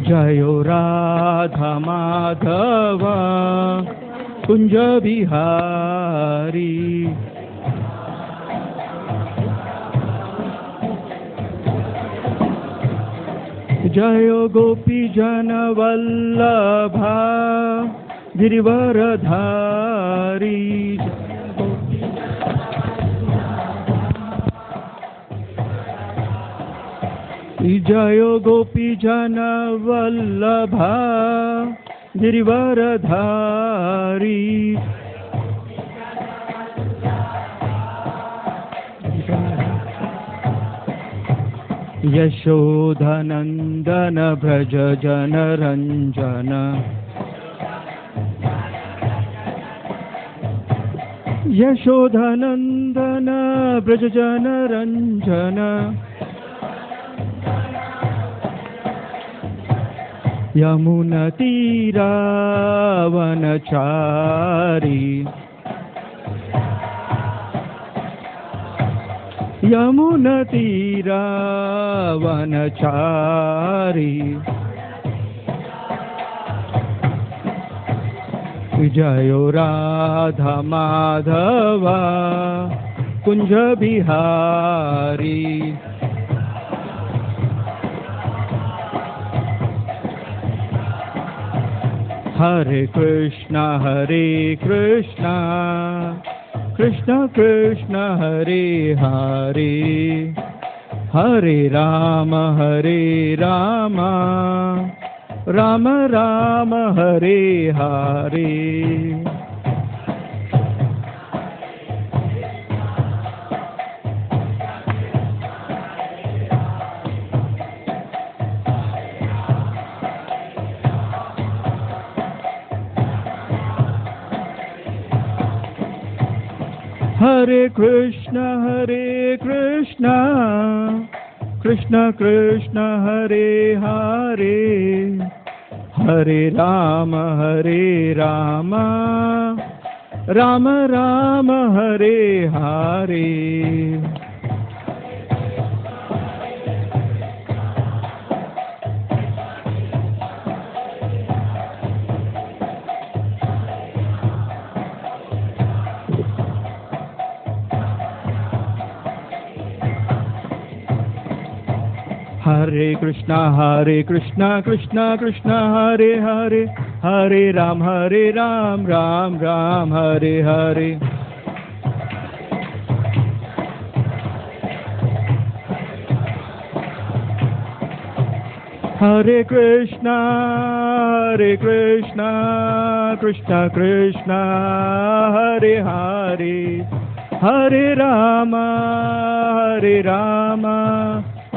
जयो राधा माधव कुंज बिहारी, जयो गोपी जन वल्लभा गिरिवरधारी, जयो गोपी जन वल्लभा गिरिवरधारी, यशोधनंदन व्रज जन रंजन, यशोधनंदन व्रज जन रंजन, यमुना तीरावनचारी, यमुना तीरावनचारी, जयो राधा माधव कुंज बिहारी, हरे कृष्णा कृष्ण कृष्ण हरे हरे, हरे राम राम राम हरे हरे। हरे कृष्ण कृष्ण कृष्ण हरे हरे, हरे राम राम राम हरे हरे। हरे कृष्णा कृष्ण कृष्ण हरे हरे, हरे राम राम राम हरे हरे। हरे कृष्णा कृष्ण कृष्ण हरे हरे, हरे राम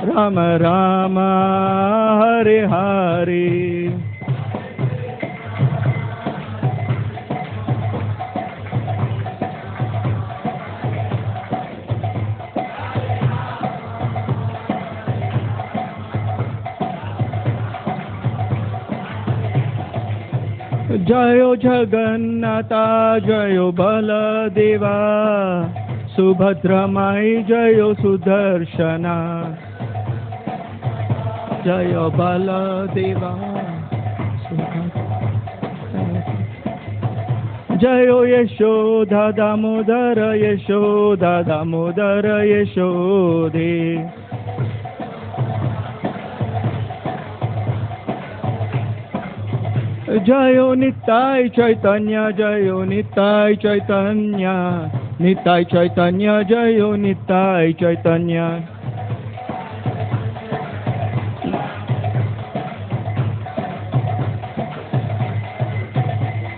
राम राम हरे हरे। जयो जगन्नाथ जयो बलदेवा, सुभद्रमाई जयो सुदर्शना, जय बलदेवा जयो यशोदा दामोदर यशोदा दामोदर यशोदे। जयो निताय चैतन्य जयो निताय चैतन्य, निताय चैतन्य जयो निताय चैतन्य।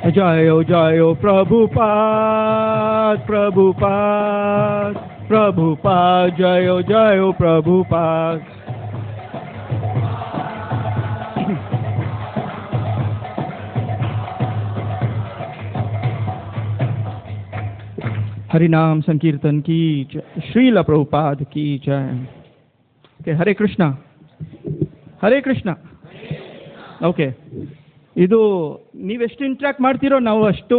जयो जयो प्रभुपाद प्रभुपाद प्रभुपाद, जयो जयो प्रभुपाद। हरिनाम संकीर्तन की जय, श्रील प्रभुपाद की जय। हरे कृष्ण हरे कृष्ಣ। ಓಕೆ, ಇದು ನೀವೆಷ್ಟು ಇಂಟ್ರಾಕ್ಟ್ ಮಾಡ್ತೀರೋ ನಾವು ಅಷ್ಟು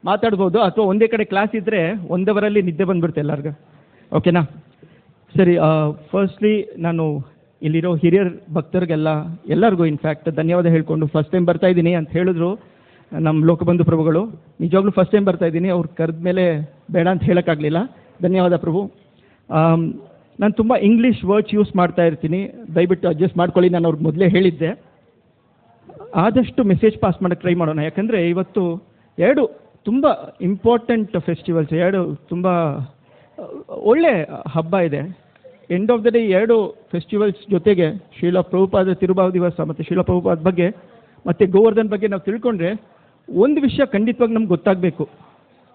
ಮಾತಾಡ್ಬೋದು, ಅಥವಾ ಒಂದೇ ಕಡೆ ಕ್ಲಾಸ್ ಇದ್ದರೆ 1 ಅವರಲ್ಲಿ ನಿದ್ದೆ ಬಂದ್ಬಿಡುತ್ತೆ ಎಲ್ಲರಿಗೂ. ಓಕೆನಾ? ಸರಿ, ಫಸ್ಟ್ಲಿ ನಾನು ಇಲ್ಲಿರೋ ಹಿರಿಯರ್ ಭಕ್ತರಿಗೆಲ್ಲ ಎಲ್ಲರಿಗೂ ಇನ್ಫ್ಯಾಕ್ಟ್ ಧನ್ಯವಾದ ಹೇಳ್ಕೊಂಡು ಫಸ್ಟ್ ಟೈಮ್ ಬರ್ತಾ ಇದ್ದೀನಿ ಅಂತ ಹೇಳಿದ್ರು ನಮ್ಮ ಲೋಕಬಂಧು ಪ್ರಭುಗಳು. ನಿಜವಾಗ್ಲೂ ಫಸ್ಟ್ ಟೈಮ್ ಬರ್ತಾ ಇದ್ದೀನಿ, ಅವ್ರು ಕರೆದ ಮೇಲೆ ಬೇಡ ಅಂತ ಹೇಳೋಕ್ಕಾಗಲಿಲ್ಲ. ಧನ್ಯವಾದ ಪ್ರಭು. ನಾನು ತುಂಬ ಇಂಗ್ಲೀಷ್ ವರ್ಡ್ಸ್ ಯೂಸ್ ಮಾಡ್ತಾ ಇರ್ತೀನಿ, ದಯವಿಟ್ಟು ಅಡ್ಜಸ್ಟ್ ಮಾಡ್ಕೊಳ್ಳಿ. ನಾನು ಅವ್ರಿಗೆ ಮೊದಲೇ ಹೇಳಿದ್ದೆ, ಆದಷ್ಟು ಮೆಸೇಜ್ ಪಾಸ್ ಮಾಡೋಕ್ಕೆ ಟ್ರೈ ಮಾಡೋಣ. ಯಾಕಂದರೆ ಇವತ್ತು ಎರಡು ತುಂಬ ಇಂಪಾರ್ಟೆಂಟ್ ಫೆಸ್ಟಿವಲ್ಸ್, ಎರಡು ತುಂಬ ಒಳ್ಳೆ ಹಬ್ಬ ಇದೆ. ಎಂಡ್ ಆಫ್ ದ ಡೇ ಎರಡು ಫೆಸ್ಟಿವಲ್ಸ್ ಜೊತೆಗೆ ಶ್ರೀಲ ಪ್ರಭುಪಾದ ತಿರುಭಾವ ದಿವಸ ಮತ್ತು ಶ್ರೀಲ ಪ್ರಭುಪಾದ ಬಗ್ಗೆ ಮತ್ತು ಗೋವರ್ಧನ್ ಬಗ್ಗೆ ನಾವು ತಿಳ್ಕೊಂಡ್ರೆ ಒಂದು ವಿಷಯ ಖಂಡಿತವಾಗಿ ನಮ್ಗೆ ಗೊತ್ತಾಗಬೇಕು.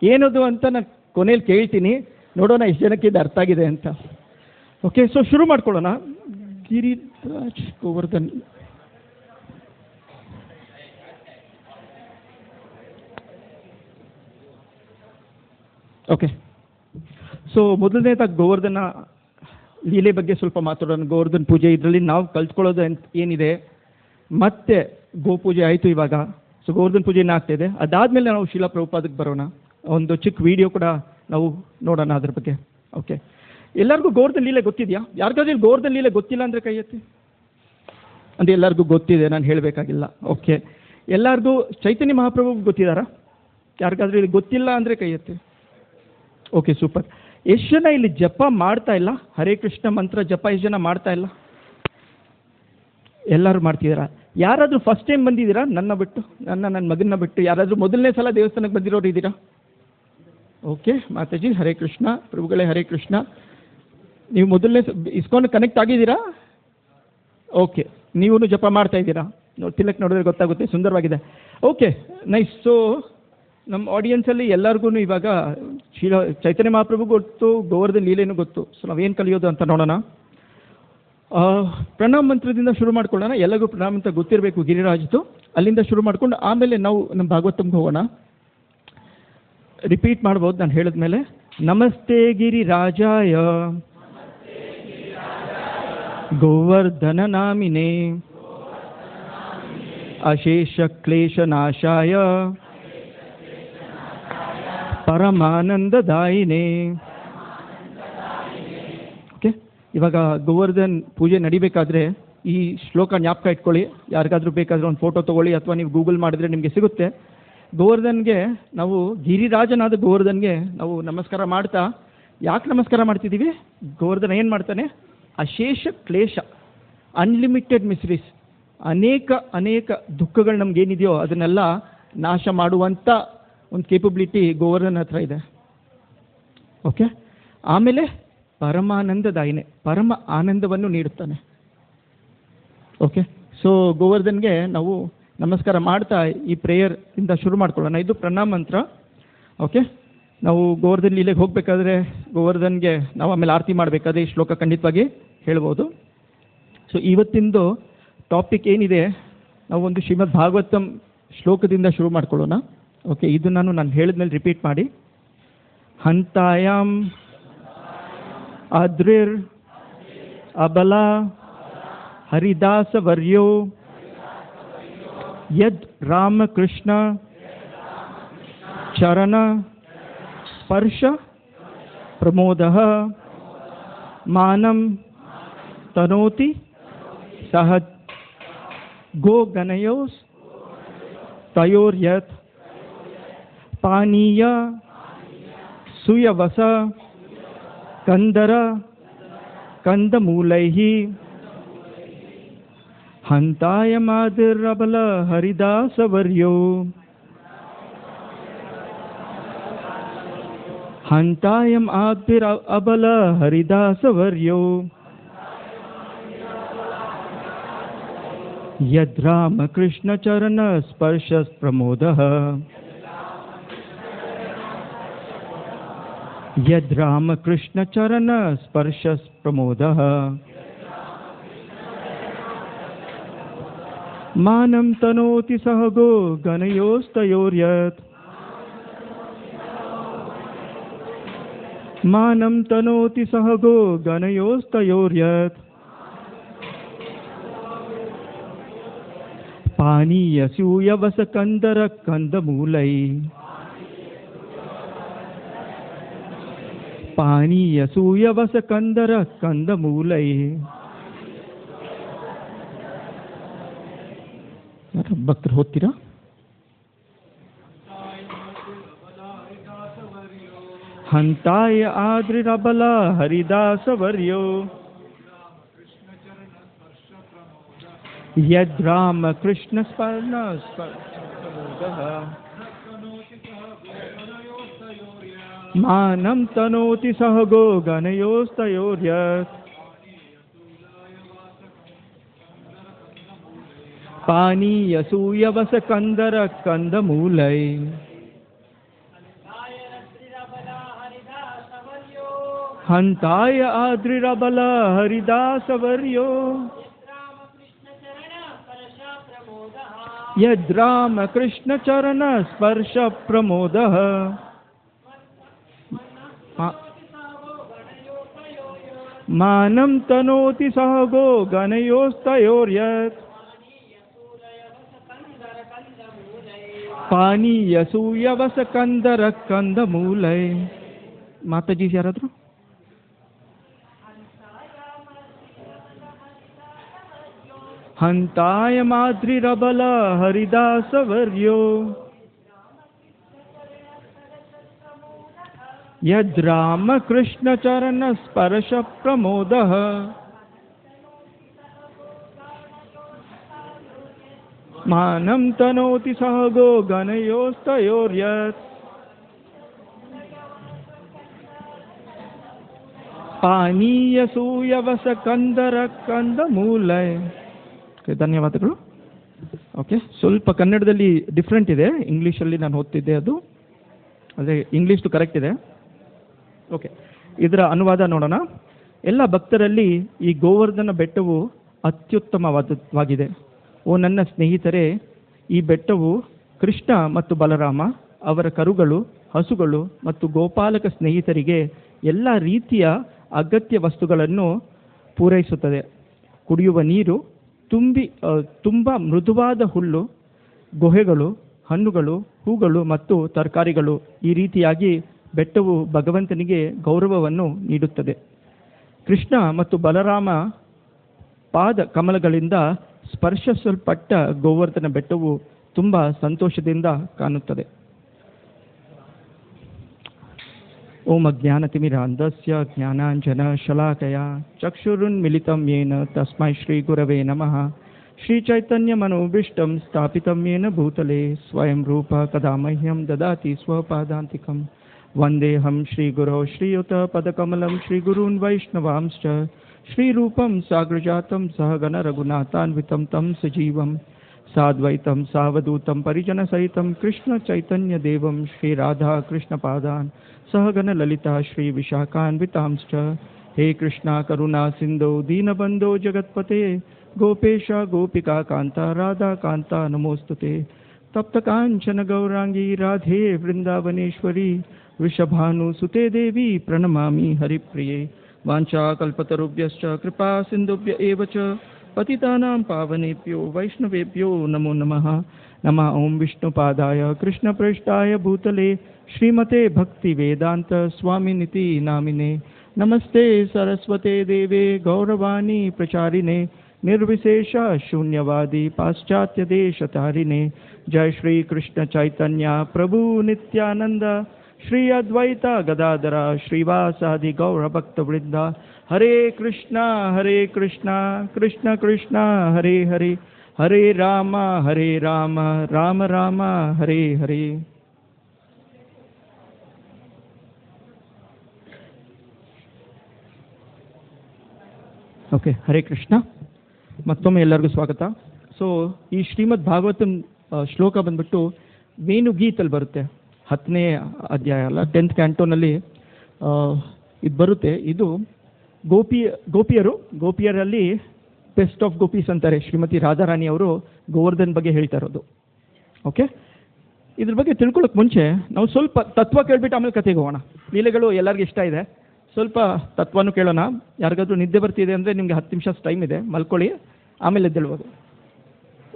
ಏನದು ಅಂತ ನಾನು ಕೊನೆಯಲ್ಲಿ ಕೇಳ್ತೀನಿ, ನೋಡೋಣ ಎಷ್ಟು ಜನಕ್ಕೆ ಇದು ಅರ್ಥ ಆಗಿದೆ ಅಂತ. ಓಕೆ, ಸೊ ಶುರು ಮಾಡ್ಕೊಳ್ಳೋಣ. ಗಿರಿರಾಜ್ ಗೋವರ್ಧನ್. ಓಕೆ, ಸೊ ಮೊದಲನೇದಾಗಿ ಗೋವರ್ಧನ ಲೀಲೆ ಬಗ್ಗೆ ಸ್ವಲ್ಪ ಮಾತಾಡೋಣ. ಗೋವರ್ಧನ್ ಪೂಜೆ, ಇದರಲ್ಲಿ ನಾವು ಕಲ್ತ್ಕೊಳ್ಳೋದು ಏನಿದೆ, ಮತ್ತೆ ಗೋಪೂಜೆ ಆಯಿತು ಇವಾಗ, ಸೊ ಗೋವರ್ಧನ್ ಪೂಜೆ ಆಗ್ತಾಯಿದೆ. ಅದಾದಮೇಲೆ ನಾವು ಶೀಲಾ ಪ್ರಭುಪಾದಕ್ಕೆ ಬರೋಣ. ಒಂದು ಚಿಕ್ಕ ವಿಡಿಯೋ ಕೂಡ ನಾವು ನೋಡೋಣ ಅದ್ರ ಬಗ್ಗೆ. ಓಕೆ, ಎಲ್ಲರಿಗೂ ಗೋವರ್ಧನ್ ಲೀಲೆ ಗೊತ್ತಿದೆಯಾ? ಯಾರಿಗಾದ್ರೂ ಗೋವರ್ಧನ್ ಲೀಲೆ ಗೊತ್ತಿಲ್ಲ ಅಂದರೆ ಕೈ ಎತ್ತಿ. ಅಂದರೆ ಎಲ್ಲರಿಗೂ ಗೊತ್ತಿದೆ, ನಾನು ಹೇಳಬೇಕಾಗಿಲ್ಲ. ಓಕೆ, ಎಲ್ಲರಿಗೂ ಚೈತನ್ಯ ಮಹಾಪ್ರಭು ಗೊತ್ತಿದ್ದಾರಾ? ಯಾರಿಗಾದ್ರೂ ಇಲ್ಲಿ ಗೊತ್ತಿಲ್ಲ ಅಂದರೆ ಕೈ ಎತ್ತಿ. Okay, super. ಎಷ್ಟು ಜನ ಇಲ್ಲಿ ಜಪ ಮಾಡ್ತಾ ಇಲ್ಲ? ಹರೇ ಕೃಷ್ಣ ಮಂತ್ರ ಜಪ ಎಷ್ಟು ಜನ ಮಾಡ್ತಾ ಇಲ್ಲ? ಎಲ್ಲರೂ ಮಾಡ್ತಿದ್ದೀರಾ? ಯಾರಾದರೂ ಫಸ್ಟ್ ಟೈಮ್ ಬಂದಿದ್ದೀರಾ? ನನ್ನ ಬಿಟ್ಟು, ನನ್ನ ಮಗನ ಬಿಟ್ಟು ಯಾರಾದರೂ ಮೊದಲನೇ ಸಲ ದೇವಸ್ಥಾನಕ್ಕೆ ಬಂದಿರೋರು ಇದ್ದೀರಾ? ಓಕೆ ಮಾತಾಜಿ, ಹರೇ ಕೃಷ್ಣ ಪ್ರಭುಗಳೇ, ಹರೇ ಕೃಷ್ಣ. ನೀವು ಮೊದಲನೇ ಇಸ್ಕೊಂಡು ಕನೆಕ್ಟ್ ಆಗಿದ್ದೀರಾ? ಓಕೆ, ನೀವು ಜಪ ಮಾಡ್ತಾ ಇದ್ದೀರಾ? ತಿಲಕ್ ನೋಡಿದ್ರೆ ಗೊತ್ತಾಗುತ್ತೆ, ಸುಂದರವಾಗಿದೆ. Okay, nice. ಸೊ ನಮ್ಮ ಆಡಿಯನ್ಸಲ್ಲಿ ಎಲ್ಲರಿಗೂ ಇವಾಗ ಚೈತನ್ಯ ಮಹಾಪ್ರಭು ಗೊತ್ತು, ಗೋವರ್ಧನ್ ಲೀಲೆನೂ ಗೊತ್ತು. ಸೊ ನಾವೇನು ಕಲಿಯೋದು ಅಂತ ನೋಡೋಣ. ಪ್ರಣಾಮ ಮಂತ್ರದಿಂದ ಶುರು ಮಾಡ್ಕೊಳ್ಳೋಣ. ಎಲ್ಲರಿಗೂ ಪ್ರಣಾಮ ಮಂತ್ರ ಗೊತ್ತಿರಬೇಕು ಗಿರಿರಾಜ್ದು. ಅಲ್ಲಿಂದ ಶುರು ಮಾಡ್ಕೊಂಡು ಆಮೇಲೆ ನಾವು ನಮ್ಮ ಭಾಗವತಂಗೆ ಹೋಗೋಣ. ರಿಪೀಟ್ ಮಾಡ್ಬೋದು ನಾನು ಹೇಳಿದ್ಮೇಲೆ. ನಮಸ್ತೆ ಗಿರಿರಾಜಾಯ ಗೋವರ್ಧನ ನಾಮಿನೇ ಅಶೇಷ ಕ್ಲೇಶ ನಾಶಾಯ ಪರಮಾನಂದದಾಯಿನೇ. ಓಕೆ, ಇವಾಗ ಗೋವರ್ಧನ್ ಪೂಜೆ ನಡಿಬೇಕಾದ್ರೆ ಈ ಶ್ಲೋಕ ಜ್ಞಾಪಕ ಇಟ್ಕೊಳ್ಳಿ. ಯಾರಿಗಾದ್ರೂ ಬೇಕಾದರೆ ಒಂದು ಫೋಟೋ ತೊಗೊಳ್ಳಿ, ಅಥವಾ ನೀವು ಗೂಗಲ್ ಮಾಡಿದ್ರೆ ನಿಮಗೆ ಸಿಗುತ್ತೆ. ಗೋವರ್ಧನ್ಗೆ ನಾವು, ಗಿರಿರಾಜನಾದ ಗೋವರ್ಧನ್ಗೆ ನಾವು ನಮಸ್ಕಾರ ಮಾಡ್ತಾ, ಯಾಕೆ ನಮಸ್ಕಾರ ಮಾಡ್ತಿದ್ದೀವಿ? ಗೋವರ್ಧನ ಏನು ಮಾಡ್ತಾನೆ? ಅಶೇಷ ಕ್ಲೇಶ, ಅನ್ಲಿಮಿಟೆಡ್ ಮಿಸ್ರೀಸ್, ಅನೇಕ ದುಃಖಗಳು ನಮಗೇನಿದೆಯೋ ಅದನ್ನೆಲ್ಲ ನಾಶ ಮಾಡುವಂಥ ಒಂದು ಕೇಪಬಿಲಿಟಿ ಗೋವರ್ಧನ್ ಹತ್ರ ಇದೆ. ಓಕೆ, ಆಮೇಲೆ ಪರಮಾನಂದದಾಯಿನೇ, ಪರಮ ಆನಂದವನ್ನು ನೀಡುತ್ತಾನೆ. ಓಕೆ, ಸೊ ಗೋವರ್ಧನ್ಗೆ ನಾವು ನಮಸ್ಕಾರ ಮಾಡ್ತಾ ಈ ಪ್ರೇಯರ್ ಇಂದ ಶುರು ಮಾಡ್ಕೊಳ್ಳೋಣ. ಇದು ಪ್ರಣಾಮ ಮಂತ್ರ. ಓಕೆ, ನಾವು ಗೋವರ್ಧನ್ ಲೀಲೆಗೆ ಹೋಗಬೇಕಾದ್ರೆ ಗೋವರ್ಧನ್ಗೆ ನಾವು ಆಮೇಲೆ ಆರತಿ ಮಾಡಬೇಕಾದ್ರೆ ಈ ಶ್ಲೋಕ ಖಂಡಿತವಾಗಿ ಹೇಳ್ಬೋದು. ಸೊ ಇವತ್ತಿಂದು ಟಾಪಿಕ್ ಏನಿದೆ, ನಾವು ಒಂದು ಶ್ರೀಮದ್ ಭಾಗವತಂ ಶ್ಲೋಕದಿಂದ ಶುರು ಮಾಡ್ಕೊಳ್ಳೋಣ. ಓಕೆ, ಇದು ನಾನು ಹೇಳಿದ್ಮೇಲೆ ರಿಪೀಟ್ ಮಾಡಿ. ಹಂತಾಯಾಮ್ ಅದ್ರಿರ್ ಅಬಲ ಹರಿದಾಸವರ್ಯೋ ಯದ್ ರಾಮಕೃಷ್ಣ ಚರಣ ಸ್ಪರ್ಶ ಪ್ರಮೋದಃ ಮಾನಂ ತನೋತಿ ಸಹ ಗೋಗಣಯೋಸ್ ತಯೋರ್ಯತ್ ಪಾನೀಯ ಸುಯವಸ ಕಂದರ ಕಂದಮೂಲೈಃ ಹಂತಾಯಮಾದಿರಬಲ ಹರಿದಾಸವರ್ಯೋ ಹಂತಾಯಂ ಆದಿರ ಅಬಲ ಹರಿದಾಸವರ್ಯೋ ಯದ್ ರಾಮಕೃಷ್ಣ ಚರಣ ಸ್ಪರ್ಶ ಪ್ರಮೋದಃ ಯದ್ ರಾಮಕೃಷ್ಣ ಚರಣ ಸ್ಪರ್ಶ ಪ್ರಮೋದಃ ಮಾನಂ ತನೋತಿ ಸಹ ಗೋ ಗಣಯೋಸ್ತಯೋರ್ಯತ್ ಮಾನಂ ತನೋತಿ ಸಹ ಗೋ ಗಣಯೋಸ್ತಯೋರ್ಯತ್ ಪಾನೀಯಸೂಯವಸ ಕಂದರ ಕಂದಮೂಲೈ ಪಾನೀಯ ಸೂಯವಸ ಕಂದರ ಕಂದಮೂಲೈ. ಭಕ್ತರು ಓದ್ತೀರಾ? ಹಂತಾಯ ಆದ್ರಿರಬಲ ಹರಿದಾಸವರ್ಯೋ ಯದ್ರಾಮ ಕೃಷ್ಣ ಸ್ಮರಣ ಮಾನಂ ತನೋತಿ ಸಹಗೋ ಗಣಯೋಸ್ತಯೋರ್ಯತ್. ಪಾನೀಯ ಸೂಯವಸ ಕಂದರ ಕಂದಮೂಲೈ. ಹಂತಾಯ ಆದ್ರಿರಬಲ ಹರಿದಾಸವರ್ಯೋ ಯದ್ರಾಮ ಕೃಷ್ಣ ಚರಣ ಸ್ಪರ್ಶ ಪ್ರಮೋದ. ಮಾನಂ ತನೋತಿ ಸಹಗೋ ಗಣಯೋಸ್ತಯೋರ್ಯತ್. ಪಾನೀಯ ಸೂಯವಸ ಕಂದರ ಕಂದಮೂಲೈ. ಮಾತಾಜಿ ಯಾರಾದ್ರು? ಹಂತಾಯ ಮಾದ್ರಿರಬಲ ಹರಿದಾಸವರ್ಯೋ ಯದ್ರಾಮ ಕೃಷ್ಣ ಚರಣ ಸ್ಪರ್ಶ ಪ್ರಮೋದ. ಮಾನಂ ತನೋತಿ ಸಹಗೋ ಗಣಯೋಸ್ತಯೋರ್ಯತ್. ಪಾನೀಯ ಸೂಯವಸ ಕಂದರ ಕಂದಮೂಲೈ. ಧನ್ಯವಾದಗಳು. ಓಕೆ, ಸ್ವಲ್ಪ ಕನ್ನಡದಲ್ಲಿ ಡಿಫ್ರೆಂಟ್ ಇದೆ, ಇಂಗ್ಲೀಷಲ್ಲಿ ನಾನು ಓದ್ತಿದ್ದೆ, ಅದು ಅದೇ ಇಂಗ್ಲೀಷ್ದು ಕರೆಕ್ಟ್ ಇದೆ. ಓಕೆ, ಇದರ ಅನುವಾದ ನೋಡೋಣ. ಎಲ್ಲ ಭಕ್ತರಲ್ಲಿ ಈ ಗೋವರ್ಧನ ಬೆಟ್ಟವು ಅತ್ಯುತ್ತಮವಾಗಿದೆ. ಓ ನನ್ನ ಸ್ನೇಹಿತರೆ, ಈ ಬೆಟ್ಟವು ಕೃಷ್ಣ ಮತ್ತು ಬಲರಾಮ, ಅವರ ಕರುಗಳು, ಹಸುಗಳು ಮತ್ತು ಗೋಪಾಲಕ ಸ್ನೇಹಿತರಿಗೆ ಎಲ್ಲ ರೀತಿಯ ಅಗತ್ಯ ವಸ್ತುಗಳನ್ನು ಪೂರೈಸುತ್ತದೆ. ಕುಡಿಯುವ ನೀರು, ತುಂಬ ಮೃದುವಾದ ಹುಲ್ಲು, ಗುಹೆಗಳು, ಹಣ್ಣುಗಳು, ಹೂಗಳು ಮತ್ತು ತರಕಾರಿಗಳು, ಈ ರೀತಿಯಾಗಿ ಬೆಟ್ಟವು ಭಗವಂತನಿಗೆ ಗೌರವವನ್ನು ನೀಡುತ್ತದೆ. ಕೃಷ್ಣ ಮತ್ತು ಬಲರಾಮ ಪಾದ ಕಮಲಗಳಿಂದ ಸ್ಪರ್ಶಿಸಲ್ಪಟ್ಟ ಗೋವರ್ಧನ ಬೆಟ್ಟವು ತುಂಬ ಸಂತೋಷದಿಂದ ಕಾಣುತ್ತದೆ. ಓಂ ಅಜ್ಞಾನತಿಮಿರಾಂಧಸ್ಯ ಜ್ಞಾನಾಂಜನ ಶಲಾಕಯ ಚಕ್ಷುರುನ್ಮಿಲಿತಂ ಯೇನ ತಸ್ಮೈ ಶ್ರೀ ಗುರವೇ ನಮಃ. ಶ್ರೀ ಚೈತನ್ಯ ಮನೋಭೀಷ್ಟಂ ಸ್ಥಾಪಿತಂ ಯೇನ ಭೂತಲೆ ಸ್ವಯಂ ರೂಪ ಕದಾ ಮಹ್ಯಂ ದದಾತಿ ಸ್ವಪಾದಾಂತಿಕಂ. ವಂದೇಹಂ ಶ್ರೀಗುರೋ ಶ್ರೀಯುತ ಪದಕಮಲಂ ಶ್ರೀಗುರೂನ್ ವೈಷ್ಣವಾಂಶ್ಚ ಶ್ರೀರೂಪಂ ಸಾಗ್ರಜಾತಂ ಸಹಗಣ ರಘುನಾಥಾನ್ವಿತಂ ತಂ ಸಜೀವಂ ಸಾದ್ವೈತಂ ಸಾವಧೂತಂ ಪರಿಜನಸಹಿತಂ ಕೃಷ್ಣ ಚೈತನ್ಯ ದೇವಂ ಶ್ರೀ ರಾಧಾ ಕೃಷ್ಣ ಪಾದಾನ್ सहगण ललिता श्री विशाखान्वितांश्च. हे कृष्णा करुणा सिंधो दीनबंधो जगत्पते गोपेश गोपिका कांता राधा कांता नमोस्तुते. तप्त कांचन गौरांगी राधे वृंदावनेश्वरी वृषभानुसुते देवी प्रणमामि हरिप्रिये. वाञ्छाकल्पतरुभ्यश्च कृपा सिन्धुभ्य एव च पतितानां पावनेभ्यो वैष्णवेभ्यो नमो नमः. नमः ओं विष्णुपादाय कृष्णप्रेष्ठाय भूतले श्रीमते भक्ति वेदांत स्वामिनिति नामिने. नमस्ते सरस्वते देवे गौरवाणी प्रचारिणे निर्विशेष शून्यवादी पाश्चात्य देशतारिणे. जय श्री कृष्ण चैतन्य प्रभु नित्यानंद श्री अद्वैता गदाधर श्रीवासादि गौरभक्तवृंद. हरे कृष्णा कृष्ण कृष्ण हरे हरे हरे राम राम राम हरे हरे. ಓಕೆ, ಹರೇ ಕೃಷ್ಣ. ಮತ್ತೊಮ್ಮೆ ಎಲ್ಲರಿಗೂ ಸ್ವಾಗತ. ಸೊ ಈ ಶ್ರೀಮದ್ ಭಾಗವತಂ ಶ್ಲೋಕ ಬಂದ್ಬಿಟ್ಟು ವೇಣುಗೀತಲ್ಲಿ ಬರುತ್ತೆ, 10ನೇ ಅಧ್ಯಾಯ ಅಲ್ಲ, 10th ಕ್ಯಾಂಟೋನಲ್ಲಿ ಇದು ಬರುತ್ತೆ. ಇದು ಗೋಪಿಯರಲ್ಲಿ ಬೆಸ್ಟ್ ಆಫ್ ಗೋಪೀಸ್ ಅಂತಾರೆ. ಶ್ರೀಮತಿ ರಾಧಾರಾಣಿ ಅವರು ಗೋವರ್ಧನ್ ಬಗ್ಗೆ ಹೇಳ್ತಾ ಇರೋದು. ಓಕೆ, ಇದ್ರ ಬಗ್ಗೆ ತಿಳ್ಕೊಳ್ಳೋಕೆ ಮುಂಚೆ ನಾವು ಸ್ವಲ್ಪ ತತ್ವ ಕೇಳ್ಬಿಟ್ಟು ಆಮೇಲೆ ಕತೆಗೆ ಹೋಗೋಣ. ಲೀಲೆಗಳು ಎಲ್ಲರಿಗೂ ಇಷ್ಟ ಇದೆ, ಸ್ವಲ್ಪ ತತ್ವನೂ ಕೇಳೋಣ. ಯಾರಿಗಾದ್ರೂ ನಿದ್ದೆ ಬರ್ತಿದೆ ಅಂದರೆ ನಿಮಗೆ 10 ನಿಮಿಷ ಟೈಮ್ ಇದೆ, ಮಲ್ಕೊಳ್ಳಿ, ಆಮೇಲೆ ಎದ್ದೇಳ್ಬೋದು.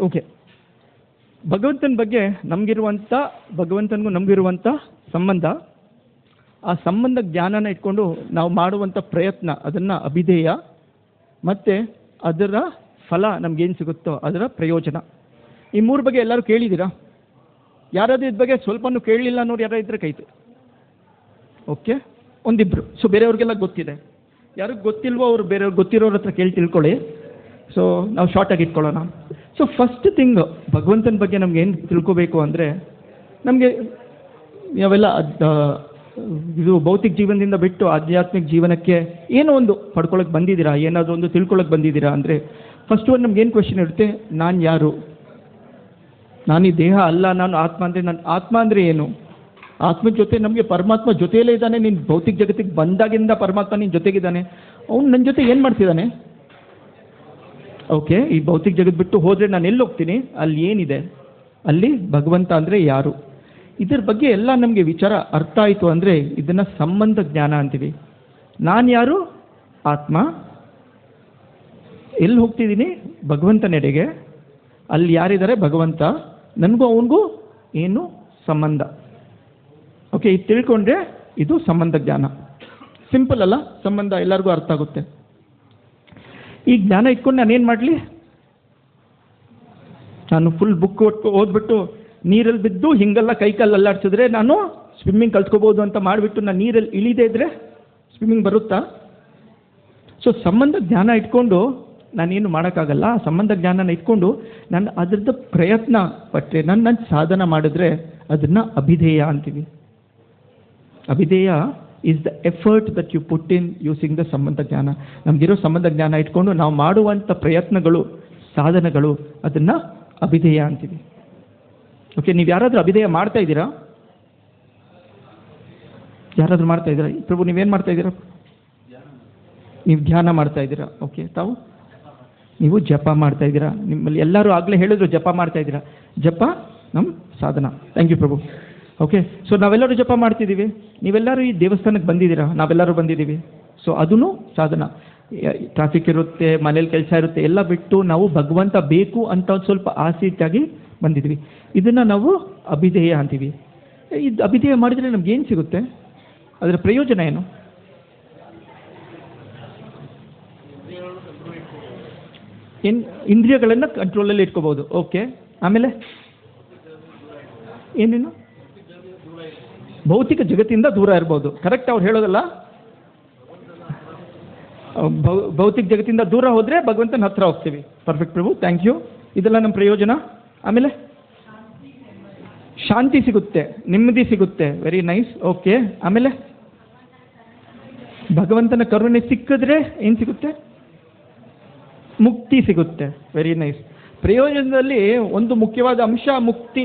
ಓಕೆ, ಭಗವಂತನ ಬಗ್ಗೆ ಭಗವಂತನಿಗೂ ನಮಗಿರುವಂಥ ಸಂಬಂಧ ಆ ಸಂಬಂಧ ಜ್ಞಾನನ ಇಟ್ಕೊಂಡು ನಾವು ಮಾಡುವಂಥ ಪ್ರಯತ್ನ ಅದನ್ನು ಅಭಿಧೇಯ, ಮತ್ತು ಅದರ ಫಲ ನಮಗೇನು ಸಿಗುತ್ತೋ ಅದರ ಪ್ರಯೋಜನ. ಈ ಮೂರು ಬಗ್ಗೆ ಎಲ್ಲರೂ ಕೇಳಿದ್ದೀರಾ? ಯಾರಾದರೂ ಇದ್ರ ಬಗ್ಗೆ ಸ್ವಲ್ಪನೂ ಕೇಳಲಿಲ್ಲ ಅನ್ನೋರು ಯಾರು ಇದ್ರೆ ಕೈತು. ಓಕೆ, ಒಂದಿಬ್ಬರು. ಸೊ ಬೇರೆಯವ್ರಿಗೆಲ್ಲ ಗೊತ್ತಿದೆ. ಯಾರಿಗೆ ಗೊತ್ತಿಲ್ವೋ ಅವರು ಬೇರೆಯವ್ರಿಗೆ ಗೊತ್ತಿರೋರ ಹತ್ರ ಕೇಳಿ ತಿಳ್ಕೊಳ್ಳಿ. ಸೊ ನಾವು ಶಾರ್ಟಾಗಿ ಇಟ್ಕೊಳ್ಳೋಣ. ಸೊ ಫಸ್ಟ್ ಥಿಂಗ್, ಭಗವಂತನ ಬಗ್ಗೆ ನಮ್ಗೆ ಏನು ತಿಳ್ಕೋಬೇಕು ಅಂದರೆ, ನಮಗೆ ನಾವೆಲ್ಲ ಇದು ಭೌತಿಕ ಜೀವನದಿಂದ ಬಿಟ್ಟು ಆಧ್ಯಾತ್ಮಿಕ ಜೀವನಕ್ಕೆ ಏನೋ ಒಂದು ಪಡ್ಕೊಳ್ಳೋಕೆ ಬಂದಿದ್ದೀರಾ, ಏನಾದರೂ ಒಂದು ತಿಳ್ಕೊಳ್ಳೋಕೆ ಬಂದಿದ್ದೀರಾ ಅಂದರೆ, ಫಸ್ಟ್ ಒಂದು ನಮ್ಗೇನು ಕ್ವೆಶನ್ ಇರುತ್ತೆ, ನಾನು ಯಾರು? ನಾನು ಈ ದೇಹ ಅಲ್ಲ, ನಾನು ಆತ್ಮ. ಅಂದರೆ ನನ್ನ ಆತ್ಮ ಅಂದರೆ ಏನು? ಆತ್ಮದ ಜೊತೆ ನಮಗೆ ಪರಮಾತ್ಮ ಜೊತೆಯಲ್ಲೇ ಇದ್ದಾನೆ. ನೀನು ಭೌತಿಕ ಜಗತ್ತಿಗೆ ಬಂದಾಗಿಂದ ಪರಮಾತ್ಮ ನಿನ್ನ ಜೊತೆಗಿದ್ದಾನೆ. ಅವ್ನು ನನ್ನ ಜೊತೆ ಏನು ಮಾಡ್ತಿದ್ದಾನೆ? ಓಕೆ, ಈ ಭೌತಿಕ ಜಗತ್ ಬಿಟ್ಟು ಹೋದರೆ ನಾನು ಎಲ್ಲಿ ಹೋಗ್ತೀನಿ? ಅಲ್ಲಿ ಏನಿದೆ? ಅಲ್ಲಿ ಭಗವಂತ ಅಂದರೆ ಯಾರು? ಇದ್ರ ಬಗ್ಗೆ ಎಲ್ಲ ನಮಗೆ ವಿಚಾರ ಅರ್ಥ ಆಯಿತು ಅಂದರೆ ಇದನ್ನು ಸಂಬಂಧ ಜ್ಞಾನ ಅಂತೀವಿ. ನಾನು ಯಾರು? ಆತ್ಮ. ಎಲ್ಲಿ ಹೋಗ್ತಿದ್ದೀನಿ? ಭಗವಂತನೆಡೆಗೆ. ಅಲ್ಲಿ ಯಾರಿದ್ದಾರೆ? ಭಗವಂತ. ನನಗೂ ಅವನಿಗೂ ಏನು ಸಂಬಂಧ? ಓಕೆ, ಇದು ತಿಳ್ಕೊಂಡ್ರೆ ಇದು ಸಂಬಂಧ ಜ್ಞಾನ. ಸಿಂಪಲ್ ಅಲ್ಲ? ಸಂಬಂಧ ಎಲ್ಲರಿಗೂ ಅರ್ಥ ಆಗುತ್ತೆ. ಈ ಜ್ಞಾನ ಇಟ್ಕೊಂಡು ನಾನೇನು ಮಾಡಲಿ? ನಾನು ಫುಲ್ ಬುಕ್ ಓದ್ಬಿಟ್ಟು ನೀರಲ್ಲಿ ಬಿದ್ದು ಹಿಂಗೆಲ್ಲ ಕೈಕಾಲು ಅಲ್ಲಾಡ್ಸಿದ್ರೆ ನಾನು ಸ್ವಿಮ್ಮಿಂಗ್ ಕಲ್ತ್ಕೋಬೋದು ಅಂತ ಮಾಡಿಬಿಟ್ಟು ನಾನು ನೀರಲ್ಲಿ ಇಳಿದೇ ಇದ್ದರೆ ಸ್ವಿಮ್ಮಿಂಗ್ ಬರುತ್ತಾ? ಸೊ ಸಂಬಂಧ ಜ್ಞಾನ ಇಟ್ಕೊಂಡು ನಾನೇನು ಮಾಡೋಕ್ಕಾಗಲ್ಲ. ಸಂಬಂಧ ಜ್ಞಾನನ ಇಟ್ಕೊಂಡು ನಾನು ಅದರದ್ದು ಪ್ರಯತ್ನ ಪಟ್ಟರೆ, ನನ್ನ ಸಾಧನ ಮಾಡಿದ್ರೆ ಅದನ್ನು ಅಭಿಧೇಯ ಅಂತೀವಿ. ಅಭಿಧೇಯ is the effort that you put in using the ಸಂಬಂಧ ಜ್ಞಾನ. ನಮಗಿರೋ ಸಂಬಂಧ ಜ್ಞಾನ ಇಟ್ಕೊಂಡು ನಾವು ಮಾಡುವಂಥ ಪ್ರಯತ್ನಗಳು, ಸಾಧನಗಳು, ಅದನ್ನು ಅಭಿಧೇಯ ಅಂತೀವಿ. ಓಕೆ, ನೀವು ಯಾರಾದರೂ ಅಭಿಧೇಯ ಮಾಡ್ತಾ ಇದ್ದೀರಾ? ಯಾರಾದರೂ ಮಾಡ್ತಾ ಇದ್ದೀರಾ? ಪ್ರಭು ನೀವೇನು ಮಾಡ್ತಾ ಇದ್ದೀರಾ? ನೀವು ಧ್ಯಾನ ಮಾಡ್ತಾ ಇದ್ದೀರಾ. ಓಕೆ, ತಾವು ನೀವು ಜಪ ಮಾಡ್ತಾ ಇದ್ದೀರಾ. ನಿಮ್ಮಲ್ಲಿ ಎಲ್ಲರೂ ಆಗಲೇ ಹೇಳಿದ್ರು ಜಪ ಮಾಡ್ತಾ ಇದ್ದೀರಾ. ಜಪ ನಮ್ಮ ಸಾಧನ. ಥ್ಯಾಂಕ್ ಯು ಪ್ರಭು. ಓಕೆ, ಸೊ ನಾವೆಲ್ಲರೂ ಜಪ ಮಾಡ್ತಿದ್ದೀವಿ. ನೀವೆಲ್ಲರೂ ಈ ದೇವಸ್ಥಾನಕ್ಕೆ ಬಂದಿದ್ದೀರಾ, ನಾವೆಲ್ಲರೂ ಬಂದಿದ್ದೀವಿ. ಸೊ ಅದೂ ಸಾಧನ. ಟ್ರಾಫಿಕ್ ಇರುತ್ತೆ, ಮನೇಲಿ ಕೆಲಸ ಇರುತ್ತೆ, ಎಲ್ಲ ಬಿಟ್ಟು ನಾವು ಭಗವಂತ ಬೇಕು ಅಂತ ಒಂದು ಸ್ವಲ್ಪ ಆಸಕ್ತಿಯಾಗಿ ಬಂದಿದ್ವಿ. ಇದನ್ನು ನಾವು ಅಭಿಧೇಯ ಅಂತೀವಿ. ಇದು ಅಭಿಧೇಯ ಮಾಡಿದರೆ ನಮ್ಗೇನು ಸಿಗುತ್ತೆ? ಅದರ ಪ್ರಯೋಜನ ಏನು? ಇಂದ್ರಿಯಗಳನ್ನು ಕಂಟ್ರೋಲಲ್ಲಿ ಇಟ್ಕೋಬೋದು. ಓಕೆ, ಆಮೇಲೆ ಏನೇನು? ಭೌತಿಕ ಜಗತ್ತಿಂದ ದೂರ ಇರ್ಬೋದು. ಕರೆಕ್ಟ್ ಅವ್ರು ಹೇಳೋದಲ್ಲ? ಭೌತಿಕ ಜಗತ್ತಿಂದ ದೂರ ಹೋದರೆ ಭಗವಂತನ ಹತ್ರ ಹೋಗ್ತೀವಿ. ಪರ್ಫೆಕ್ಟ್ ಪ್ರಭು, ಥ್ಯಾಂಕ್ ಯು. ಇದೆಲ್ಲ ನಮ್ಮ ಪ್ರಯೋಜನ. ಆಮೇಲೆ ಶಾಂತಿ ಸಿಗುತ್ತೆ, ನೆಮ್ಮದಿ ಸಿಗುತ್ತೆ. Very nice. ಓಕೆ, ಆಮೇಲೆ ಭಗವಂತನ ಕರುಣೆ ಸಿಕ್ಕಿದ್ರೆ ಏನು ಸಿಗುತ್ತೆ? ಮುಕ್ತಿ ಸಿಗುತ್ತೆ. Very nice. ಪ್ರಯೋಜನದಲ್ಲಿ ಒಂದು ಮುಖ್ಯವಾದ ಅಂಶ ಮುಕ್ತಿ.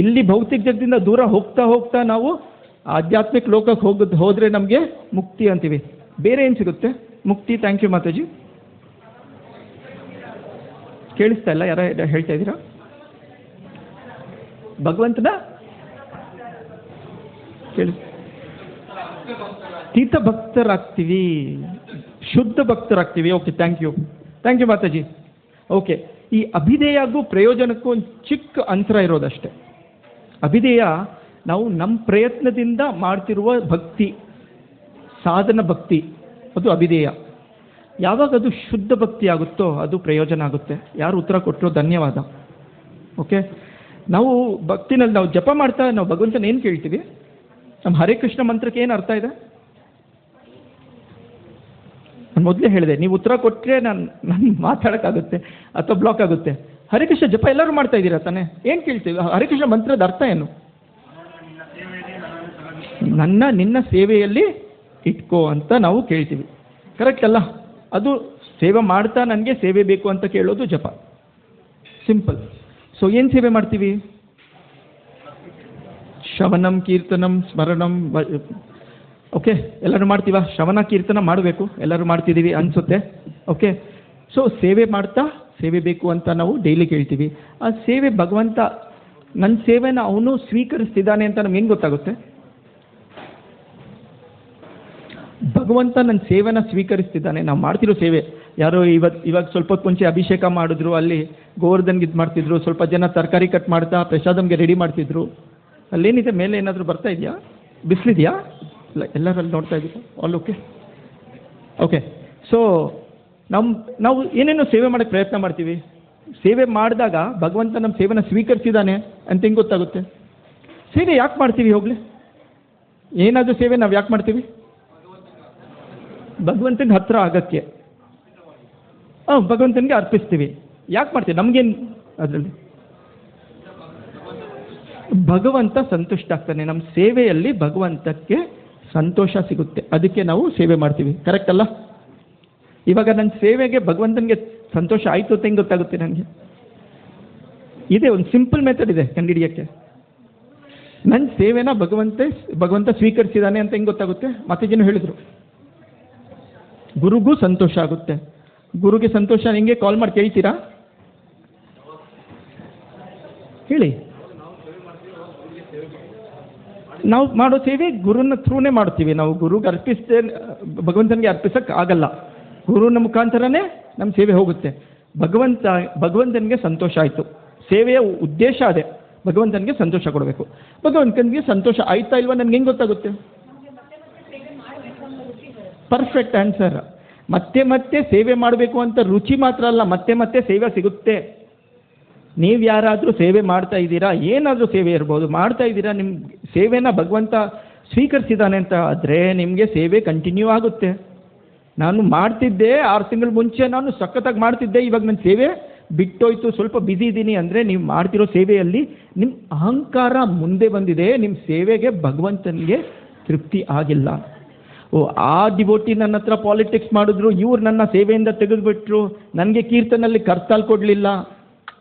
ಇಲ್ಲಿ ಭೌತಿಕ ಜಗತ್ತಿಂದ ದೂರ ಹೋಗ್ತಾ ಹೋಗ್ತಾ ನಾವು ಆಧ್ಯಾತ್ಮಿಕ ಲೋಕಕ್ಕೆ ಹೋದರೆ ನಮಗೆ ಮುಕ್ತಿ ಅಂತೀವಿ. ಬೇರೆ ಏನು ಸಿಗುತ್ತೆ? ಮುಕ್ತಿ. ಥ್ಯಾಂಕ್ ಯು ಮಾತಾಜಿ. ಕೇಳಿಸ್ತಾ ಇಲ್ಲ? ಯಾರ ಹೇಳ್ತಾ ಇದ್ದೀರಾ? ಭಗವಂತನ ಕೇಳಿ ತೀರ್ಥ ಭಕ್ತರಾಗ್ತೀವಿ, ಶುದ್ಧ ಭಕ್ತರಾಗ್ತೀವಿ. Okay, thank you. Thank you Mataji. Okay, ಈ ಅಭಿಧೇಯಗೂ ಪ್ರಯೋಜನಕ್ಕೂ ಒಂದು ಚಿಕ್ಕ ಅಂತರ ಇರೋದಷ್ಟೇ. ಅಭಿಧೇಯ ನಾವು ನಮ್ಮ ಪ್ರಯತ್ನದಿಂದ ಮಾಡ್ತಿರುವ ಭಕ್ತಿ, ಸಾಧನ ಭಕ್ತಿ, ಅದು ಅಭಿಧೇಯ. ಯಾವಾಗ ಅದು ಶುದ್ಧ ಭಕ್ತಿ ಆಗುತ್ತೋ ಅದು ಪ್ರಯೋಜನ ಆಗುತ್ತೆ. ಯಾರು ಉತ್ತರ ಕೊಟ್ಟರು ಧನ್ಯವಾದ. ಓಕೆ, ನಾವು ಭಕ್ತಿನಲ್ಲಿ ನಾವು ಜಪ ಮಾಡ್ತಾ ನಾವು ಭಗವಂತನ ಏನು ಕೇಳ್ತೀವಿ? ನಮ್ಮ ಹರೇ ಕೃಷ್ಣ ಮಂತ್ರಕ್ಕೆ ಏನು ಅರ್ಥ ಇದೆ? ನಾನು ಮೊದಲೇ ಹೇಳಿದೆ, ನೀವು ಉತ್ತರ ಕೊಟ್ಟರೆ ನಾನು ಮಾತಾಡೋಕ್ಕಾಗುತ್ತೆ ಅಥವಾ ಬ್ಲಾಕ್ ಆಗುತ್ತೆ. ಹರೇ ಕೃಷ್ಣ ಜಪ ಎಲ್ಲರೂ ಮಾಡ್ತಾ ಇದ್ದೀರಾ ತಾನೆ? ಏನು ಕೇಳ್ತೀವಿ? ಹರೇ ಕೃಷ್ಣ ಮಂತ್ರದ ಅರ್ಥ ಏನು? ನಿನ್ನ ಸೇವೆಯಲ್ಲಿ ಇಟ್ಕೋ ಅಂತ ನಾವು ಕೇಳ್ತೀವಿ. ಕರೆಕ್ಟ್ ಅಲ್ಲ? ಅದು ಸೇವೆ ಮಾಡ್ತಾ ನನಗೆ ಸೇವೆ ಬೇಕು ಅಂತ ಕೇಳೋದು ಜಪ. ಸಿಂಪಲ್. ಸೊ ಏನು ಸೇವೆ ಮಾಡ್ತೀವಿ? ಶ್ರವಣಂ, ಕೀರ್ತನಂ, ಸ್ಮರಣಂ. ಓಕೆ, ಎಲ್ಲರೂ ಮಾಡ್ತೀವಾ? ಶ್ರವಣ ಕೀರ್ತನ ಮಾಡಬೇಕು, ಎಲ್ಲರೂ ಮಾಡ್ತಿದ್ದೀವಿ ಅನಿಸುತ್ತೆ. ಓಕೆ, ಸೊ ಸೇವೆ ಮಾಡ್ತಾ ಸೇವೆ ಬೇಕು ಅಂತ ನಾವು ಡೈಲಿ ಕೇಳ್ತೀವಿ. ಆ ಸೇವೆ ಭಗವಂತ ನನ್ನ ಸೇವೆನ ಅವನು ಸ್ವೀಕರಿಸ್ತಿದ್ದಾನೆ ಅಂತ ನಮ್ಗೆ ಏನು ಗೊತ್ತಾಗುತ್ತೆ? ಭಗವಂತ ನನ್ನ ಸೇವೆನ ಸ್ವೀಕರಿಸ್ತಿದ್ದಾನೆ. ನಾವು ಮಾಡ್ತಿರೋ ಸೇವೆ, ಯಾರೋ ಇವಾಗ ಸ್ವಲ್ಪ ಹೊತ್ತು ಮುಂಚೆ ಅಭಿಷೇಕ ಮಾಡಿದ್ರು, ಅಲ್ಲಿ ಗೋವರ್ಧನ್ಗೆ ಇದು ಮಾಡ್ತಿದ್ರು, ಸ್ವಲ್ಪ ಜನ ತರಕಾರಿ ಕಟ್ ಮಾಡ್ತಾ ಪ್ರಸಾದಂಗೆ ರೆಡಿ ಮಾಡ್ತಿದ್ರು. ಅಲ್ಲೇನಿದೆ ಮೇಲೆ? ಏನಾದರೂ ಬರ್ತಾ ಇದೆಯಾ? ಬಿಸಿಲಿದೆಯಾ? ಇಲ್ಲ ಎಲ್ಲರಲ್ಲಿ ನೋಡ್ತಾ ಇದ್ದೀವಿ ಆಲ್ ಓಕೆ ಓಕೆ. ಸೊ ನಾವು ಏನೇನೋ ಸೇವೆ ಮಾಡೋಕ್ಕೆ ಪ್ರಯತ್ನ ಮಾಡ್ತೀವಿ. ಸೇವೆ ಮಾಡಿದಾಗ ಭಗವಂತ ನಮ್ಮ ಸೇವೆನ ಸ್ವೀಕರಿಸಿದ್ದಾನೆ ಅಂತ ಹೆಂಗೆ ಗೊತ್ತಾಗುತ್ತೆ? ಸೇವೆ ಯಾಕೆ ಮಾಡ್ತೀವಿ ಹೋಗಲಿ? ಏನಾದರೂ ಸೇವೆ ನಾವು ಯಾಕೆ ಮಾಡ್ತೀವಿ? ಭಗವಂತನಿಗೆ ಹತ್ತಿರ ಆಗೋಕ್ಕೆ. ಭಗವಂತನಿಗೆ ಅರ್ಪಿಸ್ತೀವಿ. ಯಾಕೆ ಮಾಡ್ತೀವಿ? ನಮಗೇನು ಅದರಲ್ಲಿ? ಭಗವಂತ ಸಂತುಷ್ಟ ಆಗ್ತಾನೆ. ನಮ್ಮ ಸೇವೆಯಲ್ಲಿ ಭಗವಂತಕ್ಕೆ ಸಂತೋಷ ಸಿಗುತ್ತೆ, ಅದಕ್ಕೆ ನಾವು ಸೇವೆ ಮಾಡ್ತೀವಿ. ಕರೆಕ್ಟ್ ಅಲ್ಲ? ಇವಾಗ ನನ್ನ ಸೇವೆಗೆ ಭಗವಂತನಿಗೆ ಸಂತೋಷ ಆಯಿತು ಅಂತ ಹೆಂಗೆ ಗೊತ್ತಾಗುತ್ತೆ ನನಗೆ? ಇದೆ ಒಂದು ಸಿಂಪಲ್ ಮೆಥಡ್ ಇದೆ ಕಂಡುಹಿಡಿಯೋಕ್ಕೆ. ನನ್ನ ಸೇವೆನ ಭಗವಂತ ಸ್ವೀಕರಿಸಿದ್ದಾನೆ ಅಂತ ಹೆಂಗೆ ಗೊತ್ತಾಗುತ್ತೆ? ಮಾತಾಜಿನೂ ಹೇಳಿದರು, ಗುರುಗೂ ಸಂತೋಷ ಆಗುತ್ತೆ. ಗುರುಗೆ ಸಂತೋಷ ಹೆಂಗೆ ಕಾಲ್ ಮಾಡಿ ಕೇಳ್ತೀರಾ? ಹೇಳಿ. ನಾವು ಮಾಡೋ ಸೇವೆ ಗುರುನ ಥ್ರೂನೇ ಮಾಡ್ತೀವಿ. ನಾವು ಗುರುಗೆ ಭಗವಂತನಿಗೆ ಅರ್ಪಿಸಕ್ಕೆ ಆಗಲ್ಲ. ಗುರುನ ಮುಖಾಂತರನೇ ನಮ್ಮ ಸೇವೆ ಹೋಗುತ್ತೆ. ಭಗವಂತನಿಗೆ ಸಂತೋಷ ಆಯಿತು. ಸೇವೆಯ ಉದ್ದೇಶ ಅದೇ, ಭಗವಂತನಿಗೆ ಸಂತೋಷ ಕೊಡಬೇಕು. ಭಗವಂತನಿಗೆ ಸಂತೋಷ ಆಯ್ತಾ ಇಲ್ವಾ ನನಗೆ ಹೆಂಗೆ ಗೊತ್ತಾಗುತ್ತೆ? Perfect answer. ಮತ್ತೆ ಮತ್ತೆ ಸೇವೆ ಮಾಡಬೇಕು ಅಂತ ರುಚಿ ಮಾತ್ರ ಅಲ್ಲ, ಮತ್ತೆ ಮತ್ತೆ ಸೇವೆ ಸಿಗುತ್ತೆ. ನೀವು ಯಾರಾದರೂ ಸೇವೆ ಮಾಡ್ತಾ ಇದ್ದೀರಾ, ಏನಾದರೂ ಸೇವೆ ಇರ್ಬೋದು, ಮಾಡ್ತಾ ಇದ್ದೀರಾ, ನಿಮ್ಮ ಸೇವೆನ ಭಗವಂತ ಸ್ವೀಕರಿಸಿದ್ದಾನೆ ಅಂತ ಆದರೆ ನಿಮಗೆ ಸೇವೆ ಕಂಟಿನ್ಯೂ ಆಗುತ್ತೆ. ನಾನು ಮಾಡ್ತಿದ್ದೆ 6 ತಿಂಗಳ ಮುಂಚೆ, ನಾನು ಸಖತ್ತಾಗಿ ಮಾಡ್ತಿದ್ದೆ, ಇವಾಗ ನನ್ನ ಸೇವೆ ಬಿಟ್ಟೋಯ್ತು, ಸ್ವಲ್ಪ ಬ್ಯುಸಿ ಇದ್ದೀನಿ ಅಂದರೆ ನೀವು ಮಾಡ್ತಿರೋ ಸೇವೆಯಲ್ಲಿ ನಿಮ್ಮ ಅಹಂಕಾರ ಮುಂದೆ ಬಂದಿದೆ. ನಿಮ್ಮ ಸೇವೆಗೆ ಭಗವಂತನಿಗೆ ತೃಪ್ತಿ ಆಗಿಲ್ಲ. ಆ ಡಿವೋಟಿ ನನ್ನ ಹತ್ರ ಪಾಲಿಟಿಕ್ಸ್ ಮಾಡಿದ್ರು, ಇವ್ರು ನನ್ನ ಸೇವೆಯಿಂದ ತೆಗೆದುಬಿಟ್ರು, ನನಗೆ ಕೀರ್ತನಲ್ಲಿ ಕರ್ತಾಲ್ ಕೊಡಲಿಲ್ಲ.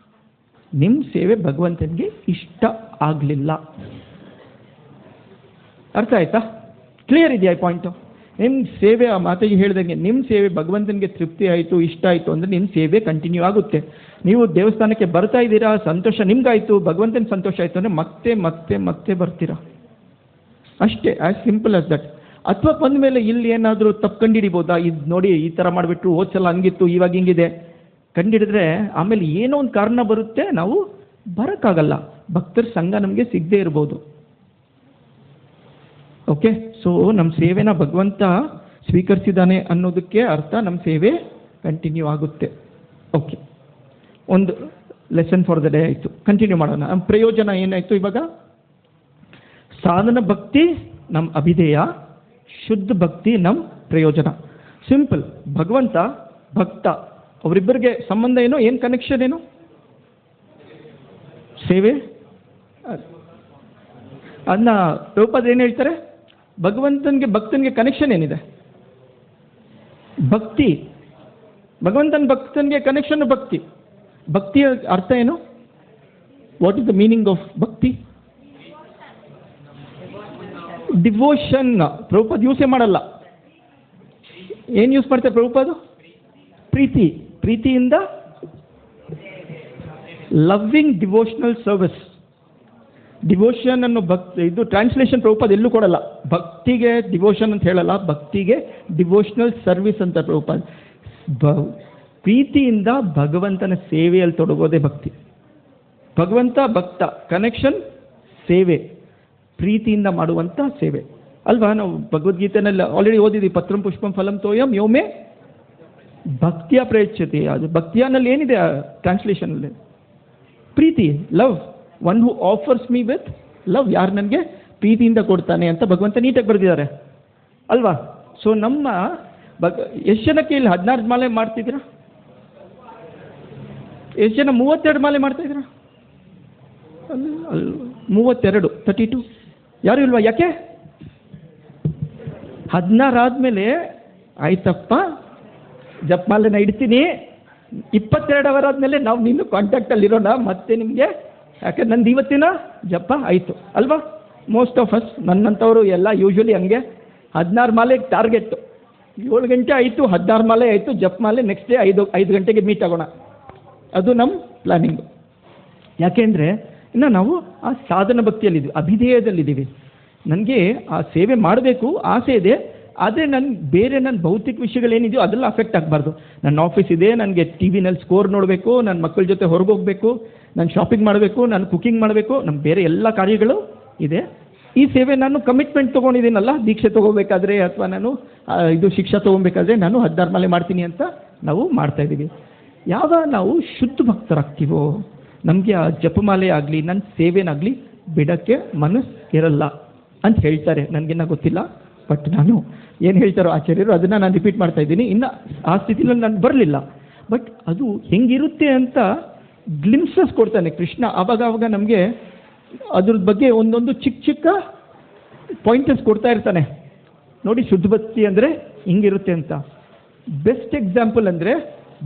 ನಿಮ್ಮ ಸೇವೆ ಭಗವಂತನಿಗೆ ಇಷ್ಟ ಆಗಲಿಲ್ಲ. ಅರ್ಥ ಆಯ್ತಾ? ಕ್ಲಿಯರ್ ಇದೆಯಾ ಈ ಪಾಯಿಂಟು? ನಿಮ್ಮ ಸೇವೆ, ಆ ಮಾತಿಗೆ ಹೇಳಿದಂಗೆ ನಿಮ್ಮ ಸೇವೆ ಭಗವಂತನಿಗೆ ತೃಪ್ತಿ ಆಯಿತು, ಇಷ್ಟ ಆಯಿತು ಅಂದರೆ ನಿಮ್ಮ ಸೇವೆ ಕಂಟಿನ್ಯೂ ಆಗುತ್ತೆ. ನೀವು ದೇವಸ್ಥಾನಕ್ಕೆ ಬರ್ತಾ ಇದ್ದೀರಾ, ಸಂತೋಷ ನಿಮ್ಗಾಯಿತು, ಭಗವಂತನ ಸಂತೋಷ ಆಯಿತು ಅಂದರೆ ಮತ್ತೆ ಮತ್ತೆ ಮತ್ತೆ ಬರ್ತೀರಾ. ಅಷ್ಟೇ, ಆ್ಯಸ್ ಸಿಂಪಲ್ ಆಸ್ ದಟ್. ಅಥವಾ ಬಂದ ಮೇಲೆ ಇಲ್ಲಿ ಏನಾದರೂ ತಪ್ಪು ಕಂಡುಹಿಡಿಬೋದಾ? ಇದು ನೋಡಿ ಈ ಥರ ಮಾಡಿಬಿಟ್ರು, ಹೋದ ಸಲ ಹಂಗಿತ್ತು, ಇವಾಗ ಹಿಂಗಿದೆ ಕಂಡುಹಿಡಿದ್ರೆ ಆಮೇಲೆ ಏನೋ ಒಂದು ಕಾರಣ ಬರುತ್ತೆ, ನಾವು ಬರೋಕ್ಕಾಗಲ್ಲ. ಭಕ್ತರ ಸಂಘ ನಮಗೆ ಸಿಗದೇ ಇರ್ಬೋದು. ಓಕೆ. ಸೊ ನಮ್ಮ ಸೇವೆನ ಭಗವಂತ ಸ್ವೀಕರಿಸಿದ್ದಾನೆ ಅನ್ನೋದಕ್ಕೆ ಅರ್ಥ ನಮ್ಮ ಸೇವೆ ಕಂಟಿನ್ಯೂ ಆಗುತ್ತೆ. ಓಕೆ, ಒಂದು ಲೆಸನ್ ಫಾರ್ ದ ಡೇ ಆಯಿತು. ಕಂಟಿನ್ಯೂ ಮಾಡೋಣ. ನಮ್ಮ ಪ್ರಯೋಜನ ಏನಾಯಿತು ಇವಾಗ? ಸಾಧನ ಭಕ್ತಿ ನಮ್ಮ ಅಭಿಧೇಯ, ಶುದ್ಧ ಭಕ್ತಿ ನಮ್ಮ ಪ್ರಯೋಜನ. ಸಿಂಪಲ್. ಭಗವಂತ ಭಕ್ತ ಅವರಿಬ್ಬರಿಗೆ ಸಂಬಂಧ ಏನು? ಏನು ಕನೆಕ್ಷನ್ ಏನು? ಸೇವೆ. ಅದನ್ನ ಪ್ರಭುಪಾದ ಏನು ಹೇಳ್ತಾರೆ? ಭಗವಂತನಿಗೆ ಭಕ್ತನಿಗೆ ಕನೆಕ್ಷನ್ ಏನಿದೆ? ಭಕ್ತಿ. ಭಗವಂತನ ಭಕ್ತನಿಗೆ ಕನೆಕ್ಷನ್ ಭಕ್ತಿ. ಭಕ್ತಿಯ ಅರ್ಥ ಏನು? What is the meaning of ಭಕ್ತಿ? ಡಿವೋಷನ್. ಪ್ರಭುಪಾದ ಯೂಸೇ ಮಾಡಲ್ಲ. ಏನು ಯೂಸ್ ಮಾಡ್ತಾರೆ ಪ್ರಭುಪಾದ? ಪ್ರೀತಿ. ಪ್ರೀತಿಯಿಂದ ಲವ್ವಿಂಗ್ ಡಿವೋಷನಲ್ ಸರ್ವಿಸ್. ಡಿವೋಷನ್ ಅನ್ನೋ ಇದು ಟ್ರಾನ್ಸ್ಲೇಷನ್ ಪ್ರಭುಪಾದ ಎಲ್ಲೂ ಕೊಡಲ್ಲ. ಭಕ್ತಿಗೆ ಡಿವೋಷನ್ ಅಂತ ಹೇಳಲ್ಲ, ಭಕ್ತಿಗೆ ಡಿವೋಷನಲ್ ಸರ್ವಿಸ್ ಅಂತ ಪ್ರಭುಪಾದ. ಪ್ರೀತಿಯಿಂದ ಭಗವಂತನ ಸೇವೆಯಲ್ಲಿ ತೊಡಗೋದೇ ಭಕ್ತಿ. ಭಗವಂತ ಭಕ್ತ, ಕನೆಕ್ಷನ್ ಸೇವೆ, ಪ್ರೀತಿಯಿಂದ ಮಾಡುವಂಥ ಸೇವೆ ಅಲ್ವಾ? ನಾವು ಭಗವದ್ಗೀತೆನಲ್ಲಿ ಆಲ್ರೆಡಿ ಓದಿದ್ದೀವಿ, ಪತ್ರಂ ಪುಷ್ಪಂ ಫಲಂ ತೋಯಂ ಯೋಮೆ ಭಕ್ತಿಯ ಪ್ರಯಚ್ಛತಿ. ಅದು ಭಕ್ತಿಯಲ್ಲಿ ಏನಿದೆ ಟ್ರಾನ್ಸ್ಲೇಷನಲ್ಲಿ? ಪ್ರೀತಿ, love. One who offers me with love. ಯಾರು ನನಗೆ ಪ್ರೀತಿಯಿಂದ ಕೊಡ್ತಾನೆ ಅಂತ ಭಗವಂತ ನೀಟಾಗಿ ಬರೆದಿದ್ದಾರೆ ಅಲ್ವಾ? ಸೊ ನಮ್ಮ ಎಷ್ಟು ಜನಕ್ಕೆ ಇಲ್ಲಿ 16 ಮಾಲೆ ಮಾಡ್ತಿದ್ದೀರಾ? ಎಷ್ಟು ಜನ 32 ಮಾಲೆ ಮಾಡ್ತಾ ಇದ್ದೀರಾ? 32, 32 ಯಾರು ಇಲ್ವಾ? ಯಾಕೆ? 16 ಆದಮೇಲೆ ಆಯ್ತಪ್ಪ ಜಪಮಾಲೆನ ಇಡ್ತೀನಿ, 22 ಅವರ್ ಆದಮೇಲೆ ನಾವು ನೀನು ಕಾಂಟ್ಯಾಕ್ಟಲ್ಲಿರೋಣ ಮತ್ತೆ ನಿಮಗೆ. ಯಾಕೆ ನಂದು ಇವತ್ತಿನ ಜಪ ಆಯಿತು ಅಲ್ವಾ? ಮೋಸ್ಟ್ ಆಫ್ ಅಸ್, ನನ್ನಂಥವರು ಎಲ್ಲ ಯೂಶ್ವಲಿ ಹಂಗೆ 16 ಮಾಲೆಗೆ ಟಾರ್ಗೆಟ್ಟು. 7 ಗಂಟೆ ಆಯಿತು, 16 ಮಾಲೆ ಆಯಿತು, ಜಪಮಾಲೆ ನೆಕ್ಸ್ಟ್ ಡೇ 5 ಗಂಟೆಗೆ ಮೀಟ್ ಆಗೋಣ. ಅದು ನಮ್ಮ ಪ್ಲ್ಯಾನಿಂಗು. ಯಾಕೆಂದರೆ ಇನ್ನು ನಾವು ಆ ಸಾಧನ ಭಕ್ತಿಯಲ್ಲಿದ್ದೀವಿ, ಅಭಿಧೇಯದಲ್ಲಿದ್ದೀವಿ. ನನಗೆ ಆ ಸೇವೆ ಮಾಡಬೇಕು ಆಸೆ ಇದೆ, ಆದರೆ ನನ್ನ ಭೌತಿಕ ವಿಷಯಗಳೇನಿದೆಯೋ ಅದೆಲ್ಲ ಅಫೆಕ್ಟ್ ಆಗಬಾರ್ದು. ನನ್ನ ಆಫೀಸ್ ಇದೆ, ನನಗೆ ಟಿ ವಿನಲ್ಲಿ ಸ್ಕೋರ್ ನೋಡಬೇಕು, ನನ್ನ ಮಕ್ಕಳ ಜೊತೆ ಹೊರಗೆ ಹೋಗಬೇಕು, ನಾನು ಶಾಪಿಂಗ್ ಮಾಡಬೇಕು, ನಾನು ಕುಕಿಂಗ್ ಮಾಡಬೇಕು, ನಮ್ಮ ಬೇರೆ ಎಲ್ಲ ಕಾರ್ಯಗಳು ಇದೆ. ಈ ಸೇವೆ ನಾನು ಕಮಿಟ್ಮೆಂಟ್ ತೊಗೊಂಡಿದ್ದೀನಲ್ಲ, ದೀಕ್ಷೆ ತೊಗೋಬೇಕಾದ್ರೆ ಅಥವಾ ನಾನು ಇದು ಶಿಕ್ಷಾ ತೊಗೊಬೇಕಾದ್ರೆ ನಾನು 16 ಮಾಲೆ ಮಾಡ್ತೀನಿ ಅಂತ ನಾವು ಮಾಡ್ತಾಯಿದ್ದೀವಿ. ಯಾವಾಗ ನಾವು ಶುದ್ಧ ಭಕ್ತರಾಗ್ತೀವೋ ನಮಗೆ ಆ ಜಪಮಾಲೆ ಆಗಲಿ ನನ್ನ ಸೇವೆನಾಗಲಿ ಬಿಡೋಕ್ಕೆ ಮನಸ್ಸು ಇರಲ್ಲ ಅಂತ ಹೇಳ್ತಾರೆ. ನನಗಿನ್ನ ಗೊತ್ತಿಲ್ಲ, ಬಟ್ ನಾನು ಏನು ಹೇಳ್ತಾರೋ ಆಚಾರ್ಯರು ಅದನ್ನು ನಾನು ರಿಪೀಟ್ ಮಾಡ್ತಾ ಇದ್ದೀನಿ. ಇನ್ನು ಆ ಸ್ಥಿತಿಯಲ್ಲಿ ನಾನು ಬರಲಿಲ್ಲ, ಬಟ್ ಅದು ಹೆಂಗಿರುತ್ತೆ ಅಂತ ಗ್ಲಿಮ್ಸಸ್ ಕೊಡ್ತಾನೆ ಕೃಷ್ಣ. ಆವಾಗ ನಮಗೆ ಅದ್ರ ಬಗ್ಗೆ ಒಂದೊಂದು ಚಿಕ್ಕ ಪಾಯಿಂಟರ್ಸ್ ಕೊಡ್ತಾ ಇರ್ತಾನೆ. ನೋಡಿ, ಶುದ್ಧ ಭಕ್ತಿ ಅಂದರೆ ಹಿಂಗಿರುತ್ತೆ ಅಂತ. ಬೆಸ್ಟ್ ಎಕ್ಸಾಂಪಲ್ ಅಂದರೆ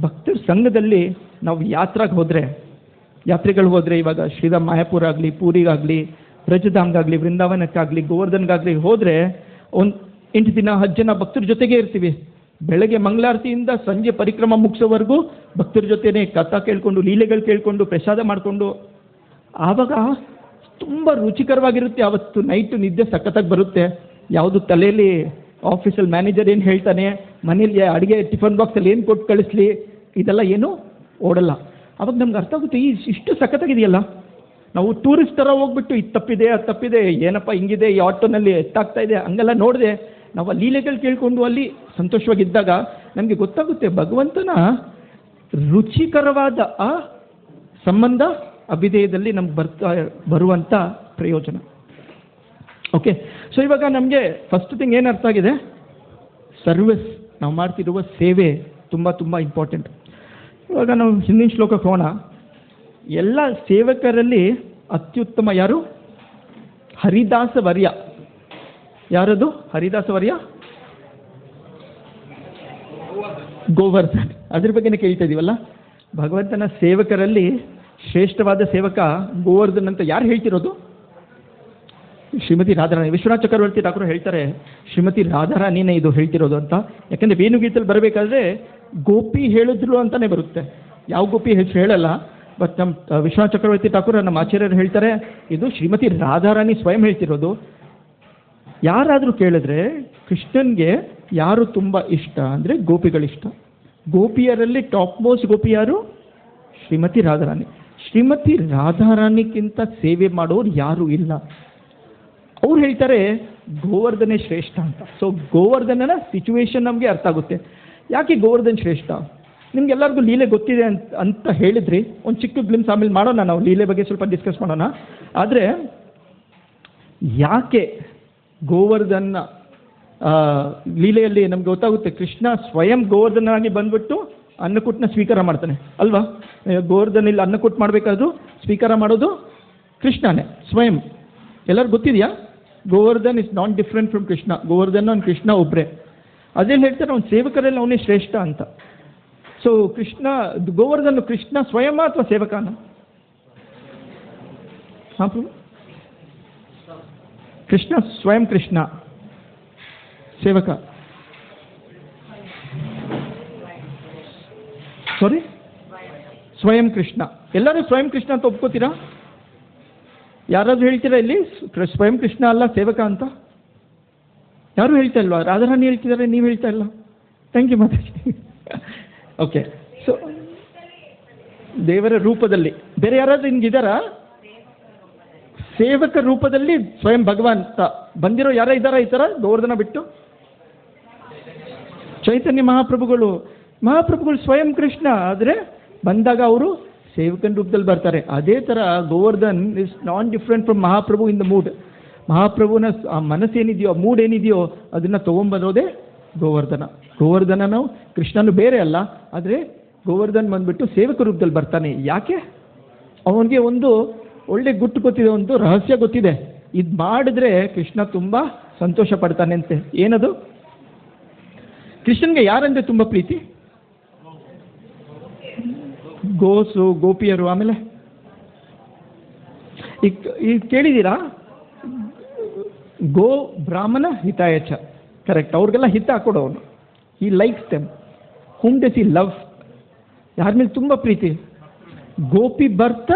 ಭಕ್ತರ ಸಂಘದಲ್ಲಿ ನಾವು ಯಾತ್ರೆಗಳು ಹೋದರೆ ಇವಾಗ ಶ್ರೀರಾಮ್ ಮಾಯಾಪುರ ಆಗಲಿ, ಪೂರಿಗಾಗಲಿ, ಬ್ರಜಧಾಮ್ಗಾಗಲಿ, ವೃಂದಾವನಕ್ಕಾಗಲಿ, ಗೋವರ್ಧನ್ಗಾಗಲಿ ಹೋದರೆ ಒಂದು 8 ದಿನ 10 ಜನ ಭಕ್ತರ ಜೊತೆಗೇ ಇರ್ತೀವಿ. ಬೆಳಗ್ಗೆ ಮಂಗಳಾರತಿಯಿಂದ ಸಂಜೆ ಪರಿಕ್ರಮ ಮುಗಿಸೋವರೆಗೂ ಭಕ್ತರ ಜೊತೆನೇ ಕಥಾ ಕೇಳಿಕೊಂಡು, ಲೀಲೆಗಳು ಕೇಳಿಕೊಂಡು, ಪ್ರಸಾದ ಮಾಡಿಕೊಂಡು, ಆವಾಗ ತುಂಬ ರುಚಿಕರವಾಗಿರುತ್ತೆ. ಆವತ್ತು ನೈಟು ನಿದ್ದೆ ಸಖತ್ತಾಗಿ ಬರುತ್ತೆ. ಯಾವುದು ತಲೆಯಲ್ಲಿ ಆಫೀಸಲ್ಲಿ ಮ್ಯಾನೇಜರ್ ಏನು ಹೇಳ್ತಾನೆ, ಮನೇಲಿ ಅಡುಗೆ ಟಿಫನ್ ಬಾಕ್ಸಲ್ಲಿ ಏನು ಕೊಟ್ಟು ಕಳಿಸ್ಲಿ, ಇದೆಲ್ಲ ಏನೂ ಓಡಲ್ಲ. ಆವಾಗ ನಮ್ಗೆ ಅರ್ಥ ಆಗುತ್ತೆ, ಇಷ್ಟು ಸಖತ್ತಾಗಿದೆಯಲ್ಲ. ನಾವು ಟೂರಿಸ್ಟ್ ಥರ ಹೋಗ್ಬಿಟ್ಟು ಇದು ತಪ್ಪಿದೆ ಅದು ತಪ್ಪಿದೆ, ಏನಪ್ಪ ಹಿಂಗಿದೆ, ಈ ಆಟೋನಲ್ಲಿ ಎಷ್ಟಾಗ್ತಾ ಇದೆ ಹಂಗೆಲ್ಲ ನೋಡಿದೆ. ನಾವು ಆ ಲೀಲೆಗಳು ಕೇಳಿಕೊಂಡು ಅಲ್ಲಿ ಸಂತೋಷವಾಗಿದ್ದಾಗ ನಮಗೆ ಗೊತ್ತಾಗುತ್ತೆ ಭಗವಂತನ ರುಚಿಕರವಾದ ಆ ಸಂಬಂಧ ಅಭಿಧೇಯದಲ್ಲಿ ನಮ್ಗೆ ಬರುವಂಥ ಪ್ರಯೋಜನ. ಓಕೆ, ಸೊ ಇವಾಗ ನಮಗೆ ಫಸ್ಟ್ ಥಿಂಗ್ ಏನು ಅರ್ಥ ಆಗಿದೆ, ಸರ್ವಿಸ್, ನಾವು ಮಾಡ್ತಿರುವ ಸೇವೆ ತುಂಬ ತುಂಬ ಇಂಪಾರ್ಟೆಂಟ್. ಇವಾಗ ನಾವು ಹಿಂದಿನ ಶ್ಲೋಕಕ್ಕೆ ಹೋಗೋಣ. ಎಲ್ಲ ಸೇವಕರಲ್ಲಿ ಅತ್ಯುತ್ತಮ ಯಾರು? ಹರಿದಾಸ ವರ್ಯ. ಯಾರದು ಹರಿದಾಸ ವರ್ಯ? ಗೋವರ್ಧನ್. ಅದ್ರ ಬಗ್ಗೆನೇ ಕೇಳ್ತಾ ಇದೀವಲ್ಲ. ಭಗವಂತನ ಸೇವಕರಲ್ಲಿ ಶ್ರೇಷ್ಠವಾದ ಸೇವಕ ಗೋವರ್ಧನ್ ಅಂತ ಯಾರು ಹೇಳ್ತಿರೋದು? ಶ್ರೀಮತಿ ರಾಧಾರಾಣಿ. ವಿಶ್ವನಾಥ ಚಕ್ರವರ್ತಿ ಠಾಕೂರ್ ಹೇಳ್ತಾರೆ ಶ್ರೀಮತಿ ರಾಧಾರಾಣಿನೇ ಇದು ಹೇಳ್ತಿರೋದು ಅಂತ. ಯಾಕಂದರೆ ವೇಣುಗೀತಲ್ಲಿ ಬರಬೇಕಾದ್ರೆ ಗೋಪಿ ಹೇಳಿದ್ರು ಅಂತಲೇ ಬರುತ್ತೆ, ಯಾವ ಗೋಪಿ ಹೆಸರು ಹೇಳಲ್ಲ. ಬಟ್ ನಮ್ಮ ವಿಶ್ವನಾಥ ಚಕ್ರವರ್ತಿ ಠಾಕೂರ್ ನಮ್ಮ ಆಚಾರ್ಯರು ಹೇಳ್ತಾರೆ ಇದು ಶ್ರೀಮತಿ ರಾಧಾರಾಣಿ ಸ್ವಯಂ ಹೇಳ್ತಿರೋದು. ಯಾರಾದರೂ ಕೇಳಿದ್ರೆ ಕೃಷ್ಣನ್ಗೆ ಯಾರು ತುಂಬ ಇಷ್ಟ ಅಂದರೆ ಗೋಪಿಗಳಿಷ್ಟ. ಗೋಪಿಯರಲ್ಲಿ ಟಾಪ್ ಮೋಸ್ಟ್ ಗೋಪಿ ಯಾರು? ಶ್ರೀಮತಿ ರಾಧಾರಾಣಿ. ಶ್ರೀಮತಿ ರಾಧಾರಾಣಿಗಿಂತ ಸೇವೆ ಮಾಡೋರು ಯಾರೂ ಇಲ್ಲ. ಅವ್ರು ಹೇಳ್ತಾರೆ ಗೋವರ್ಧನೇ ಶ್ರೇಷ್ಠ ಅಂತ. ಸೊ ಗೋವರ್ಧನನ ಸಿಚುವೇಶನ್ ನಮಗೆ ಅರ್ಥ ಆಗುತ್ತೆ. ಯಾಕೆ ಗೋವರ್ಧನ್ ಶ್ರೇಷ್ಠ? ನಿಮ್ಗೆಲ್ಲರಿಗೂ ಲೀಲೆ ಗೊತ್ತಿದೆ ಅಂತ ಹೇಳಿದ್ರಿ. ಒಂದು ಚಿಕ್ಕ ಗ್ಲಿಮ್ಸ್ ಆಮೇಲೆ ಮಾಡೋಣ, ನಾವು ಲೀಲೆ ಬಗ್ಗೆ ಸ್ವಲ್ಪ ಡಿಸ್ಕಸ್ ಮಾಡೋಣ. ಆದರೆ ಯಾಕೆ ಗೋವರ್ಧನ ಲೀಲೆಯಲ್ಲಿ ನಮ್ಗೆ ಗೊತ್ತಾಗುತ್ತೆ. ಕೃಷ್ಣ ಸ್ವಯಂ ಗೋವರ್ಧನಾಗಿ ಬಂದ್ಬಿಟ್ಟು ಅನ್ನಕೂಟನ ಸ್ವೀಕಾರ ಮಾಡ್ತಾನೆ ಅಲ್ವಾ? ಗೋವರ್ಧನ ಇಲ್ಲಿ ಅನ್ನಕೂಟ ಮಾಡಬೇಕಾದ್ರೂ ಸ್ವೀಕಾರ ಮಾಡೋದು ಕೃಷ್ಣನೇ ಸ್ವಯಂ. ಎಲ್ಲರಿಗೂ ಗೊತ್ತಿದೆಯಾ? Govardhan is not different from Krishna. Govardhan ಅವ್ನು ಕೃಷ್ಣ ಒಬ್ಬರೇ. ಅದೇನು ಹೇಳ್ತಾರೆ, ಅವ್ನು ಸೇವಕರಲ್ಲಿ ಅವನೇ ಶ್ರೇಷ್ಠ ಅಂತ. ಸೊ ಗೋವರ್ಧನ್ ಕೃಷ್ಣ ಸ್ವಯಂ ಅಥವಾ ಸೇವಕನ? ಹಾಂ ಪ್ರಭು, ಕೃಷ್ಣ ಸ್ವಯಂ ಕೃಷ್ಣ, ಸೇವಕ. ಸಾರಿ, ಸ್ವಯಂ ಕೃಷ್ಣ. ಎಲ್ಲರೂ ಸ್ವಯಂ ಕೃಷ್ಣ ಅಂತ ಒಪ್ಕೋತೀರಾ? ಯಾರಾದ್ರೂ ಹೇಳ್ತೀರಾ ಇಲ್ಲಿ ಸ್ವಯಂ ಕೃಷ್ಣ ಅಲ್ಲ ಸೇವಕ ಅಂತ? ಯಾರು ಹೇಳ್ತಾ ಇಲ್ವಾ? ರಾಧಾರಾಣಿ ಹೇಳ್ತಿದ್ದಾರೆ, ನೀವು ಹೇಳ್ತಾ ಇಲ್ಲ. Thank you Mataji. Okay, so ದೇವರ ರೂಪದಲ್ಲಿ ಬೇರೆ ಯಾರಾದ್ರೂ ಹಿಂಗಿದಾರಾ? ಸೇವಕ ರೂಪದಲ್ಲಿ ಸ್ವಯಂ ಭಗವಂತ ಬಂದಿರೋ ಯಾರ ಇದ್ದಾರಾ ಈ ಥರ ಗೋವರ್ಧನ ಬಿಟ್ಟು? ಚೈತನ್ಯ ಮಹಾಪ್ರಭುಗಳು ಸ್ವಯಂ ಕೃಷ್ಣ, ಆದರೆ ಬಂದಾಗ ಅವರು ಸೇವಕನ ರೂಪದಲ್ಲಿ ಬರ್ತಾರೆ. ಅದೇ ಥರ Govardhan is not different from ಮಹಾಪ್ರಭು ಇನ್ ದ ಮೂಡ್. ಮಹಾಪ್ರಭುನ ಮನಸ್ಸೇನಿದೆಯೋ, ಮೂಡ್ ಏನಿದೆಯೋ ಅದನ್ನು ತೊಗೊಂಬರೋದೇ ಗೋವರ್ಧನ. ನಾವು ಕೃಷ್ಣನು ಬೇರೆ ಅಲ್ಲ, ಆದರೆ ಗೋವರ್ಧನ್ ಬಂದ್ಬಿಟ್ಟು ಸೇವಕ ರೂಪದಲ್ಲಿ ಬರ್ತಾನೆ. ಯಾಕೆ? ಅವನಿಗೆ ಒಂದು ಒಳ್ಳೆ ಗುಟ್ಟು ಗೊತ್ತಿದೆ, ಒಂದು ರಹಸ್ಯ ಗೊತ್ತಿದೆ. ಇದು ಮಾಡಿದ್ರೆ ಕೃಷ್ಣ ತುಂಬ ಸಂತೋಷ ಪಡ್ತಾನೆ ಅಂತೆ. ಏನದು? ಕೃಷ್ಣನ್ಗೆ ಯಾರಂದ್ರೆ ತುಂಬ ಪ್ರೀತಿ? ಗೋಸು, ಗೋಪಿಯರು. ಆಮೇಲೆ ಈಗ ಕೇಳಿದ್ದೀರಾ, ಗೋ ಬ್ರಾಹ್ಮಣ ಹಿತಾಯಚ. ಕರೆಕ್ಟ್, ಅವ್ರಿಗೆಲ್ಲ ಹಿತ ಕೊಡೋನು. He likes them. Hmm does he love? ಯಾರ ಮೇಲೆ ತುಂಬ ಪ್ರೀತಿ? ಗೋಪಿ ಭರ್ತ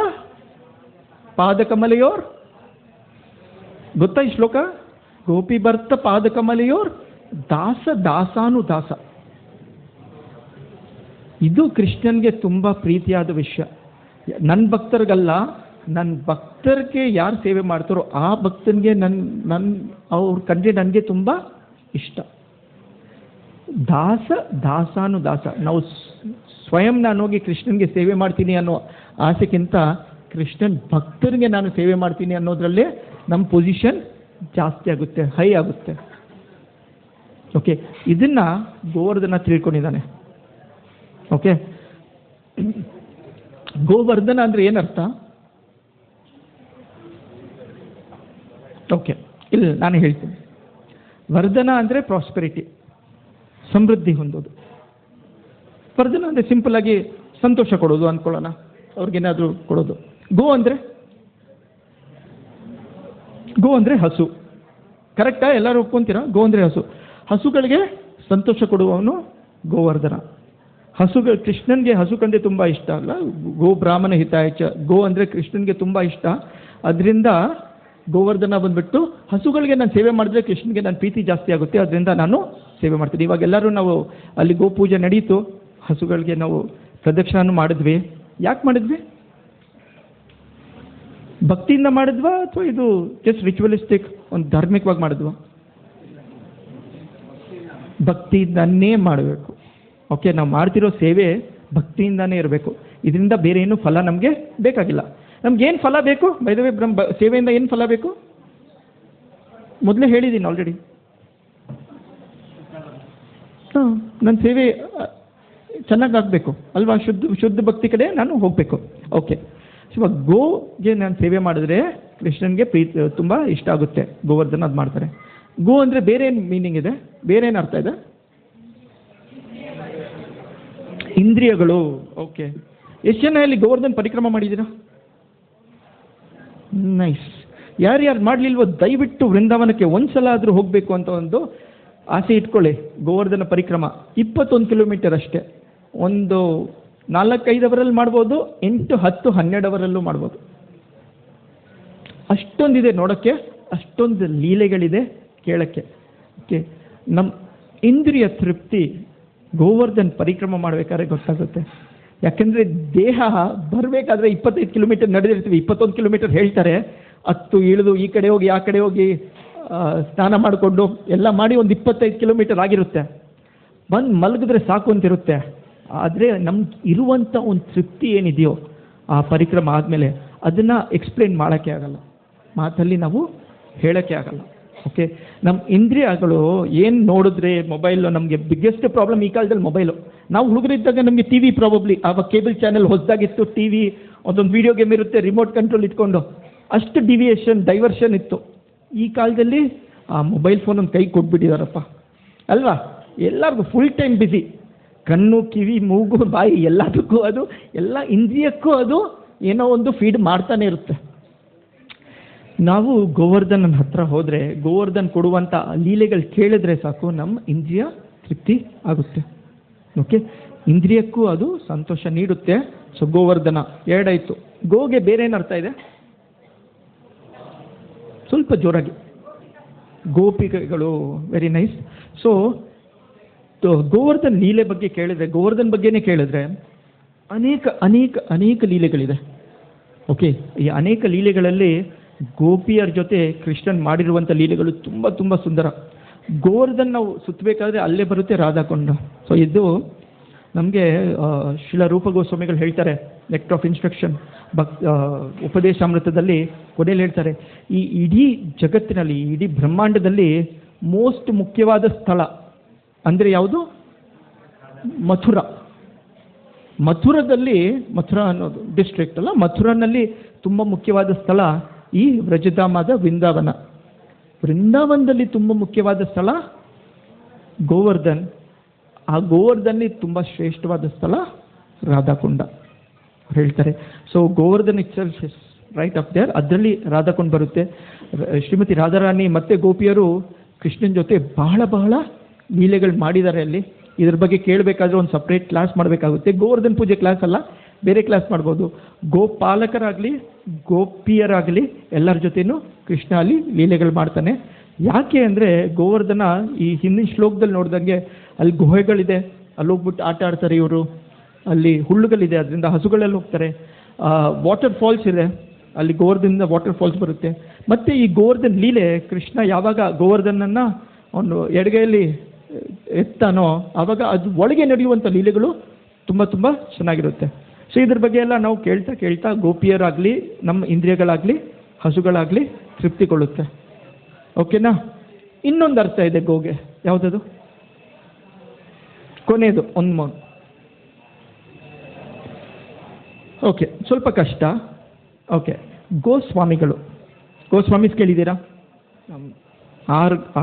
ಪಾದಕಮಲೆಯೋರ್. ಗೊತ್ತಾ ಈ ಶ್ಲೋಕ? ಗೋಪಿ ಭರ್ತ ಪಾದಕಮಲೆಯೋರ್ ದಾಸ ದಾಸಾನುದಾಸ. ಇದು ಕೃಷ್ಣನ್ಗೆ ತುಂಬ ಪ್ರೀತಿಯಾದ ವಿಷಯ. ನನ್ನ ಭಕ್ತರಿಗಲ್ಲ, ನನ್ನ ಭಕ್ತರಿಗೆ ಯಾರು ಸೇವೆ ಮಾಡ್ತಾರೋ ಆ ಭಕ್ತನಿಗೆ ಅವ್ರ ಕಂಡ್ರೆ ನನಗೆ ತುಂಬ ಇಷ್ಟ. ದಾಸಾನುದಾಸ. ನಾವು ಸ್ವಯಂ ನಾನು ಹೋಗಿ ಕೃಷ್ಣನಿಗೆ ಸೇವೆ ಮಾಡ್ತೀನಿ ಅನ್ನೋ ಆಸೆಗಿಂತ ಕೃಷ್ಣನ್ ಭಕ್ತರಿಗೆ ನಾನು ಸೇವೆ ಮಾಡ್ತೀನಿ ಅನ್ನೋದ್ರಲ್ಲೇ ನಮ್ಮ ಪೊಸಿಷನ್ ಜಾಸ್ತಿ ಆಗುತ್ತೆ, ಹೈ ಆಗುತ್ತೆ. ಓಕೆ, ಇದನ್ನ ಗೋವರ್ಧನ ತಿಳ್ಕೊಂಡಿದ್ದಾನೆ. ಓಕೆ, ಗೋವರ್ಧನ ಅಂದರೆ ಏನರ್ಥ? ಓಕೆ, ಇಲ್ಲ ನಾನು ಹೇಳ್ತೀನಿ. ವರ್ಧನ ಅಂದರೆ ಪ್ರಾಸ್ಪೆರಿಟಿ, ಸಮೃದ್ಧಿ ಹೊಂದೋದು. ವರ್ಧನ ಅಂದರೆ ಸಿಂಪಲ್ ಆಗಿ ಸಂತೋಷ ಕೊಡೋದು ಅಂದ್ಕೊಳ್ಳೋಣ, ಅವ್ರಿಗೇನಾದರೂ ಕೊಡೋದು. ಗೋ ಅಂದರೆ ಹಸು. ಕರೆಕ್ಟಾ? ಎಲ್ಲರೂ ಒಪ್ಕೊಂತೀರಾ? ಗೋ ಅಂದರೆ ಹಸು. ಹಸುಗಳಿಗೆ ಸಂತೋಷ ಕೊಡುವವನು ಗೋವರ್ಧನ. ಕೃಷ್ಣನ್ಗೆ ಹಸು ಕಂಡ್ರೆ ತುಂಬ ಇಷ್ಟ ಅಲ್ಲ, ಗೋ ಬ್ರಾಹ್ಮಣ ಹಿತಾಯಚ. ಗೋ ಅಂದರೆ ಕೃಷ್ಣನ್ಗೆ ತುಂಬ ಇಷ್ಟ. ಅದರಿಂದ ಗೋವರ್ಧನ ಬಂದ್ಬಿಟ್ಟು ಹಸುಗಳಿಗೆ ನಾನು ಸೇವೆ ಮಾಡಿದ್ರೆ ಕೃಷ್ಣನ್ಗೆ ನನ್ನ ಪ್ರೀತಿ ಜಾಸ್ತಿ ಆಗುತ್ತೆ, ಅದರಿಂದ ನಾನು ಸೇವೆ ಮಾಡ್ತೀನಿ. ಇವಾಗ ಎಲ್ಲರೂ ನಾವು ಅಲ್ಲಿ ಗೋಪೂಜೆ ನಡೀತು, ಹಸುಗಳಿಗೆ ನಾವು ಪ್ರದಕ್ಷಿಣೆ ಮಾಡಿದ್ವಿ. ಯಾಕೆ ಮಾಡಿದ್ವಿ? ಭಕ್ತಿಯಿಂದ ಮಾಡಿದ್ವಾ ಅಥವಾ ಇದು ಜಸ್ಟ್ ರಿಚುವಲಿಸ್ಟಿಕ್ ಒಂದು ಧಾರ್ಮಿಕವಾಗಿ ಮಾಡಿದ್ವಾ? ಭಕ್ತಿಯಿಂದನೇ ಮಾಡಬೇಕು. ಓಕೆ, ನಾವು ಮಾಡ್ತಿರೋ ಸೇವೆ ಭಕ್ತಿಯಿಂದಾನೇ ಇರಬೇಕು. ಇದರಿಂದ ಬೇರೆ ಏನು ಫಲ ನಮಗೆ ಬೇಕಾಗಿಲ್ಲ. ನಮ್ಗೇನು ಫಲ ಬೇಕು? ಬೈದವೇ ಸೇವೆಯಿಂದ ಏನು ಫಲ ಬೇಕು? ಮೊದಲೇ ಹೇಳಿದ್ದೀನಿ ಆಲ್ರೆಡಿ. ನನ್ನ ಸೇವೆ ಚೆನ್ನಾಗಾಗಬೇಕು ಅಲ್ವಾ? ಶುದ್ಧ ಭಕ್ತಿ ಕಡೆ ನಾನು ಹೋಗಬೇಕು. ಓಕೆ, ಇವಾಗ ಗೋಗೆ ನಾನು ಸೇವೆ ಮಾಡಿದ್ರೆ ಕೃಷ್ಣನ್ಗೆ ತುಂಬ ಇಷ್ಟ ಆಗುತ್ತೆ. ಗೋವರ್ಧನ ಅದು ಮಾಡ್ತಾರೆ. ಗೋ ಅಂದರೆ ಬೇರೆ ಏನು ಮೀನಿಂಗ್ ಇದೆ? ಬೇರೆ ಏನು ಅರ್ಥ ಇದೆ? ಇಂದ್ರಿಯಗಳು. ಓಕೆ, ಎಷ್ಟು ಜನ ಇಲ್ಲಿ ಗೋವರ್ಧನ ಪರಿಕ್ರಮ ಮಾಡಿದ್ದೀರಾ? ನೈಸ್. ಯಾರ್ಯಾರು ಮಾಡಲಿಲ್ವೋ ದಯವಿಟ್ಟು ವೃಂದಾವನಕ್ಕೆ ಒಂದ್ಸಲ ಆದರೂ ಹೋಗಬೇಕು ಅಂತ ಒಂದು ಆಸೆ ಇಟ್ಕೊಳ್ಳಿ. ಗೋವರ್ಧನ ಪರಿಕ್ರಮ 21 ಕಿಲೋಮೀಟರ್ ಅಷ್ಟೇ. ಒಂದು 4-5 ಅವರಲ್ಲಿ ಮಾಡ್ಬೋದು, 8, 10, 12 ಅವರಲ್ಲೂ ಮಾಡ್ಬೋದು. ಅಷ್ಟೊಂದಿದೆ ನೋಡೋಕ್ಕೆ, ಅಷ್ಟೊಂದು ಲೀಲೆಗಳಿದೆ ಕೇಳೋಕ್ಕೆ. ಓಕೆ, ನಮ್ಮ ಇಂದ್ರಿಯ ತೃಪ್ತಿ ಗೋವರ್ಧನ್ ಪರಿಕ್ರಮ ಮಾಡಬೇಕಾದ್ರೆ ಗೊತ್ತಾಗುತ್ತೆ. ಯಾಕೆಂದರೆ ದೇಹ ಬರಬೇಕಾದ್ರೆ 25 ಕಿಲೋಮೀಟರ್ ನಡೆದಿರ್ತೀವಿ, 21 ಕಿಲೋಮೀಟರ್ ಹೇಳ್ತಾರೆ. 10 ಇಳಿದು ಈ ಕಡೆ ಹೋಗಿ ಆ ಕಡೆ ಹೋಗಿ ಸ್ನಾನ ಮಾಡಿಕೊಂಡು ಎಲ್ಲ ಮಾಡಿ ಒಂದು 25 ಕಿಲೋಮೀಟರ್ ಆಗಿರುತ್ತೆ. ಬಂದು ಮಲಗಿದ್ರೆ ಸಾಕು ಅಂತಿರುತ್ತೆ. ಆದರೆ ನಮ್ಗೆ ಇರುವಂಥ ಒಂದು ತೃಪ್ತಿ ಏನಿದೆಯೋ ಆ ಪರಿಕ್ರಮ ಆದಮೇಲೆ ಅದನ್ನು ಎಕ್ಸ್ಪ್ಲೇನ್ ಮಾಡೋಕ್ಕೆ ಆಗಲ್ಲ, ಮಾತಲ್ಲಿ ನಾವು ಹೇಳೋಕ್ಕೆ ಆಗಲ್ಲ. ಓಕೆ, ನಮ್ಮ ಇಂದ್ರಿಯಗಳು ಏನು ನೋಡಿದ್ರೆ ಮೊಬೈಲು ನಮಗೆ ಬಿಗ್ಗೆಸ್ಟ್ ಪ್ರಾಬ್ಲಮ್ ಈ ಕಾಲದಲ್ಲಿ ಮೊಬೈಲು. ನಾವು ಹುಡುಗರಿದ್ದಾಗ ನಮಗೆ ಟಿ ವಿ ಪ್ರಾಬಬ್ಲಿ ಆವಾಗ ಕೇಬಲ್ ಚಾನೆಲ್ ಹೊಸದಾಗಿತ್ತು. ಟಿ ವಿ ಒಂದೊಂದು ವೀಡಿಯೋ ಗೇಮ್ ಇರುತ್ತೆ, ರಿಮೋಟ್ ಕಂಟ್ರೋಲ್ ಇಟ್ಕೊಂಡು ಅಷ್ಟು ಡೈವರ್ಷನ್ ಇತ್ತು. ಈ ಕಾಲದಲ್ಲಿ ಆ ಮೊಬೈಲ್ ಫೋನ್ ಒಂದು ಕೈ ಕೊಟ್ಬಿಟ್ಟಿದಾರಪ್ಪ ಅಲ್ವಾ? ಎಲ್ಲರಿಗೂ ಫುಲ್ ಟೈಮ್ ಬ್ಯುಸಿ. ಕಣ್ಣು, ಕಿವಿ, ಮೂಗು, ಬಾಯಿ ಎಲ್ಲದಕ್ಕೂ ಅದು, ಎಲ್ಲ ಇಂದ್ರಿಯಕ್ಕೂ ಅದು ಏನೋ ಒಂದು ಫೀಡ್ ಮಾಡ್ತಾನೆ ಇರುತ್ತೆ. ನಾವು ಗೋವರ್ಧನನ ಹತ್ರ ಹೋದರೆ ಗೋವರ್ಧನ್ ಕೊಡುವಂಥ ಲೀಲೆಗಳು ಕೇಳಿದ್ರೆ ಸಾಕು, ನಮ್ಮ ಇಂದ್ರಿಯ ತೃಪ್ತಿ ಆಗುತ್ತೆ. ಓಕೆ, ಇಂದ್ರಿಯಕ್ಕೂ ಅದು ಸಂತೋಷ ನೀಡುತ್ತೆ. ಸೊ ಗೋವರ್ಧನ ಎರಡಾಯಿತು. ಗೋಗೆ ಬೇರೆ ಏನು ಅರ್ಥ ಇದೆ? ಸ್ವಲ್ಪ ಜೋರಾಗಿ. ಗೋಪಿಗಳು. Very nice. ಸೊ ಗೋವರ್ಧನ್ ಲೀಲೆ ಬಗ್ಗೆ ಕೇಳಿದ್ರೆ, ಗೋವರ್ಧನ್ ಬಗ್ಗೆನೇ ಕೇಳಿದ್ರೆ ಅನೇಕ ಅನೇಕ ಅನೇಕ ಲೀಲೆಗಳಿದೆ. ಓಕೆ, ಈ ಅನೇಕ ಲೀಲೆಗಳಲ್ಲಿ ಗೋಪಿಯರ ಜೊತೆ ಕೃಷ್ಣನ್ ಮಾಡಿರುವಂಥ ಲೀಲೆಗಳು ತುಂಬ ತುಂಬ ಸುಂದರ. ಗೋವರ್ಧನ್ ನಾವು ಸುತ್ತಬೇಕಾದ್ರೆ ಅಲ್ಲೇ ಬರುತ್ತೆ ರಾಧಾಕೊಂಡ. ಸೊ ಇದು ನಮಗೆ ಶ್ರೀಲ ರೂಪ ಗೋಸ್ವಾಮಿಗಳು ಹೇಳ್ತಾರೆ, ನೆಕ್ಟ್ ಆಫ್ ಇನ್ಸ್ಟ್ರಕ್ಷನ್ ಉಪದೇಶಾಮೃತದಲ್ಲಿ ಕೊನೆಯಲ್ಲಿ ಹೇಳ್ತಾರೆ, ಈ ಇಡೀ ಜಗತ್ತಿನಲ್ಲಿ, ಇಡೀ ಬ್ರಹ್ಮಾಂಡದಲ್ಲಿ ಮೋಸ್ಟ್ ಮುಖ್ಯವಾದ ಸ್ಥಳ ಅಂದರೆ ಯಾವುದು? ಮಥುರಾ. ಮಥುರಾದಲ್ಲಿ, ಮಥುರಾ ಅನ್ನೋದು ಡಿಸ್ಟ್ರಿಕ್ಟ್ ಅಲ್ಲ, ಮಥುರಾನಲ್ಲಿ ತುಂಬ ಮುಖ್ಯವಾದ ಸ್ಥಳ ಈ ವ್ರಜಧಾಮದ ವೃಂದಾವನ. ವೃಂದಾವನದಲ್ಲಿ ತುಂಬ ಮುಖ್ಯವಾದ ಸ್ಥಳ ಗೋವರ್ಧನ್. ಆ ಗೋವರ್ಧನ್ಲಿ ತುಂಬ ಶ್ರೇಷ್ಠವಾದ ಸ್ಥಳ ರಾಧಾಕುಂಡ ಹೇಳ್ತಾರೆ. So Govardhan itself is right up there. ಅದರಲ್ಲಿ ರಾಧಾಕುಂಡ ಬರುತ್ತೆ. ಶ್ರೀಮತಿ ರಾಧಾರಾಣಿ ಮತ್ತು ಗೋಪಿಯರು ಕೃಷ್ಣನ ಜೊತೆ ಬಹಳ ಬಹಳ ಲೀಲೆಗಳು ಮಾಡಿದ್ದಾರೆ ಅಲ್ಲಿ. ಇದ್ರ ಬಗ್ಗೆ ಕೇಳಬೇಕಾದ್ರೆ ಒಂದು ಸಪ್ರೇಟ್ ಕ್ಲಾಸ್ ಮಾಡಬೇಕಾಗುತ್ತೆ. ಗೋವರ್ಧನ್ ಪೂಜೆ ಕ್ಲಾಸ್ ಅಲ್ಲ, ಬೇರೆ ಕ್ಲಾಸ್ ಮಾಡ್ಬೋದು. ಗೋಪಾಲಕರಾಗಲಿ ಗೋಪಿಯರಾಗಲಿ ಎಲ್ಲರ ಜೊತೆನೂ ಕೃಷ್ಣ ಅಲ್ಲಿ ಲೀಲೆಗಳು ಮಾಡ್ತಾನೆ. ಯಾಕೆ ಅಂದರೆ ಗೋವರ್ಧನ ಈ ಹಿಂದಿನ ಶ್ಲೋಕದಲ್ಲಿ ನೋಡ್ದಂಗೆ ಅಲ್ಲಿ ಗುಹೆಗಳಿದೆ, ಅಲ್ಲಿ ಹೋಗ್ಬಿಟ್ಟು ಆಟ ಆಡ್ತಾರೆ ಇವರು. ಅಲ್ಲಿ ಹುಲ್ಲುಗಳಿದೆ, ಅದರಿಂದ ಹಸುಗಳಲ್ಲಿ ಹೋಗ್ತಾರೆ. ವಾಟರ್ ಫಾಲ್ಸ್ ಇದೆ, ಅಲ್ಲಿ ಗೋವರ್ಧನದಿಂದ ವಾಟರ್ ಫಾಲ್ಸ್ ಬರುತ್ತೆ. ಮತ್ತು ಈ ಗೋವರ್ಧನ್ ಲೀಲೆ, ಕೃಷ್ಣ ಯಾವಾಗ ಗೋವರ್ಧನನ್ನು ಅವನು ಎಡಗೈಯಲ್ಲಿ ಎತ್ತಾನೋ ಆವಾಗ ಅದು ಒಳಗೆ ನಡೆಯುವಂಥ ಲೀಲೆಗಳು ತುಂಬ ತುಂಬ ಚೆನ್ನಾಗಿರುತ್ತೆ. ಸೊ ಇದ್ರ ಬಗ್ಗೆ ಎಲ್ಲ ನಾವು ಕೇಳ್ತಾ ಕೇಳ್ತಾ ಗೋಪಿಯರಾಗಲಿ ನಮ್ಮ ಇಂದ್ರಿಯಗಳಾಗಲಿ ಹಸುಗಳಾಗಲಿ ತೃಪ್ತಿಗೊಳ್ಳುತ್ತೆ. ಓಕೆನಾ? ಇನ್ನೊಂದು ಅರ್ಥ ಇದೆ ಗೋಗೆ, ಯಾವುದದು? ಕೊನೆಯದು ಒಂದು ಮೌನ್. ಓಕೆ, ಸ್ವಲ್ಪ ಕಷ್ಟ. ಓಕೆ, ಗೋಸ್ವಾಮಿಗಳು. ಗೋಸ್ವಾಮೀಸ್ ಕೇಳಿದ್ದೀರಾ?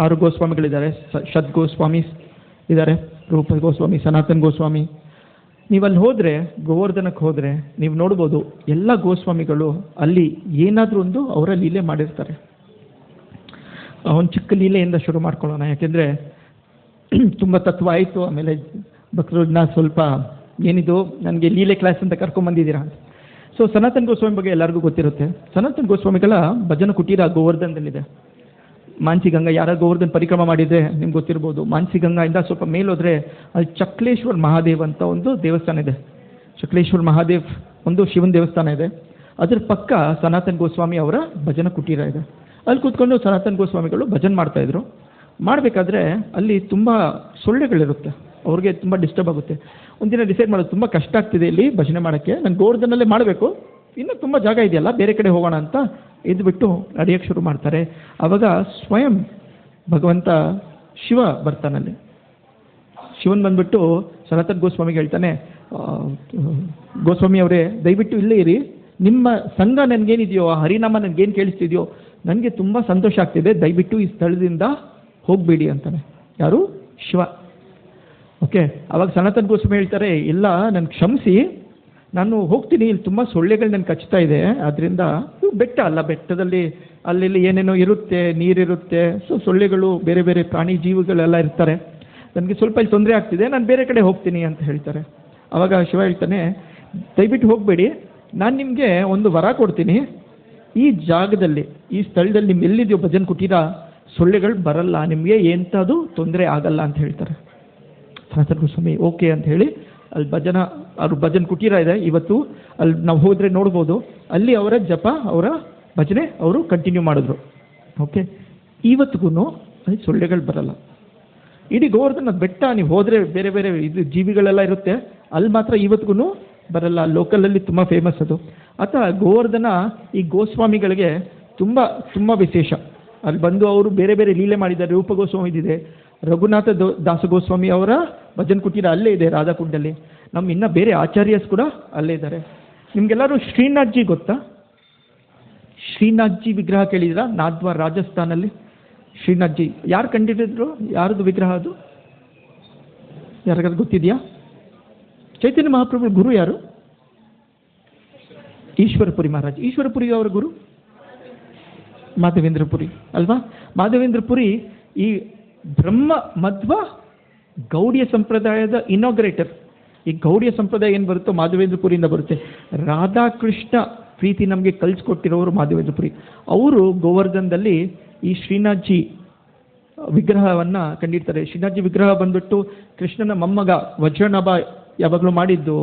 ಆರು ಗೋಸ್ವಾಮಿಗಳಿದ್ದಾರೆ. ಶತ್ ಗೋಸ್ವಾಮೀಸ್ ಇದ್ದಾರೆ, ರೂಪ ಗೋಸ್ವಾಮಿ, ಸನಾತನ್ ಗೋಸ್ವಾಮಿ. ನೀವಲ್ಲಿ ಹೋದರೆ, ಗೋವರ್ಧನಕ್ಕೆ ಹೋದರೆ ನೀವು ನೋಡ್ಬೋದು ಎಲ್ಲ ಗೋಸ್ವಾಮಿಗಳು ಅಲ್ಲಿ ಏನಾದರೂ ಒಂದು ಅವರ ಲೀಲೆ ಮಾಡಿರ್ತಾರೆ. ಒಂದು ಚಿಕ್ಕ ಲೀಲೆಯಿಂದ ಶುರು ಮಾಡ್ಕೊಳ್ಳೋಣ, ಯಾಕೆಂದರೆ ತುಂಬ ತತ್ವ ಆಯಿತು. ಆಮೇಲೆ ಭಕ್ತರನ್ನ ಸ್ವಲ್ಪ ಏನಿದು ನನಗೆ ಲೀಲೆ ಕ್ಲಾಸ್ ಅಂತ ಕರ್ಕೊಂಬಂದಿದ್ದೀರಾ ಅಂತ. ಸೊ ಸನಾತನ್ ಗೋಸ್ವಾಮಿ ಬಗ್ಗೆ ಎಲ್ಲರಿಗೂ ಗೊತ್ತಿರುತ್ತೆ. ಸನಾತನ್ ಗೋಸ್ವಾಮಿಗಳ ಭಜನ ಕುಟೀರ ಗೋವರ್ಧನದಲ್ಲಿದೆ. ಮಾನ್ಸಿಗಂಗಾ, ಯಾರು ಗೋವರ್ಧನ್ ಪರಿಕ್ರಮ ಮಾಡಿದರೆ ನಿಮ್ಗೆ ಗೊತ್ತಿರ್ಬೋದು. ಮಾನ್ಸಿಗಂಗಾಯಿಂದ ಸ್ವಲ್ಪ ಮೇಲೋದ್ರೆ ಅಲ್ಲಿ ಚಕ್ಲೇಶ್ವರ್ ಮಹಾದೇವ್ ಅಂತ ಒಂದು ದೇವಸ್ಥಾನ ಇದೆ. ಚಕ್ಲೇಶ್ವರ್ ಮಹಾದೇವ್ ಒಂದು ಶಿವನ ದೇವಸ್ಥಾನ ಇದೆ. ಅದ್ರ ಪಕ್ಕ ಸನಾತನ್ ಗೋಸ್ವಾಮಿ ಅವರ ಭಜನ ಕುಟೀರ ಇದೆ. ಅಲ್ಲಿ ಕೂತ್ಕೊಂಡು ಸನಾತನ್ ಗೋಸ್ವಾಮಿಗಳು ಭಜನ್ ಮಾಡ್ತಾಯಿದ್ರು. ಮಾಡಬೇಕಾದ್ರೆ ಅಲ್ಲಿ ತುಂಬ ಸೊಳ್ಳೆಗಳಿರುತ್ತೆ, ಅವ್ರಿಗೆ ತುಂಬ ಡಿಸ್ಟರ್ಬ್ ಆಗುತ್ತೆ. ಒಂದಿನ ಡಿಸೈಡ್ ಮಾಡೋದು, ತುಂಬ ಕಷ್ಟ ಆಗ್ತಿದೆ ಇಲ್ಲಿ ಭಜನೆ ಮಾಡೋಕ್ಕೆ, ನಾನು ಗೋವರ್ಧನಲ್ಲೇ ಮಾಡಬೇಕು, ಇನ್ನೂ ತುಂಬ ಜಾಗ ಇದೆಯಲ್ಲ, ಬೇರೆ ಕಡೆ ಹೋಗೋಣ ಅಂತ ಎದ್ದುಬಿಟ್ಟು ನಡೆಯೋಕ್ಕೆ ಶುರು ಮಾಡ್ತಾರೆ. ಆವಾಗ ಸ್ವಯಂ ಭಗವಂತ ಶಿವ ಬರ್ತಾನಲ್ಲಿ. ಶಿವನ್ ಬಂದ್ಬಿಟ್ಟು ಸನಾತನ್ ಗೋಸ್ವಾಮಿಗೆ ಹೇಳ್ತಾನೆ, ಗೋಸ್ವಾಮಿ ಅವರೇ ದಯವಿಟ್ಟು ಇಲ್ಲೇ ಇರಿ, ನಿಮ್ಮ ಸಂಘ ನನಗೇನಿದೆಯೋ, ಆ ಹರಿನಾಮ ನನಗೇನು ಕೇಳಿಸ್ತಿದೆಯೋ ನನಗೆ ತುಂಬ ಸಂತೋಷ ಆಗ್ತಿದೆ, ದಯವಿಟ್ಟು ಈ ಸ್ಥಳದಿಂದ ಹೋಗಬೇಡಿ ಅಂತಾನೆ. ಯಾರು? ಶಿವ. ಓಕೆ, ಅವಾಗ ಸನಾತನ್ ಗೋಸ್ವಾಮಿ ಹೇಳ್ತಾರೆ, ಇಲ್ಲ ನನಗೆ ಕ್ಷಮಿಸಿ, ನಾನು ಹೋಗ್ತೀನಿ, ಇಲ್ಲಿ ತುಂಬ ಸೊಳ್ಳೆಗಳು ನನಗೆ ಕಚ್ತಾ ಇದೆ, ಅದರಿಂದ ಬೆಟ್ಟ ಅಲ್ಲ, ಬೆಟ್ಟದಲ್ಲಿ ಅಲ್ಲಿ ಏನೇನೋ ಇರುತ್ತೆ, ನೀರಿರುತ್ತೆ, ಸೊ ಸೊಳ್ಳೆಗಳು ಬೇರೆ ಬೇರೆ ಪ್ರಾಣಿ ಜೀವಿಗಳೆಲ್ಲ ಇರ್ತಾರೆ, ನನಗೆ ಸ್ವಲ್ಪ ಇಲ್ಲಿ ತೊಂದರೆ ಆಗ್ತಿದೆ, ನಾನು ಬೇರೆ ಕಡೆ ಹೋಗ್ತೀನಿ ಅಂತ ಹೇಳ್ತಾರೆ. ಆವಾಗ ಶಿವ ಹೇಳ್ತಾನೆ, ದಯವಿಟ್ಟು ಹೋಗಬೇಡಿ, ನಾನು ನಿಮಗೆ ಒಂದು ವರ ಕೊಡ್ತೀನಿ, ಈ ಜಾಗದಲ್ಲಿ, ಈ ಸ್ಥಳದಲ್ಲಿ ನಿಮ್ಮ ಎಲ್ಲಿದೆಯೋ ಭಜನ್ ಕುಟೀರ, ಸೊಳ್ಳೆಗಳು ಬರಲ್ಲ, ನಿಮಗೆ ಎಂಥದ್ದು ತೊಂದರೆ ಆಗಲ್ಲ ಅಂತ ಹೇಳ್ತಾರೆ. ಸನಾತನ್ ಗೋಸ್ವಾಮಿ ಓಕೆ ಅಂತ ಹೇಳಿ ಅಲ್ಲಿ ಅವ್ರ ಭಜನ್ ಕುಟೀರ ಇದೆ ಇವತ್ತು, ಅಲ್ಲಿ ನಾವು ಹೋದರೆ ನೋಡ್ಬೋದು. ಅಲ್ಲಿ ಅವರ ಜಪ, ಅವರ ಭಜನೆ ಅವರು ಕಂಟಿನ್ಯೂ ಮಾಡಿದ್ರು. ಓಕೆ, ಇವತ್ತಿಗೂ ಅಲ್ಲಿ ಸೊಳ್ಳೆಗಳು ಬರಲ್ಲ. ಇಡೀ ಗೋವರ್ಧನ ಬೆಟ್ಟ ನೀವು ಹೋದರೆ ಬೇರೆ ಬೇರೆ ಇದು ಜೀವಿಗಳೆಲ್ಲ ಇರುತ್ತೆ, ಅಲ್ಲಿ ಮಾತ್ರ ಇವತ್ತಿಗೂ ಬರಲ್ಲ. ಲೋಕಲಲ್ಲಿ ತುಂಬ ಫೇಮಸ್ ಅದು. ಅಥವಾ ಗೋವರ್ಧನ ಈ ಗೋಸ್ವಾಮಿಗಳಿಗೆ ತುಂಬ ತುಂಬ ವಿಶೇಷ. ಅಲ್ಲಿ ಬಂದು ಅವರು ಬೇರೆ ಬೇರೆ ಲೀಲೆ ಮಾಡಿದ್ದಾರೆ. ರೂಪ ಗೋಸ್ವಾಮಿದಿದೆ, ರಘುನಾಥ ದಾಸ ಗೋಸ್ವಾಮಿ ಅವರ ಭಜನ್ ಕುಟೀರ ಅಲ್ಲೇ ಇದೆ ರಾಧಾಕುಂಡಲ್ಲಿ. ನಮ್ಮ ಇನ್ನು ಬೇರೆ ಆಚಾರ್ಯಸ್ ಕೂಡ ಅಲ್ಲೇ ಇದ್ದಾರೆ. ನಿಮಗೆಲ್ಲರೂ ಶ್ರೀನಾಥ್ಜಿ ಗೊತ್ತಾ? ಶ್ರೀನಾಥ್ಜಿ ವಿಗ್ರಹ ಕೇಳಿದಿರಾ? ನಾಥ್ವಾರ್ ರಾಜಸ್ಥಾನಲ್ಲಿ ಶ್ರೀನಾಥ್ಜಿ ಯಾರು ಕಂಡಿಡಿದ್ರು? ಯಾರದು ವಿಗ್ರಹ ಅದು? ಯಾರಿಗಾದ್ರು ಗೊತ್ತಿದೆಯಾ? ಚೈತನ್ಯ ಮಹಾಪ್ರಭು ಗುರು ಯಾರು? ಈಶ್ವರಪುರಿ ಮಹಾರಾಜ್. ಈಶ್ವರಪುರಿ ಅವರ ಗುರು ಮಾಧವೇಂದ್ರಪುರಿ ಅಲ್ವಾ? ಮಾಧವೇಂದ್ರಪುರಿ ಈ ಬ್ರಹ್ಮ ಮಧ್ವ ಗೌಡಿಯ ಸಂಪ್ರದಾಯದ ಇನಾಗ್ರೇಟರ್. ಈ ಗೌಡಿಯ ಸಂಪ್ರದಾಯ ಏನು ಬರುತ್ತೋ ಮಾಧವೇಂದ್ರಪುರಿಯಿಂದ ಬರುತ್ತೆ. ರಾಧಾಕೃಷ್ಣ ಪ್ರೀತಿ ನಮಗೆ ಕಲಿಸ್ಕೊಟ್ಟಿರೋರು ಮಾಧವೇಂದ್ರಪುರಿ. ಅವರು ಗೋವರ್ಧನದಲ್ಲಿ ಈ ಶ್ರೀನಾಥ್ಜಿ ವಿಗ್ರಹವನ್ನು ಕಂಡಿಡ್ತಾರೆ. ಶ್ರೀನಾಥ್ಜಿ ವಿಗ್ರಹ ಬಂದ್ಬಿಟ್ಟು ಕೃಷ್ಣನ ಮೊಮ್ಮಗ ವಜ್ರನಾಭ ಯಾವಾಗಲೂ ಮಾಡಿದ್ದು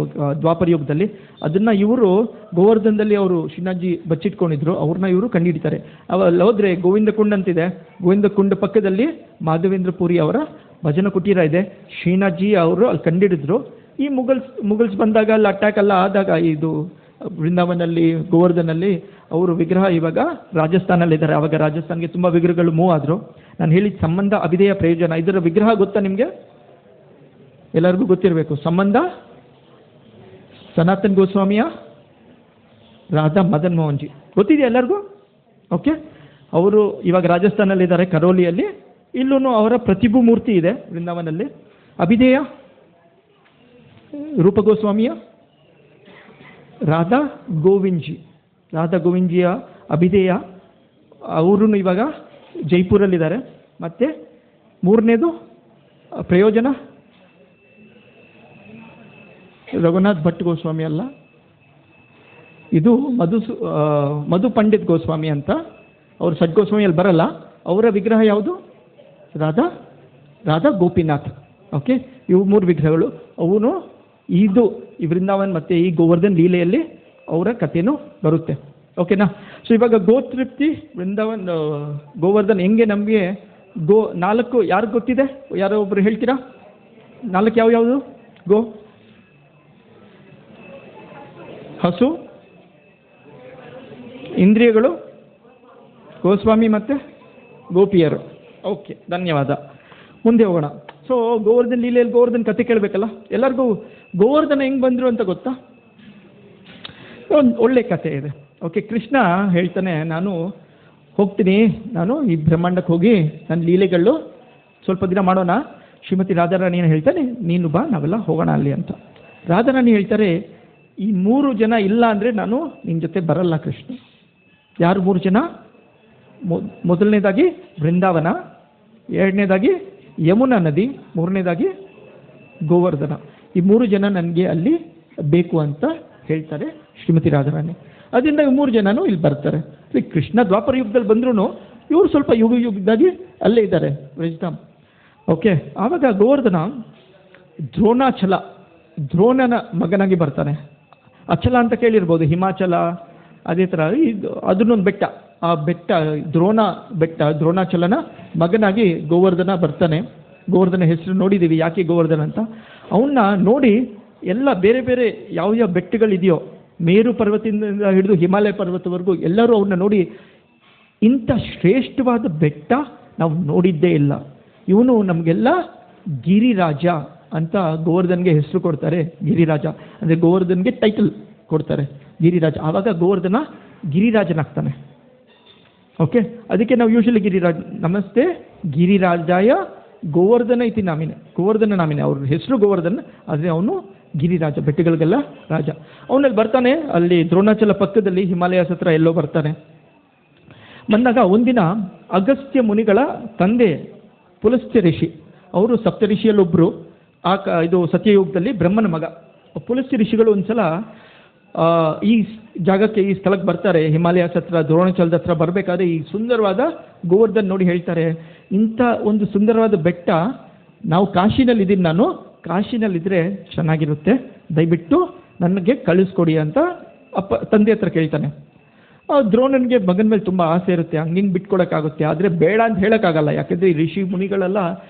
ದ್ವಾಪರ ಯುಗದಲ್ಲಿ. ಅದನ್ನು ಇವರು ಗೋವರ್ಧನದಲ್ಲಿ ಅವರು ಶ್ರೀನಾಥ್ಜಿ ಬಚ್ಚಿಟ್ಕೊಂಡಿದ್ರು, ಅವ್ರನ್ನ ಇವರು ಕಂಡುಹಿಡಿತಾರೆ. ಅಲ್ಲಿ ಹೋದರೆ ಗೋವಿಂದ ಕುಂಡ್ ಅಂತಿದೆ, ಗೋವಿಂದ ಕುಂಡ ಪಕ್ಕದಲ್ಲಿ ಮಾಧವೇಂದ್ರಪುರಿ ಅವರ ಭಜನ ಕುಟೀರ ಇದೆ. ಶ್ರೀನಾಥ್ಜಿ ಅವರು ಅಲ್ಲಿ ಕಂಡುಹಿಡಿದ್ರು. ಈ ಮುಗಲ್ಸ್ ಬಂದಾಗ ಅಲ್ಲಿ ಅಟ್ಯಾಕ್ ಎಲ್ಲ ಆದಾಗ ಇದು ವೃಂದಾವನಲ್ಲಿ ಗೋವರ್ಧನಲ್ಲಿ ಅವರು ವಿಗ್ರಹ ಇವಾಗ ರಾಜಸ್ಥಾನಲ್ಲಿದ್ದಾರೆ. ಆವಾಗ ರಾಜಸ್ಥಾನ್ಗೆ ತುಂಬ ವಿಗ್ರಹಗಳು ಮೂವ್ ಆದರು. ನಾನು ಹೇಳಿದ ಸಂಬಂಧ ಅಭಿಧೇಯ ಪ್ರಯೋಜನ, ಇದರ ವಿಗ್ರಹ ಗೊತ್ತಾ ನಿಮಗೆ? ಎಲ್ಲರಿಗೂ ಗೊತ್ತಿರಬೇಕು. ಸಂಬಂಧ ಸನಾತನ್ ಗೋಸ್ವಾಮಿಯ ರಾಧಾ ಮದನ್ ಮೋಹನ್ ಜಿ ಗೊತ್ತಿದೆಯಾ ಎಲ್ಲರಿಗೂ? ಓಕೆ, ಅವರು ಇವಾಗ ರಾಜಸ್ಥಾನಲ್ಲಿದ್ದಾರೆ, ಕರೋಲಿಯಲ್ಲಿ. ಇಲ್ಲೂ ಅವರ ಪ್ರತಿಭು ಮೂರ್ತಿ ಇದೆ ವೃಂದಾವನಲ್ಲಿ. ಅಭಿಧೇಯ ರೂಪ ಗೋಸ್ವಾಮಿಯ ರಾಧಾ ಗೋವಿಂದ್ಜಿಯ ಅಭಿಧೇಯ ಅವರು ಇವಾಗ ಜೈಪುರಲ್ಲಿದ್ದಾರೆ. ಮತ್ತು ಮೂರನೇದು ಪ್ರಯೋಜನ ರಘುನಾಥ್ ಭಟ್ ಗೋಸ್ವಾಮಿ ಅಲ್ಲ, ಇದು ಮಧು ಪಂಡಿತ್ ಗೋಸ್ವಾಮಿ ಅಂತ. ಅವರು ಸಡ್ ಗೋಸ್ವಾಮಿಯಲ್ಲಿ ಬರಲ್ಲ. ಅವರ ವಿಗ್ರಹ ಯಾವುದು? ರಾಧಾ ಗೋಪಿನಾಥ್. ಓಕೆ, ಇವು ಮೂರು ವಿಗ್ರಹಗಳು. ಈ ವೃಂದಾವನ್ ಮತ್ತು ಈ ಗೋವರ್ಧನ್ ಲೀಲೆಯಲ್ಲಿ ಅವರ ಕಥೆನೂ ಬರುತ್ತೆ. ಓಕೆನಾ? ಸೊ ಇವಾಗ ಗೋತೃಪ್ತಿ, ವೃಂದಾವನ್, ಗೋವರ್ಧನ್ ಹೆಂಗೆ ನಮಗೆ 4 ಯಾರಿಗೆ ಗೊತ್ತಿದೆ? ಯಾರೋ ಒಬ್ರು ಹೇಳ್ತೀರಾ? 4 ಯಾವುದು? ಗೋ, ಹಸು, ಇಂದ್ರಿಯಗಳು, ಗೋಸ್ವಾಮಿ ಮತ್ತು ಗೋಪಿಯರು. ಓಕೆ, ಧನ್ಯವಾದ. ಮುಂದೆ ಹೋಗೋಣ. ಸೊ ಗೋವರ್ಧನ್ ಲೀಲೆಯಲ್ಲಿ ಗೋವರ್ಧನ್ ಕತೆ ಕೇಳಬೇಕಲ್ಲ. ಎಲ್ಲರಿಗೂ ಗೋವರ್ಧನ ಹೆಂಗೆ ಬಂದರು ಅಂತ ಗೊತ್ತಾ? ಒಂದು ಒಳ್ಳೆ ಕತೆ ಇದೆ. ಓಕೆ, ಕೃಷ್ಣ ಹೇಳ್ತಾನೆ, ನಾನು ಹೋಗ್ತೀನಿ, ನಾನು ಈ ಬ್ರಹ್ಮಾಂಡಕ್ಕೆ ಹೋಗಿ ನನ್ನ ಲೀಲೆಗಳು ಸ್ವಲ್ಪ ದಿನ ಮಾಡೋಣ. ಶ್ರೀಮತಿ ರಾಧಾರಾಣಿಯನ್ನು ಹೇಳ್ತಾನೆ, ನೀನು ಬಾ, ನಾವೆಲ್ಲ ಹೋಗೋಣ ಅಲ್ಲಿ ಅಂತ. ರಾಧಾರಾಣಿ ಹೇಳ್ತಾರೆ, ಈ 3 ಜನ ಇಲ್ಲ ಅಂದರೆ ನಾನು ನಿನ್ನ ಜೊತೆ ಬರಲ್ಲ ಕೃಷ್ಣ. ಯಾರು 3 ಜನ? ಮೊದಲನೇದಾಗಿ ಬೃಂದಾವನ, ಎರಡನೇದಾಗಿ ಯಮುನಾ ನದಿ, ಮೂರನೇದಾಗಿ ಗೋವರ್ಧನ. ಈ 3 ಜನ ನನಗೆ ಅಲ್ಲಿ ಬೇಕು ಅಂತ ಹೇಳ್ತಾರೆ ಶ್ರೀಮತಿ ರಾಧಾರಾಣಿ. ಅದರಿಂದ ಈ 3 ಜನನೂ ಇಲ್ಲಿ ಬರ್ತಾರೆ. ಕೃಷ್ಣ ದ್ವಾಪರ ಯುಗದಲ್ಲಿ ಬಂದ್ರೂ ಇವರು ಸ್ವಲ್ಪ ಯುಗದಾಗಿ ಅಲ್ಲೇ ಇದ್ದಾರೆ, ವ್ರಜಧಾಮ್. ಓಕೆ, ಆವಾಗ ಗೋವರ್ಧನ ದ್ರೋಣನ ಮಗನಾಗಿ ಬರ್ತಾನೆ. ಅಚಲ ಅಂತ ಕೇಳಿರ್ಬೋದು, ಹಿಮಾಚಲ, ಅದೇ ಥರ ಅದನ್ನೊಂದು ಬೆಟ್ಟ. ಆ ಬೆಟ್ಟ ದ್ರೋಣಾಚಲನ ಮಗನಾಗಿ ಗೋವರ್ಧನ ಬರ್ತಾನೆ. ಗೋವರ್ಧನ ಹೆಸರು ನೋಡಿದ್ದೀವಿ, ಯಾಕೆ ಗೋವರ್ಧನ ಅಂತ. ಅವನ್ನ ನೋಡಿ ಎಲ್ಲ ಬೇರೆ ಬೇರೆ ಯಾವ ಬೆಟ್ಟಗಳಿದೆಯೋ, ಮೇರು ಪರ್ವತದಿಂದ ಹಿಡಿದು ಹಿಮಾಲಯ ಪರ್ವತವರೆಗೂ ಎಲ್ಲರೂ ಅವನ್ನ ನೋಡಿ, ಇಂಥ ಶ್ರೇಷ್ಠವಾದ ಬೆಟ್ಟ ನಾವು ನೋಡಿದ್ದೇ ಇಲ್ಲ, ಇವನು ನಮಗೆಲ್ಲ ಗಿರಿರಾಜ ಅಂತ ಗೋವರ್ಧನ್ಗೆ ಹೆಸರು ಕೊಡ್ತಾರೆ. ಗಿರಿರಾಜ ಅಂದರೆ ಗೋವರ್ಧನ್ಗೆ ಟೈಟಲ್ ಕೊಡ್ತಾರೆ, ಗಿರಿರಾಜ. ಆವಾಗ ಗೋವರ್ಧನ ಗಿರಿರಾಜನಾಗ್ತಾನೆ. ಓಕೆ, ಅದಕ್ಕೆ ನಾವು ಯೂಶಲಿ ನಮಸ್ತೆ ಗಿರಿರಾಜಾಯ ಗೋವರ್ಧನ ಇತಿ ನಾಮಿನೆ, ಗೋವರ್ಧನ ನಾಮಿನೆ. ಅವ್ರ ಹೆಸರು ಗೋವರ್ಧನ್, ಆದರೆ ಅವನು ಗಿರಿರಾಜ, ಬೆಟ್ಟಗಳಿಗೆಲ್ಲ ರಾಜ. ಅವನಲ್ಲಿ ಬರ್ತಾನೆ, ಅಲ್ಲಿ ದ್ರೋಣಾಚಲ ಪಕ್ಕದಲ್ಲಿ ಹಿಮಾಲಯಸ್ ಹತ್ರ ಎಲ್ಲೋ ಬರ್ತಾನೆ. ಬಂದಾಗ ಒಂದಿನ ಅಗಸ್ತ್ಯ ಮುನಿಗಳ ತಂದೆ ಪುಲಸ್ತ್ಯ ಋಷಿ, ಅವರು ಸಪ್ತಋಷಿಯಲ್ಲೊಬ್ಬರು. ಇದು ಸತ್ಯಯುಗದಲ್ಲಿ ಬ್ರಹ್ಮನ ಮಗ. ಪುಲಸ್ತ್ಯ ಋಷಿಗಳು ಒಂದ್ಸಲ ಈ ಜಾಗಕ್ಕೆ, ಈ ಸ್ಥಳಕ್ಕೆ ಬರ್ತಾರೆ. ಹಿಮಾಲಯಸ್ ಹತ್ರ, ದ್ರೋಣಾಚಲದ ಹತ್ರ ಬರಬೇಕಾದ್ರೆ ಈ ಸುಂದರವಾದ ಗೋವರ್ಧನ್ ನೋಡಿ ಹೇಳ್ತಾರೆ, ಇಂಥ ಒಂದು ಸುಂದರವಾದ ಬೆಟ್ಟ ನಾವು ಕಾಶಿನಲ್ಲಿದ್ದೀನಿ, ನಾನು ಕಾಶಿನಲ್ಲಿದ್ದರೆ ಚೆನ್ನಾಗಿರುತ್ತೆ, ದಯವಿಟ್ಟು ನನಗೆ ಕಳಿಸ್ಕೊಡಿ ಅಂತ ತಂದೆ ಹತ್ರ ಕೇಳ್ತಾನೆ. ದ್ರೋಣನಿಗೆ ಮಗನ ಮೇಲೆ ತುಂಬ ಆಸೆ ಇರುತ್ತೆ, ಹಂಗಿಂಗೆ ಬಿಟ್ಕೊಡೋಕ್ಕಾಗುತ್ತೆ, ಆದರೆ ಬೇಡ ಅಂತ ಹೇಳೋಕ್ಕಾಗಲ್ಲ. ಯಾಕೆಂದರೆ ಈ ಋಷಿ ಮುನಿಗಳೆಲ್ಲ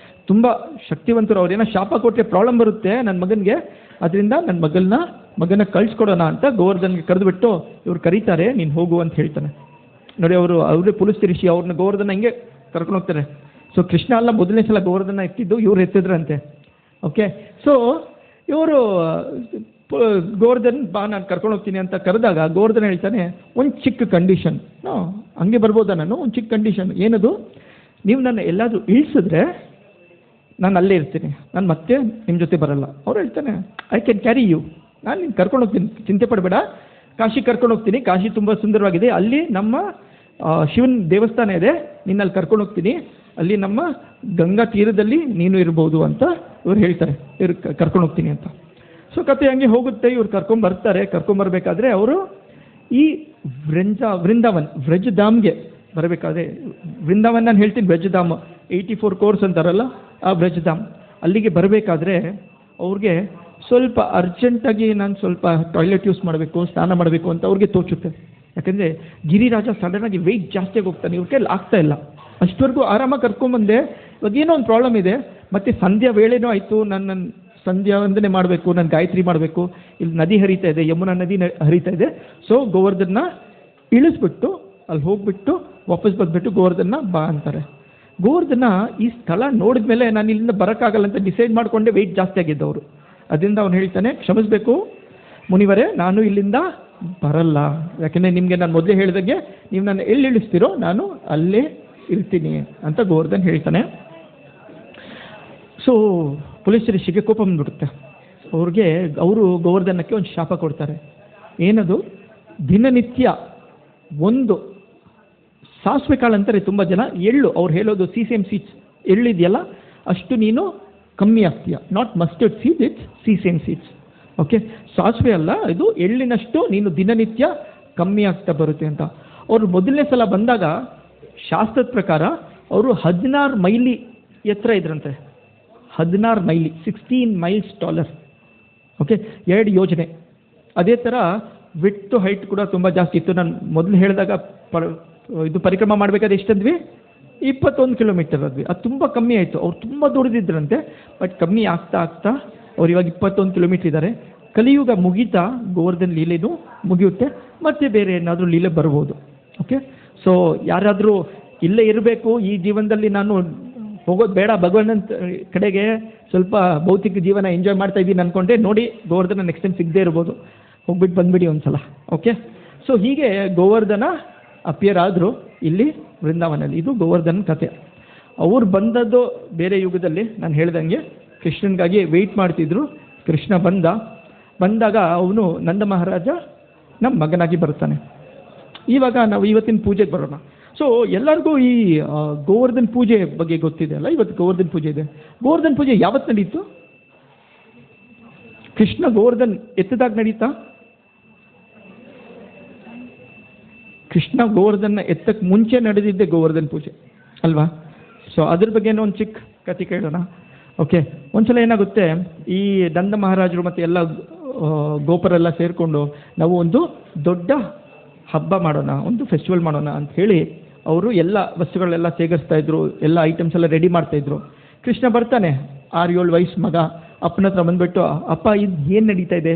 ತುಂಬ ಶಕ್ತಿವಂತರು. ಅವ್ರೇನೋ ಶಾಪ ಕೊಟ್ಟರೆ ಪ್ರಾಬ್ಲಮ್ ಬರುತ್ತೆ ನನ್ನ ಮಗನಿಗೆ, ಅದರಿಂದ ನನ್ನ ಮಗನ ಕಳಿಸ್ಕೊಡೋಣ ಅಂತ ಗೋವರ್ಧನ್ಗೆ ಕರೆದುಬಿಟ್ಟು ಇವ್ರು ಕರೀತಾರೆ, ನೀನು ಹೋಗು ಅಂತ ಹೇಳ್ತಾನೆ. ನೋಡಿ, ಅವರೇ ಪುಲಸ್ತ್ಯ ಋಷಿ, ಅವ್ರನ್ನ ಗೋವರ್ಧನ ಹಿಂಗೆ ಕರ್ಕೊಂಡು ಹೋಗ್ತಾರೆ. ಸೊ ಕೃಷ್ಣ ಅಲ್ಲ ಮೊದಲನೇ ಸಲ ಗೋವರ್ಧನ ಎತ್ತಿದ್ದು, ಇವ್ರು ಎತ್ತಿದ್ರಂತೆ. ಓಕೆ, ಸೊ ಇವರು ಗೋವರ್ಧನ್ ಬಾ, ನಾನು ಕರ್ಕೊಂಡು ಹೋಗ್ತೀನಿ ಅಂತ ಕರೆದಾಗ ಗೋವರ್ಧನ ಹೇಳ್ತಾನೆ, ಒಂದು ಚಿಕ್ಕ ಕಂಡೀಷನ್. ಹಂಗೆ ಬರ್ಬೋದಾ ನಾನು? ಒಂದು ಚಿಕ್ಕ ಕಂಡೀಷನ್. ಏನದು? ನೀವು ನನ್ನ ಎಲ್ಲಾದರೂ ಇಳಿಸಿದ್ರೆ ನಾನು ಅಲ್ಲೇ ಇರ್ತೀನಿ, ನಾನು ಮತ್ತೆ ನಿಮ್ಮ ಜೊತೆ ಬರಲ್ಲ. ಅವ್ರು ಹೇಳ್ತಾನೆ, ಐ ಕ್ಯಾನ್ ಕ್ಯಾರಿ ಯು, ನಾನು ನಿನ್ನ ಕರ್ಕೊಂಡು ಹೋಗ್ತೀನಿ, ಚಿಂತೆ ಪಡಬೇಡ, ಕಾಶಿ ಕರ್ಕೊಂಡು ಹೋಗ್ತೀನಿ, ಕಾಶಿ ತುಂಬ ಸುಂದರವಾಗಿದೆ, ಅಲ್ಲಿ ನಮ್ಮ ಶಿವನ ದೇವಸ್ಥಾನ ಇದೆ, ನಿನ್ನಲ್ಲಿ ಕರ್ಕೊಂಡು ಹೋಗ್ತೀನಿ, ಅಲ್ಲಿ ನಮ್ಮ ಗಂಗಾ ತೀರದಲ್ಲಿ ನೀನು ಇರ್ಬೋದು ಅಂತ ಇವ್ರು ಹೇಳ್ತಾರೆ. ಇವ್ರು ಕರ್ಕೊಂಡು ಹೋಗ್ತೀನಿ ಅಂತ. ಸೊ ಕತೆ ಹಂಗೆ ಹೋಗುತ್ತೆ. ಇವ್ರು ಕರ್ಕೊಂಬರ್ಬೇಕಾದ್ರೆ ಅವರು ಈ ವ್ರಜಧಾಮ್ಗೆ ಬರಬೇಕಾದ್ರೆ, ವೃಂದಾವನ್ ನಾನು ಹೇಳ್ತೀನಿ, ವ್ರಜಧಾಮ್ 84 ಕೋರ್ಸ್ ಅಂತಾರಲ್ಲ, ಆ ವ್ರಜಧಾಮ್ ಅಲ್ಲಿಗೆ ಬರಬೇಕಾದ್ರೆ ಅವ್ರಿಗೆ ಸ್ವಲ್ಪ ಅರ್ಜೆಂಟಾಗಿ ನಾನು ಸ್ವಲ್ಪ ಟಾಯ್ಲೆಟ್ ಯೂಸ್ ಮಾಡಬೇಕು, ಸ್ನಾನ ಮಾಡಬೇಕು ಅಂತ ಅವ್ರಿಗೆ ತೋಚುತ್ತೆ. ಯಾಕಂದರೆ ಗಿರಿರಾಜ ಸಡನ್ನಾಗಿ ವೆಯ್ಟ್ ಜಾಸ್ತಿಯಾಗಿ ಹೋಗ್ತಾನೆ, ಇವ್ರ ಕೈಲಿ ಆಗ್ತಾ ಇಲ್ಲ. ಅಷ್ಟವರೆಗೂ ಆರಾಮಾಗಿ ಕರ್ಕೊಂಬಂದೆ, ಇವಾಗ ಏನೋ ಒಂದು ಪ್ರಾಬ್ಲಮ್ ಇದೆ, ಮತ್ತು ಸಂಧ್ಯಾ ವೇಳೆನೂ ಆಯಿತು, ನನ್ನ ಸಂಧ್ಯಾ ವಂದನೆ ಮಾಡಬೇಕು, ನಾನು ಗಾಯತ್ರಿ ಮಾಡಬೇಕು, ಇಲ್ಲಿ ನದಿ ಹರಿತಾ ಇದೆ, ಯಮುನಾ ನದಿ ಹರಿತಾ ಇದೆ. ಸೊ ಗೋವರ್ಧನ್ನ ಇಳಿಸ್ಬಿಟ್ಟು ಅಲ್ಲಿ ಹೋಗ್ಬಿಟ್ಟು ವಾಪಸ್ ಬಂದುಬಿಟ್ಟು ಗೋವರ್ಧನ್ನ ಬಾ ಅಂತಾರೆ. ಗೋವರ್ಧನ ಈ ಸ್ಥಳ ನೋಡಿದ ಮೇಲೆ ನಾನು ಇಲ್ಲಿಂದ ಬರೋಕ್ಕಾಗಲ್ಲ ಅಂತ ಡಿಸೈಡ್ ಮಾಡಿಕೊಂಡೆ ವೆಯ್ಟ್ ಜಾಸ್ತಿ ಆಗಿದ್ದವರು. ಅದರಿಂದ ಅವನು ಹೇಳ್ತಾನೆ, ಕ್ಷಮಿಸಬೇಕು ಮುನಿವರೇ, ನಾನು ಇಲ್ಲಿಂದ ಬರಲ್ಲ, ಯಾಕೆಂದರೆ ನಿಮಗೆ ನಾನು ಮೊದಲೇ ಹೇಳಿದಾಗೆ ನೀವು ನನ್ನ ಎಲ್ಲಿ ಇಳಿಸ್ತೀರೋ ನಾನು ಅಲ್ಲೇ ಇರ್ತೀನಿ ಅಂತ ಗೋವರ್ಧನ್ ಹೇಳ್ತಾನೆ. ಸೊ ಪುಲಸ್ತ್ಯ ಋಷಿಗೆ ಕೋಪ ಬಂದ್ಬಿಡುತ್ತೆ. ಅವರು ಗೋವರ್ಧನಕ್ಕೆ ಒಂದು ಶಾಪ ಕೊಡ್ತಾರೆ. ಏನದು? ದಿನನಿತ್ಯ ಒಂದು ಸಾಸಿವೆ ಕಾಳು ಅಂತಾರೆ ತುಂಬ ಜನ, ಎಳ್ಳು, ಅವ್ರು ಹೇಳೋದು ಸೀಸೇಮ್ ಸೀಡ್ಸ್, ಎಳ್ಳಿದೆಯಲ್ಲ ಅಷ್ಟು ನೀನು ಕಮ್ಮಿ ಆಗ್ತೀಯ. Not mustard seeds, it's sesame seeds. Okay, ಸಾಸಿವೆ ಅಲ್ಲ, ಇದು ಎಳ್ಳಿನಷ್ಟು ನೀನು ದಿನನಿತ್ಯ ಕಮ್ಮಿ ಆಗ್ತಾ ಬರುತ್ತೆ ಅಂತ. ಅವರು ಮೊದಲನೇ ಸಲ ಬಂದಾಗ ಶಾಸ್ತ್ರದ ಪ್ರಕಾರ ಅವರು 16 ಮೈಲಿ ಎತ್ತರ ಇದ್ರಂತೆ. 16 ಮೈಲಿ, 16 ಮೈಲ್ಸ್ ಟಾಲರ್. ಓಕೆ, 2 ಯೋಜನೆ. ಅದೇ ಥರ ವಿಡ್ತ್ ಹೈಟ್ ಕೂಡ ತುಂಬ ಜಾಸ್ತಿ ಇತ್ತು. ನಾನು ಮೊದಲು ಹೇಳಿದಾಗ ಇದು ಪರಿಕ್ರಮ ಮಾಡಬೇಕಾದ್ರೆ ಎಷ್ಟಂದ್ವಿ, 21 ಕಿಲೋಮೀಟರ್ ಅದ್ವಿ. ಅದು ತುಂಬ ಕಮ್ಮಿ ಆಯಿತು. ಅವ್ರು ತುಂಬ ದೊಡ್ಡದಿದ್ರಂತೆ, ಬಟ್ ಕಮ್ಮಿ ಆಗ್ತಾ ಆಗ್ತಾ ಅವ್ರು ಇವಾಗ 21 ಕಿಲೋಮೀಟರ್ ಇದ್ದಾರೆ. ಕಲಿಯುಗ ಮುಗೀತಾ ಗೋವರ್ಧನ್ ಲೀಲೆನೂ ಮುಗಿಯುತ್ತೆ, ಮತ್ತೆ ಬೇರೆ ಏನಾದರೂ ಲೀಲೆ ಬರ್ಬೋದು. ಓಕೆ, ಸೊ ಯಾರಾದರೂ ಇಲ್ಲೇ ಇರಬೇಕು, ಈ ಜೀವನದಲ್ಲಿ ನಾನು ಹೋಗೋದು ಬೇಡ, ಭಗವಂತನ ಕಡೆಗೆ ಸ್ವಲ್ಪ ಭೌತಿಕ ಜೀವನ ಎಂಜಾಯ್ ಮಾಡ್ತಾ ಇದ್ದೀನಿ ಅಂದ್ಕೊಂಡೆ, ನೋಡಿ ಗೋವರ್ಧನ ನೆಕ್ಸ್ಟ್ ಟೈಮ್ ಸಿಗದೇ ಇರ್ಬೋದು, ಹೋಗ್ಬಿಟ್ಟು ಬಂದುಬಿಡಿ ಒಂದು ಸಲ. ಓಕೆ, ಸೊ ಹೀಗೆ ಗೋವರ್ಧನ ಅಪಿಯರ್ ಆದರು ಇಲ್ಲಿ ವೃಂದಾವನಲ್ಲಿ. ಇದು ಗೋವರ್ಧನ ಕಥೆ. ಅವ್ರು ಬಂದದ್ದು ಬೇರೆ ಯುಗದಲ್ಲಿ, ನಾನು ಹೇಳ್ದಂಗೆ ಕೃಷ್ಣನಿಗಾಗಿ ವೆಯ್ಟ್ ಮಾಡ್ತಿದ್ರು. ಕೃಷ್ಣ ಬಂದಾಗ ಅವನು ನಂದ ಮಹಾರಾಜ ನಮ್ಮ ಮಗನಾಗಿ ಬರ್ತಾನೆ. ಇವಾಗ ನಾವು ಇವತ್ತಿನ ಪೂಜೆಗೆ ಬರೋಣ. ಸೊ ಎಲ್ಲರಿಗೂ ಈ ಗೋವರ್ಧನ್ ಪೂಜೆ ಬಗ್ಗೆ ಗೊತ್ತಿದೆ ಅಲ್ಲ, ಇವತ್ತು ಗೋವರ್ಧನ್ ಪೂಜೆ ಇದೆ. ಗೋವರ್ಧನ್ ಪೂಜೆ ಯಾವತ್ತು ನಡೀತು? ಕೃಷ್ಣ ಗೋವರ್ಧನ್ ಎತ್ತದಾಗ ನಡೀತಾ? ಕೃಷ್ಣ ಗೋವರ್ಧನ ಎತ್ತಕ್ಕೆ ಮುಂಚೆ ನಡೆದಿದ್ದೆ ಗೋವರ್ಧನ್ ಪೂಜೆ ಅಲ್ವಾ? ಸೊ ಅದ್ರ ಬಗ್ಗೆನೂ ಒಂದು ಚಿಕ್ಕ ಕಥೆ ಕೇಳೋಣ. ಓಕೆ, ಒಂದ್ಸಲ ಏನಾಗುತ್ತೆ, ಈ ನಂದ ಮಹಾರಾಜರು ಮತ್ತು ಎಲ್ಲ ಗೋಪರೆಲ್ಲ ಸೇರಿಕೊಂಡು ನಾವು ಒಂದು ದೊಡ್ಡ ಹಬ್ಬ ಮಾಡೋಣ, ಒಂದು ಫೆಸ್ಟಿವಲ್ ಮಾಡೋಣ ಅಂತ ಹೇಳಿ ಅವರು ಎಲ್ಲ ವಸ್ತುಗಳೆಲ್ಲ ಸೇರಿಸ್ತಾ ಇದ್ರು, ಎಲ್ಲ ಐಟಮ್ಸ್ ಎಲ್ಲ ರೆಡಿ ಮಾಡ್ತಾಯಿದ್ರು. ಕೃಷ್ಣ ಬರ್ತಾನೆ, 6-7 ವಯಸ್ಸು ಮಗ, ಅಪ್ಪನ ಹತ್ರ ಬಂದುಬಿಟ್ಟು, ಅಪ್ಪ ಇದು ಏನು ನಡೀತಾ ಇದೆ?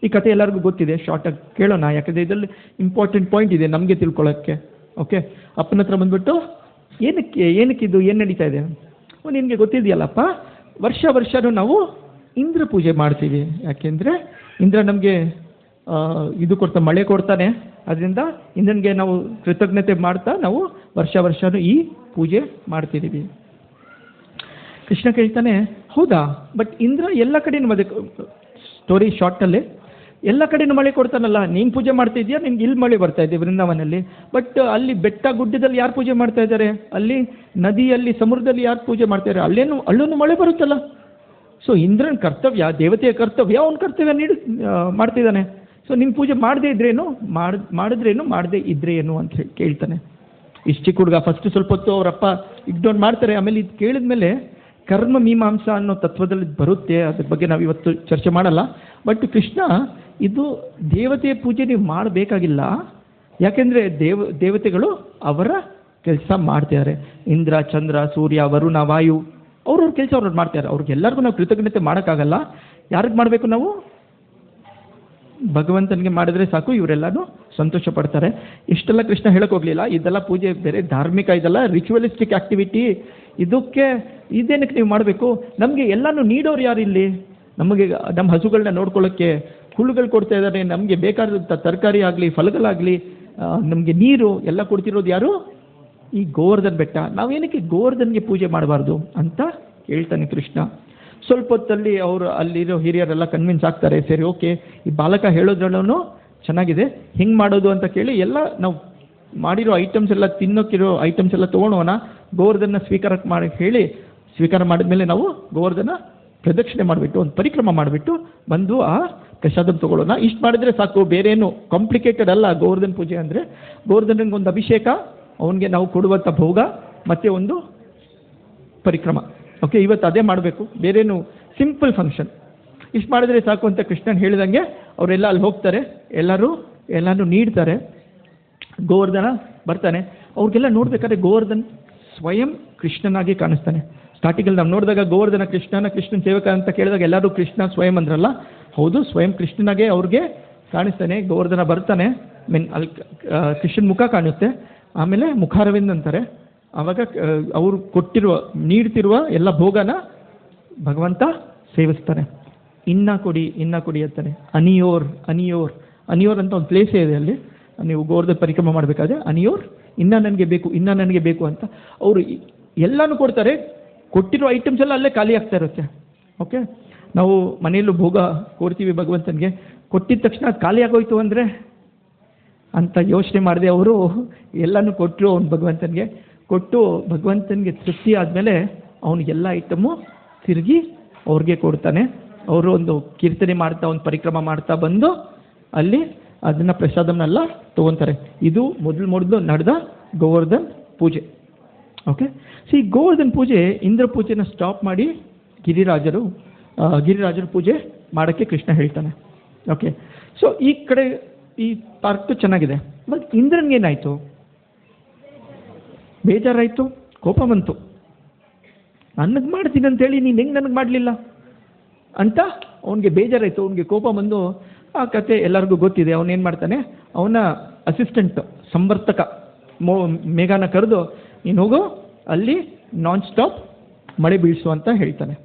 ಈ ಕಥೆ ಎಲ್ಲರಿಗೂ ಗೊತ್ತಿದೆ, ಶಾರ್ಟಾಗಿ ಕೇಳೋಣ, ಯಾಕಂದರೆ ಇದರಲ್ಲಿ ಇಂಪಾರ್ಟೆಂಟ್ ಪಾಯಿಂಟ್ ಇದೆ ನಮಗೆ ತಿಳ್ಕೊಳ್ಳೋಕ್ಕೆ. ಓಕೆ, ಅಪ್ಪನ ಹತ್ರ ಬಂದುಬಿಟ್ಟು, ಏನಕ್ಕಿದು, ಏನು ನಡೀತಾ ಇದೆ? ನಿನಗೆ ಗೊತ್ತಿದೆಯಲ್ಲಪ್ಪ, ವರ್ಷನೂ ನಾವು ಇಂದ್ರ ಪೂಜೆ ಮಾಡ್ತೀವಿ. ಯಾಕೆಂದರೆ ಇಂದ್ರ ನಮಗೆ ಇದು ಮಳೆ ಕೊಡ್ತಾನೆ, ಅದರಿಂದ ಇಂದ್ರನಿಗೆ ನಾವು ಕೃತಜ್ಞತೆ ಮಾಡ್ತಾ ನಾವು ವರ್ಷನೂ ಈ ಪೂಜೆ ಮಾಡ್ತಿದ್ದೀವಿ. ಕೃಷ್ಣ ಕೇಳ್ತಾನೆ, ಹೌದಾ, ಬಟ್ ಇಂದ್ರ ಎಲ್ಲ ಕಡೆನೂ ಸ್ಟೋರಿ ಶಾರ್ಟಲ್ಲಿ ಎಲ್ಲ ಕಡೆನೂ ಮಳೆ ಕೊಡ್ತಾನಲ್ಲ, ನೀನು ಪೂಜೆ ಮಾಡ್ತಿದ್ಯಾ, ನಿನ್ಗೆ ಇಲ್ಲಿ ಮಳೆ ಬರ್ತಾ ಇದೆ ವೃಂದಾವನಲ್ಲಿ, ಬಟ್ ಅಲ್ಲಿ ಬೆಟ್ಟ ಗುಡ್ಡದಲ್ಲಿ ಯಾರು ಪೂಜೆ ಮಾಡ್ತಾ ಇದ್ದಾರೆ, ಅಲ್ಲಿ ನದಿಯಲ್ಲಿ ಸಮುದ್ರದಲ್ಲಿ ಯಾರು ಪೂಜೆ ಮಾಡ್ತಾ ಇದ್ದಾರೆ, ಅಲ್ಲೂ ಮಳೆ ಬರುತ್ತಲ್ಲ. ಸೊ ಇಂದ್ರನ ಕರ್ತವ್ಯ, ದೇವತೆಯ ಕರ್ತವ್ಯ, ಅವನ ಕರ್ತವ್ಯ ಮಾಡ್ತಿದ್ದಾನೆ. ಸೊ ನಿನ್ನ ಪೂಜೆ ಮಾಡದೇ ಇದ್ರೇನು, ಮಾಡದೇ ಇದ್ರೆ ಏನು ಅಂತ ಹೇಳಿ ಕೇಳ್ತಾನೆ. ಇಷ್ಟು ಚಿಕ್ಕ ಹುಡುಗ ಫಸ್ಟ್ ಸ್ವಲ್ಪ ಹೊತ್ತು ಅವರಪ್ಪ ಇಗ್ನೋರ್ ಮಾಡ್ತಾರೆ. ಆಮೇಲೆ ಇದು ಕೇಳಿದ್ಮೇಲೆ ಕರ್ಮ ಮೀಮಾಂಸ ಅನ್ನೋ ತತ್ವದಲ್ಲಿ ಬರುತ್ತೆ, ಅದ್ರ ಬಗ್ಗೆ ನಾವು ಇವತ್ತು ಚರ್ಚೆ ಮಾಡಲ್ಲ. ಬಟ್ ಕೃಷ್ಣ, ಇದು ದೇವತೆಯ ಪೂಜೆ ನೀವು ಮಾಡಬೇಕಾಗಿಲ್ಲ, ಯಾಕೆಂದರೆ ದೇವತೆಗಳು ಅವರ ಕೆಲಸ ಮಾಡ್ತಿದ್ದಾರೆ. ಇಂದ್ರ, ಚಂದ್ರ, ಸೂರ್ಯ, ವರುಣ, ವಾಯು, ಅವ್ರವ್ರ ಕೆಲಸ ಅವ್ರವ್ರು ಮಾಡ್ತಾರೆ. ಅವ್ರಿಗೆಲ್ಲರಿಗೂ ನಾವು ಕೃತಜ್ಞತೆ ಮಾಡೋಕ್ಕಾಗಲ್ಲ. ಯಾರಿಗೆ ಮಾಡಬೇಕು ನಾವು? ಭಗವಂತನಿಗೆ ಮಾಡಿದ್ರೆ ಸಾಕು, ಇವರೆಲ್ಲರೂ ಸಂತೋಷ ಪಡ್ತಾರೆ. ಇಷ್ಟೆಲ್ಲ ಕೃಷ್ಣ ಹೇಳಕ್ಕೆ ಹೋಗಲಿಲ್ಲ. ಇದೆಲ್ಲ ಪೂಜೆ ಬೇರೆ ಧಾರ್ಮಿಕ, ಇದೆಲ್ಲ ರಿಚುವಲಿಸ್ಟಿಕ್ ಆ್ಯಕ್ಟಿವಿಟಿ. ಇದೇನಕ್ಕೆ ನೀವು ಮಾಡಬೇಕು? ನಮಗೆ ಎಲ್ಲನೂ ನೀಡೋರು ಯಾರು ಇಲ್ಲಿ? ನಮಗೆ ನಮ್ಮ ಹಸುಗಳನ್ನ ನೋಡ್ಕೊಳ್ಳೋಕ್ಕೆ ಹುಳುಗಳು ಕೊಡ್ತಾ ಇದ್ದಾರೆ, ನಮಗೆ ಬೇಕಾದಂಥ ತರಕಾರಿ ಆಗಲಿ, ಫಲಗಳಾಗಲಿ, ನಮಗೆ ನೀರು ಎಲ್ಲ ಕೊಡ್ತಿರೋದು ಯಾರು? ಈ ಗೋವರ್ಧನ್ ಬೆಟ್ಟ. ನಾವೇನಕ್ಕೆ ಗೋವರ್ಧನ್ಗೆ ಪೂಜೆ ಮಾಡಬಾರ್ದು ಅಂತ ಹೇಳ್ತಾನೆ ಕೃಷ್ಣ. ಸ್ವಲ್ಪ ಹೊತ್ತಲ್ಲಿ ಅವರು ಅಲ್ಲಿರೋ ಹಿರಿಯರೆಲ್ಲ ಕನ್ವಿನ್ಸ್ ಆಗ್ತಾರೆ. ಸರಿ, ಓಕೆ, ಈ ಬಾಲಕ ಹೇಳೋದ್ರಲ್ಲೂ ಚೆನ್ನಾಗಿದೆ, ಹಿಂಗೆ ಮಾಡೋದು ಅಂತ ಕೇಳಿ ಎಲ್ಲ ನಾವು ಮಾಡಿರೋ ಐಟಮ್ಸ್ ಎಲ್ಲ, ತಿನ್ನೋಕ್ಕಿರೋ ಐಟಮ್ಸ್ ಎಲ್ಲ ತೊಗೊಳೋಣ, ಗೋವರ್ಧನ ಸ್ವೀಕಾರ ಮಾಡಿದ್ಮೇಲೆ ನಾವು ಗೋವರ್ಧನ ಪ್ರದಕ್ಷಿಣೆ ಮಾಡಿಬಿಟ್ಟು ಒಂದು ಪರಿಕ್ರಮ ಮಾಡಿಬಿಟ್ಟು ಬಂದು ಆ ಪ್ರಸಾದಂ ತೊಗೊಳ್ಳೋಣ. ಇಷ್ಟು ಮಾಡಿದ್ರೆ ಸಾಕು, ಬೇರೇನು ಕಾಂಪ್ಲಿಕೇಟೆಡ್ ಅಲ್ಲ. ಗೋವರ್ಧನ ಪೂಜೆ ಅಂದರೆ ಗೋವರ್ಧನಿಗೆ ಒಂದು ಅಭಿಷೇಕ, ಅವನಿಗೆ ನಾವು ಕೊಡುವಂಥ ಭೋಗ, ಮತ್ತು ಒಂದು ಪರಿಕ್ರಮ. ಓಕೆ, ಇವತ್ತು ಅದೇ ಮಾಡಬೇಕು, ಬೇರೇನು ಸಿಂಪಲ್ ಫಂಕ್ಷನ್. ಇಷ್ಟು ಮಾಡಿದ್ರೆ ಸಾಕು ಅಂತ ಕೃಷ್ಣನ್ ಹೇಳಿದಂಗೆ ಅವರೆಲ್ಲ ಅಲ್ಲಿ ಹೋಗ್ತಾರೆ, ಎಲ್ಲರೂ ನೀಡ್ತಾರೆ. ಗೋವರ್ಧನ ಬರ್ತಾನೆ. ಅವ್ರಿಗೆಲ್ಲ ನೋಡ್ಬೇಕಾದ್ರೆ ಗೋವರ್ಧನ್ ಸ್ವಯಂ ಕೃಷ್ಣನಾಗಿ ಕಾಣಿಸ್ತಾನೆ. ಸ್ಟಾರ್ಟಿಂಗಲ್ಲಿ ನಾವು ನೋಡಿದಾಗ ಗೋವರ್ಧನ ಕೃಷ್ಣನ ಸೇವಕ ಅಂತ ಕೇಳಿದಾಗ ಎಲ್ಲರೂ ಕೃಷ್ಣ ಸ್ವಯಂ ಅಂದ್ರಲ್ಲ, ಹೌದು, ಸ್ವಯಂ ಕೃಷ್ಣನಾಗೆ ಅವ್ರಿಗೆ ಕಾಣಿಸ್ತಾನೆ. ಗೋವರ್ಧನ ಬರ್ತಾನೆ, ಅಲ್ಲಿ ಕೃಷ್ಣನ ಮುಖ ಕಾಣುತ್ತೆ, ಆಮೇಲೆ ಮುಖಾರವಿಂದ್ ಅಂತಾರೆ. ಆವಾಗ ಅವರು ನೀಡ್ತಿರುವ ಎಲ್ಲ ಭೋಗನ ಭಗವಂತ ಸೇವಿಸ್ತಾನೆ. ಇನ್ನ ಕೊಡಿ ಅಂತಾನೆ. ಅನಿಯೋರ್ ಅಂತ ಒಂದು ಪ್ಲೇಸೇ ಇದೆ ಅಲ್ಲಿ, ನೀವು ಗೋವರ್ಧನ ಪರಿಕ್ರಮ ಮಾಡಬೇಕಾದ್ರೆ ಅನಿಯೋರ್, ಇನ್ನ ನನಗೆ ಬೇಕು ಅಂತ ಅವರು ಎಲ್ಲನೂ ಕೊಡ್ತಾರೆ. ಕೊಟ್ಟಿರೋ ಐಟಮ್ಸ್ ಎಲ್ಲ ಅಲ್ಲೇ ಖಾಲಿ ಆಗ್ತಾ ಇರುತ್ತೆ. ಓಕೆ, ನಾವು ಮನೆಯಲ್ಲೂ ಭೋಗ ಕೊಡ್ತೀವಿ ಭಗವಂತನಿಗೆ, ಕೊಟ್ಟಿದ ತಕ್ಷಣ ಖಾಲಿ ಆಗೋಯ್ತು ಅಂದರೆ ಅಂತ ಯೋಚನೆ ಮಾಡಿದೆ. ಅವರು ಎಲ್ಲನೂ ಕೊಟ್ಟರು, ಅವ್ನು ಭಗವಂತನಿಗೆ ತೃಪ್ತಿ ಆದಮೇಲೆ ಅವನಿಗೆಲ್ಲ ಐಟಮು ತಿರುಗಿ ಅವ್ರಿಗೆ ಕೊಡ್ತಾನೆ. ಅವರು ಒಂದು ಕೀರ್ತನೆ ಮಾಡ್ತಾ, ಒಂದು ಪರಿಕ್ರಮ ಮಾಡ್ತಾ ಬಂದು ಅಲ್ಲಿ ಅದನ್ನು ಪ್ರಸಾದವನ್ನೆಲ್ಲ ತೊಗೊತಾರೆ. ಇದು ಮೊದಲು ನಡೆದ ಗೋವರ್ಧನ್ ಪೂಜೆ. ಓಕೆ, ಈ ಗೋವರ್ಧನ್ ಪೂಜೆ, ಇಂದ್ರ ಪೂಜೆನ ಸ್ಟಾಪ್ ಮಾಡಿ ಗಿರಿರಾಜರು ಪೂಜೆ ಮಾಡೋಕ್ಕೆ ಕೃಷ್ಣ ಹೇಳ್ತಾನೆ. ಓಕೆ, ಸೊ ಈ ಕಡೆ ಈ ಪಾರ್ಕು ಚೆನ್ನಾಗಿದೆ. ಬಟ್ ಇಂದ್ರನ್ಗೇನಾಯಿತು? ಬೇಜಾರಾಯಿತು, ಕೋಪ ಬಂತು. ನನಗೆ ಮಾಡ್ತೀನಿ ಅಂತೇಳಿ ನೀನು ಹೆಂಗೆ ನನಗೆ ಮಾಡಲಿಲ್ಲ ಅಂತ ಅವನಿಗೆ ಬೇಜಾರಾಯಿತು, ಅವನಿಗೆ ಕೋಪ ಬಂದು ಆ ಕತೆ ಎಲ್ಲರಿಗೂ ಗೊತ್ತಿದೆ. ಅವನೇನು ಮಾಡ್ತಾನೆ, ಅವನ ಅಸಿಸ್ಟೆಂಟ್ ಸಂವರ್ತಕ ಮೇಘನ ಕರೆದು ನೀನು ಹೋಗು ಅಲ್ಲಿ ನಾನ್ ಸ್ಟಾಪ್ ಮಳೆ ಬೀಳಿಸು ಅಂತ ಹೇಳ್ತಾನೆ.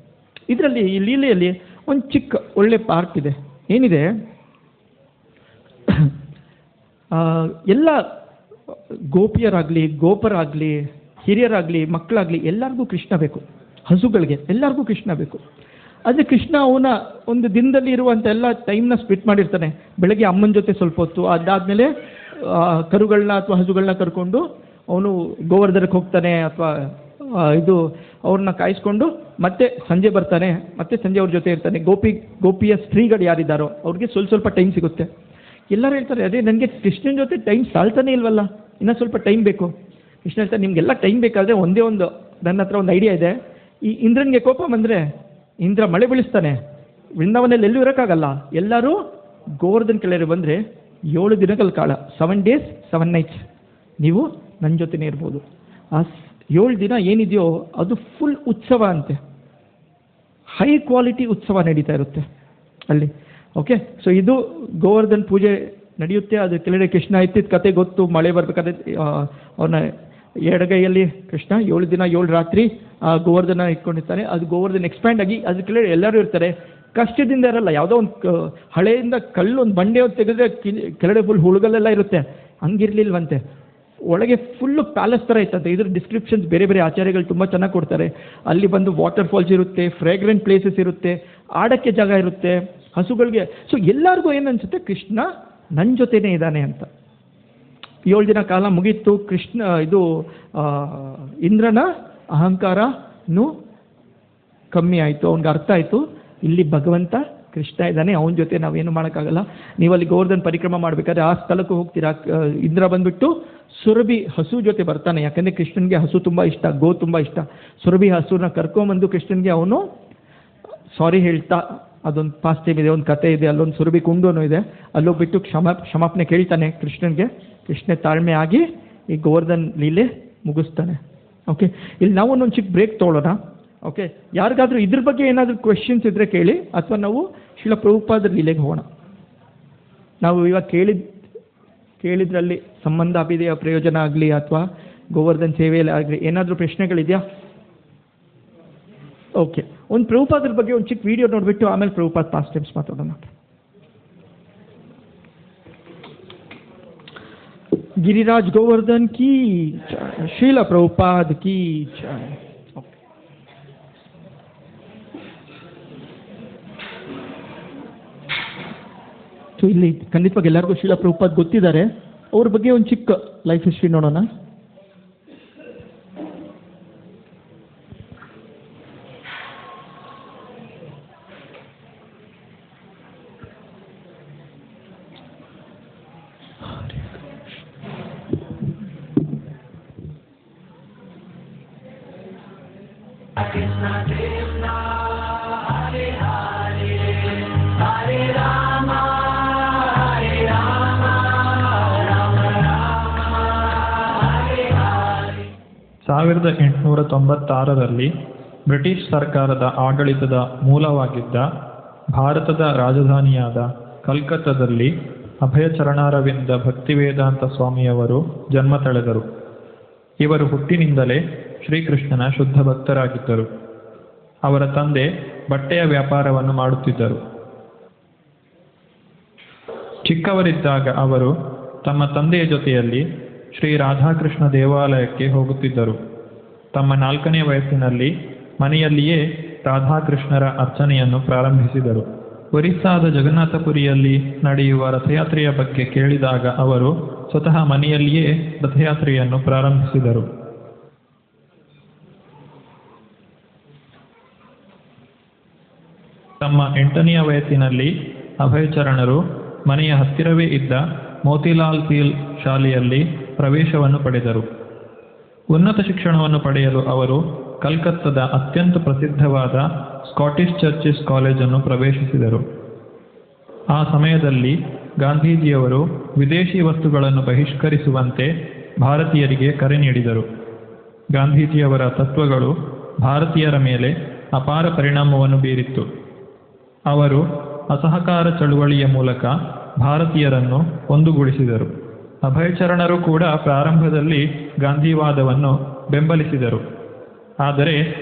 ಇದರಲ್ಲಿ ಈ ಲೀಲೆಯಲ್ಲಿ ಒಂದು ಚಿಕ್ಕ ಒಳ್ಳೆ ಪಾರ್ಕ್ ಇದೆ. ಏನಿದೆ, ಎಲ್ಲ ಗೋಪಿಯರಾಗಲಿ ಗೋಪರಾಗಲಿ ಹಿರಿಯರಾಗಲಿ ಮಕ್ಕಳಾಗಲಿ ಎಲ್ಲರಿಗೂ ಕೃಷ್ಣ ಬೇಕು. ಹಸುಗಳಿಗೆ ಎಲ್ಲರಿಗೂ ಕೃಷ್ಣ ಬೇಕು. ಆದರೆ ಕೃಷ್ಣ ಅವನ ಒಂದು ದಿನದಲ್ಲಿ ಇರುವಂಥ ಎಲ್ಲ ಟೈಮ್ನ ಸ್ಪ್ಲಿಟ್ ಮಾಡಿರ್ತಾನೆ. ಬೆಳಗ್ಗೆ ಅಮ್ಮನ ಜೊತೆ ಸ್ವಲ್ಪ ಹೊತ್ತು, ಅದಾದಮೇಲೆ ಕರುಗಳನ್ನ ಅಥವಾ ಹಸುಗಳನ್ನ ಕರ್ಕೊಂಡು ಅವನು ಗೋವರ್ಧನಕ್ಕೆ ಹೋಗ್ತಾನೆ, ಅಥವಾ ಅವ್ರನ್ನ ಕಾಯಿಸ್ಕೊಂಡು ಮತ್ತೆ ಸಂಜೆ ಬರ್ತಾನೆ, ಮತ್ತೆ ಸಂಜೆ ಅವ್ರ ಜೊತೆ ಇರ್ತಾನೆ. ಗೋಪಿಯ ಸ್ತ್ರೀಗಳು ಯಾರಿದ್ದಾರೋ ಅವ್ರಿಗೆ ಸ್ವಲ್ಪ ಟೈಮ್ ಸಿಗುತ್ತೆ. ಎಲ್ಲರೂ ಹೇಳ್ತಾರೆ, ಅದೇ ನನಗೆ ಕೃಷ್ಣನ ಜೊತೆ ಟೈಮ್ ಸಾಲ್ತಾನೆ ಇಲ್ವಲ್ಲ, ಇನ್ನೂ ಸ್ವಲ್ಪ ಟೈಮ್ ಬೇಕು. ಕೃಷ್ಣ ಹೇಳ್ತಾರೆ, ನಿಮಗೆಲ್ಲ ಟೈಮ್ ಬೇಕಾದರೆ ಒಂದೇ ಒಂದು ನನ್ನ ಹತ್ರ ಒಂದು ಐಡಿಯಾ ಇದೆ. ಈ ಇಂದ್ರನಿಗೆ ಕೋಪ ಬಂದರೆ ಇಂದ್ರ ಮಳೆ ಬೀಳಿಸ್ತಾನೆ, ವೃಂದಾವನಲ್ಲಿ ಎಲ್ಲೂ ಇರೋಕ್ಕಾಗಲ್ಲ. ಎಲ್ಲರೂ ಗೋವರ್ಧನ ಕೆಳಗೆ ಬಂದರೆ 7 ದಿನಗಳ ಕಾಲ 7 days 7 nights ನೀವು ನನ್ನ ಜೊತೆನೇ ಇರ್ಬೋದು. ಆ 7 ದಿನ ಏನಿದೆಯೋ ಅದು ಫುಲ್ ಉತ್ಸವ ಅಂತೆ, ಹೈ ಕ್ವಾಲಿಟಿ ಉತ್ಸವ ನಡೀತಾ ಇರುತ್ತೆ ಅಲ್ಲಿ. ಓಕೆ, ಸೊ ಇದು ಗೋವರ್ಧನ್ ಪೂಜೆ ನಡೆಯುತ್ತೆ. ಅದು ಕೆಳಗಡೆ ಕೃಷ್ಣ ಇತ್ತಿದ್ದ ಕತೆ ಗೊತ್ತು. ಮಳೆ ಬರಬೇಕಾದ್ರೆ ಅವನ ಎಡಗೈಯಲ್ಲಿ ಕೃಷ್ಣ 7 ದಿನ 7 ರಾತ್ರಿ ಆ ಗೋವರ್ಧನ ಇಟ್ಕೊಂಡಿರ್ತಾನೆ. ಅದು ಗೋವರ್ಧನ್ ಎಕ್ಸ್ಪ್ಯಾಂಡ್ ಆಗಿ ಅದು ಕೆಳಗಡೆ ಎಲ್ಲರೂ ಇರ್ತಾರೆ. ಕಷ್ಟದಿಂದ ಇರಲ್ಲ, ಯಾವುದೋ ಒಂದು ಹಳೆಯಿಂದ ಕಲ್ಲು ಒಂದು ಬಂಡೆ ತೆಗೆದ್ರೆ ಕೆಳಗಡೆ ಫುಲ್ ಹುಳುಗಳೆಲ್ಲ ಇರುತ್ತೆ, ಹಂಗಿರ್ಲಿಲ್ವಂತೆ. ಒಳಗೆ ಫುಲ್ಲು ಪ್ಯಾಲೇಸ್ ಥರ ಇತ್ತಂತೆ. ಇದ್ರ ಡಿಸ್ಕ್ರಿಪ್ಷನ್ಸ್ ಬೇರೆ ಬೇರೆ ಆಚಾರ್ಯಗಳು ತುಂಬ ಚೆನ್ನಾಗಿ ಕೊಡ್ತಾರೆ. ಅಲ್ಲಿ ಬಂದು ವಾಟರ್ ಫಾಲ್ಸ್ ಇರುತ್ತೆ, ಫ್ರೇಗ್ರೆಂಟ್ ಪ್ಲೇಸಸ್ ಇರುತ್ತೆ, ಆಡೋಕ್ಕೆ ಜಾಗ ಇರುತ್ತೆ ಹಸುಗಳಿಗೆ. ಸೊ ಎಲ್ಲರಿಗೂ ಏನು ಅನಿಸುತ್ತೆ, ಕೃಷ್ಣ ನನ್ನ ಜೊತೆನೇ ಇದ್ದಾನೆ ಅಂತ. 7 ದಿನ ಕಾಲ ಮುಗೀತು. ಕೃಷ್ಣ ಇಂದ್ರನ ಅಹಂಕಾರನೂ ಕಮ್ಮಿ ಆಯಿತು. ಅವ್ನಿಗೆ ಅರ್ಥ ಆಯಿತು, ಇಲ್ಲಿ ಭಗವಂತ ಕೃಷ್ಣ ಇದ್ದಾನೆ, ಅವನ ಜೊತೆ ನಾವೇನು ಮಾಡೋಕ್ಕಾಗಲ್ಲ. ನೀವು ಅಲ್ಲಿ ಗೋವರ್ಧನ್ ಪರಿಕ್ರಮ ಮಾಡಬೇಕಾದ್ರೆ ಆ ಸ್ಥಳಕ್ಕೂ ಹೋಗ್ತೀರಾ. ಇಂದ್ರ ಬಂದುಬಿಟ್ಟು ಸುರಭಿ ಹಸು ಜೊತೆ ಬರ್ತಾನೆ, ಯಾಕಂದರೆ ಕೃಷ್ಣನಿಗೆ ಹಸು ತುಂಬ ಇಷ್ಟ, ಗೋ ತುಂಬ ಇಷ್ಟ. ಸುರಭಿ ಹಸುನ ಕರ್ಕೊಂಬಂದು ಕೃಷ್ಣನಿಗೆ ಅವನು ಸಾರಿ ಹೇಳ್ತಾ, ಅದೊಂದು ಪಾಸ್ಟ್ ಟೈಮ್ ಇದೆ, ಒಂದು ಕತೆ ಇದೆ, ಅಲ್ಲೊಂದು ಸುರಭಿ ಕುಂಡೂ ಇದೆ, ಅಲ್ಲೋಗ್ಬಿಟ್ಟು ಕ್ಷಮಾಪಣೆ ಕೇಳ್ತಾನೆ ಕೃಷ್ಣನಿಗೆ. ಕೃಷ್ಣ ತಾಳ್ಮೆ ಆಗಿ ಈ ಗೋವರ್ಧನ್ ಲೀಲೆ ಮುಗಿಸ್ತಾನೆ. ಓಕೆ, ಇಲ್ಲಿ ನಾವು ಒಂದೊಂದು ಚಿಕ್ಕ ಬ್ರೇಕ್ ತೊಗೊಳ್ಳೋಣ. ಓಕೆ, ಯಾರಿಗಾದ್ರೂ ಇದ್ರ ಬಗ್ಗೆ ಏನಾದರೂ ಕ್ವೆಶನ್ಸ್ ಇದ್ದರೆ ಕೇಳಿ, ಅಥವಾ ನಾವು ಶ್ರೀಲ ಪ್ರಭುಪಾದರ ಲೀಲೆಗೆ ಹೋಗೋಣ. ನಾವು ಇವಾಗ ಕೇಳಿದ್ರಲ್ಲಿ ಸಂಬಂಧ ಅಭಿದೆಯ ಪ್ರಯೋಜನ ಆಗಲಿ ಅಥವಾ ಗೋವರ್ಧನ್ ಸೇವೆಯಲ್ಲಿ ಆಗಲಿ ಏನಾದರೂ ಪ್ರಶ್ನೆಗಳಿದೆಯಾ? ಓಕೆ, ಒಂದು ಪ್ರಭುಪಾದರ ಬಗ್ಗೆ ಒಂದು ಚಿಕ್ಕ ವಿಡಿಯೋ ನೋಡಿಬಿಟ್ಟು ಆಮೇಲೆ ಪ್ರಭುಪಾದ ಪಾಸ್ಟ್ ಟೈಮ್ಸ್ ಮಾತಾಡೋಣ. ಗಿರಿರಾಜ್ ಗೋವರ್ಧನ್ ಕಿ ಶ್ರೀಲ ಪ್ರಭುಪಾದ್ ಕಿ ಜೈ. ಸೊ ಇಲ್ಲಿ ಖಂಡಿತವಾಗಿ ಎಲ್ಲರಿಗೂ ಶ್ರೀಲ ಪ್ರಭುಪಾದ್ ಗೊತ್ತಿದ್ದಾರೆ. ಅವ್ರ ಬಗ್ಗೆ ಒಂದು ಚಿಕ್ಕ ಲೈಫ್ ಹಿಸ್ಟ್ರಿ ನೋಡೋಣ. ಸಾವಿರದ 1896ರಲ್ಲಿ ಬ್ರಿಟಿಷ್ ಸರ್ಕಾರದ ಆಡಳಿತದ ಮೂಲವಾಗಿದ್ದ ಭಾರತದ ರಾಜಧಾನಿಯಾದ ಕಲ್ಕತ್ತಾದಲ್ಲಿ ಅಭಯಚರಣಾರವಿಂದ ಭಕ್ತಿವೇದಾಂತ ಸ್ವಾಮಿಯವರು ಜನ್ಮ ತಳೆದರು. ಇವರು ಹುಟ್ಟಿನಿಂದಲೇ ಶ್ರೀಕೃಷ್ಣನ ಶುದ್ಧ ಭಕ್ತರಾಗಿದ್ದರು. ಅವರ ತಂದೆ ಬಟ್ಟೆಯ ವ್ಯಾಪಾರವನ್ನು ಮಾಡುತ್ತಿದ್ದರು. ಚಿಕ್ಕವರಿದ್ದಾಗ ಅವರು ತಮ್ಮ ತಂದೆಯ ಜೊತೆಯಲ್ಲಿ ಶ್ರೀ ರಾಧಾಕೃಷ್ಣ ದೇವಾಲಯಕ್ಕೆ ಹೋಗುತ್ತಿದ್ದರು. ತಮ್ಮ 4ನೇ ವಯಸ್ಸಿನಲ್ಲಿ ಮನೆಯಲ್ಲಿಯೇ ರಾಧಾಕೃಷ್ಣರ ಅರ್ಚನೆಯನ್ನು ಪ್ರಾರಂಭಿಸಿದರು. ಒರಿಸ್ಸಾದ ಜಗನ್ನಾಥಪುರಿಯಲ್ಲಿ ನಡೆಯುವ ರಥಯಾತ್ರೆಯ ಬಗ್ಗೆ ಕೇಳಿದಾಗ ಅವರು ಸ್ವತಃ ಮನೆಯಲ್ಲಿಯೇ ರಥಯಾತ್ರೆಯನ್ನು ಪ್ರಾರಂಭಿಸಿದರು. ತಮ್ಮ 8ನೇ ವಯಸ್ಸಿನಲ್ಲಿ ಅಭಯಚರಣರು ಮನೆಯ ಹತ್ತಿರವೇ ಇದ್ದ ಮೋತಿಲಾಲ್ ಸೀಲ್ ಶಾಲೆಯಲ್ಲಿ ಪ್ರವೇಶವನ್ನು ಪಡೆದರು. ಉನ್ನತ ಶಿಕ್ಷಣವನ್ನು ಪಡೆಯಲು ಅವರು ಕಲ್ಕತ್ತಾದ ಅತ್ಯಂತ ಪ್ರಸಿದ್ಧವಾದ ಸ್ಕಾಟಿಷ್ ಚರ್ಚಿಸ್ ಕಾಲೇಜನ್ನು ಪ್ರವೇಶಿಸಿದರು. ಆ ಸಮಯದಲ್ಲಿ ಗಾಂಧೀಜಿಯವರು ವಿದೇಶಿ ವಸ್ತುಗಳನ್ನು ಬಹಿಷ್ಕರಿಸುವಂತೆ ಭಾರತೀಯರಿಗೆ ಕರೆ ನೀಡಿದರು. ಗಾಂಧೀಜಿಯವರ ತತ್ವಗಳು ಭಾರತೀಯರ ಮೇಲೆ ಅಪಾರ ಪರಿಣಾಮವನ್ನು ಬೀರಿತ್ತು. ಅವರು ಅಸಹಕಾರ ಚಳುವಳಿಯ ಮೂಲಕ ಭಾರತೀಯರನ್ನು ಒಂದುಗೂಡಿಸಿದರು. ಅಭಯಚರಣರು ಕೂಡ ಪ್ರಾರಂಭದಲ್ಲಿ ಗಾಂಧಿವಾದವನ್ನು ಬೆಂಬಲಿಸಿದರು. ಆದರೆ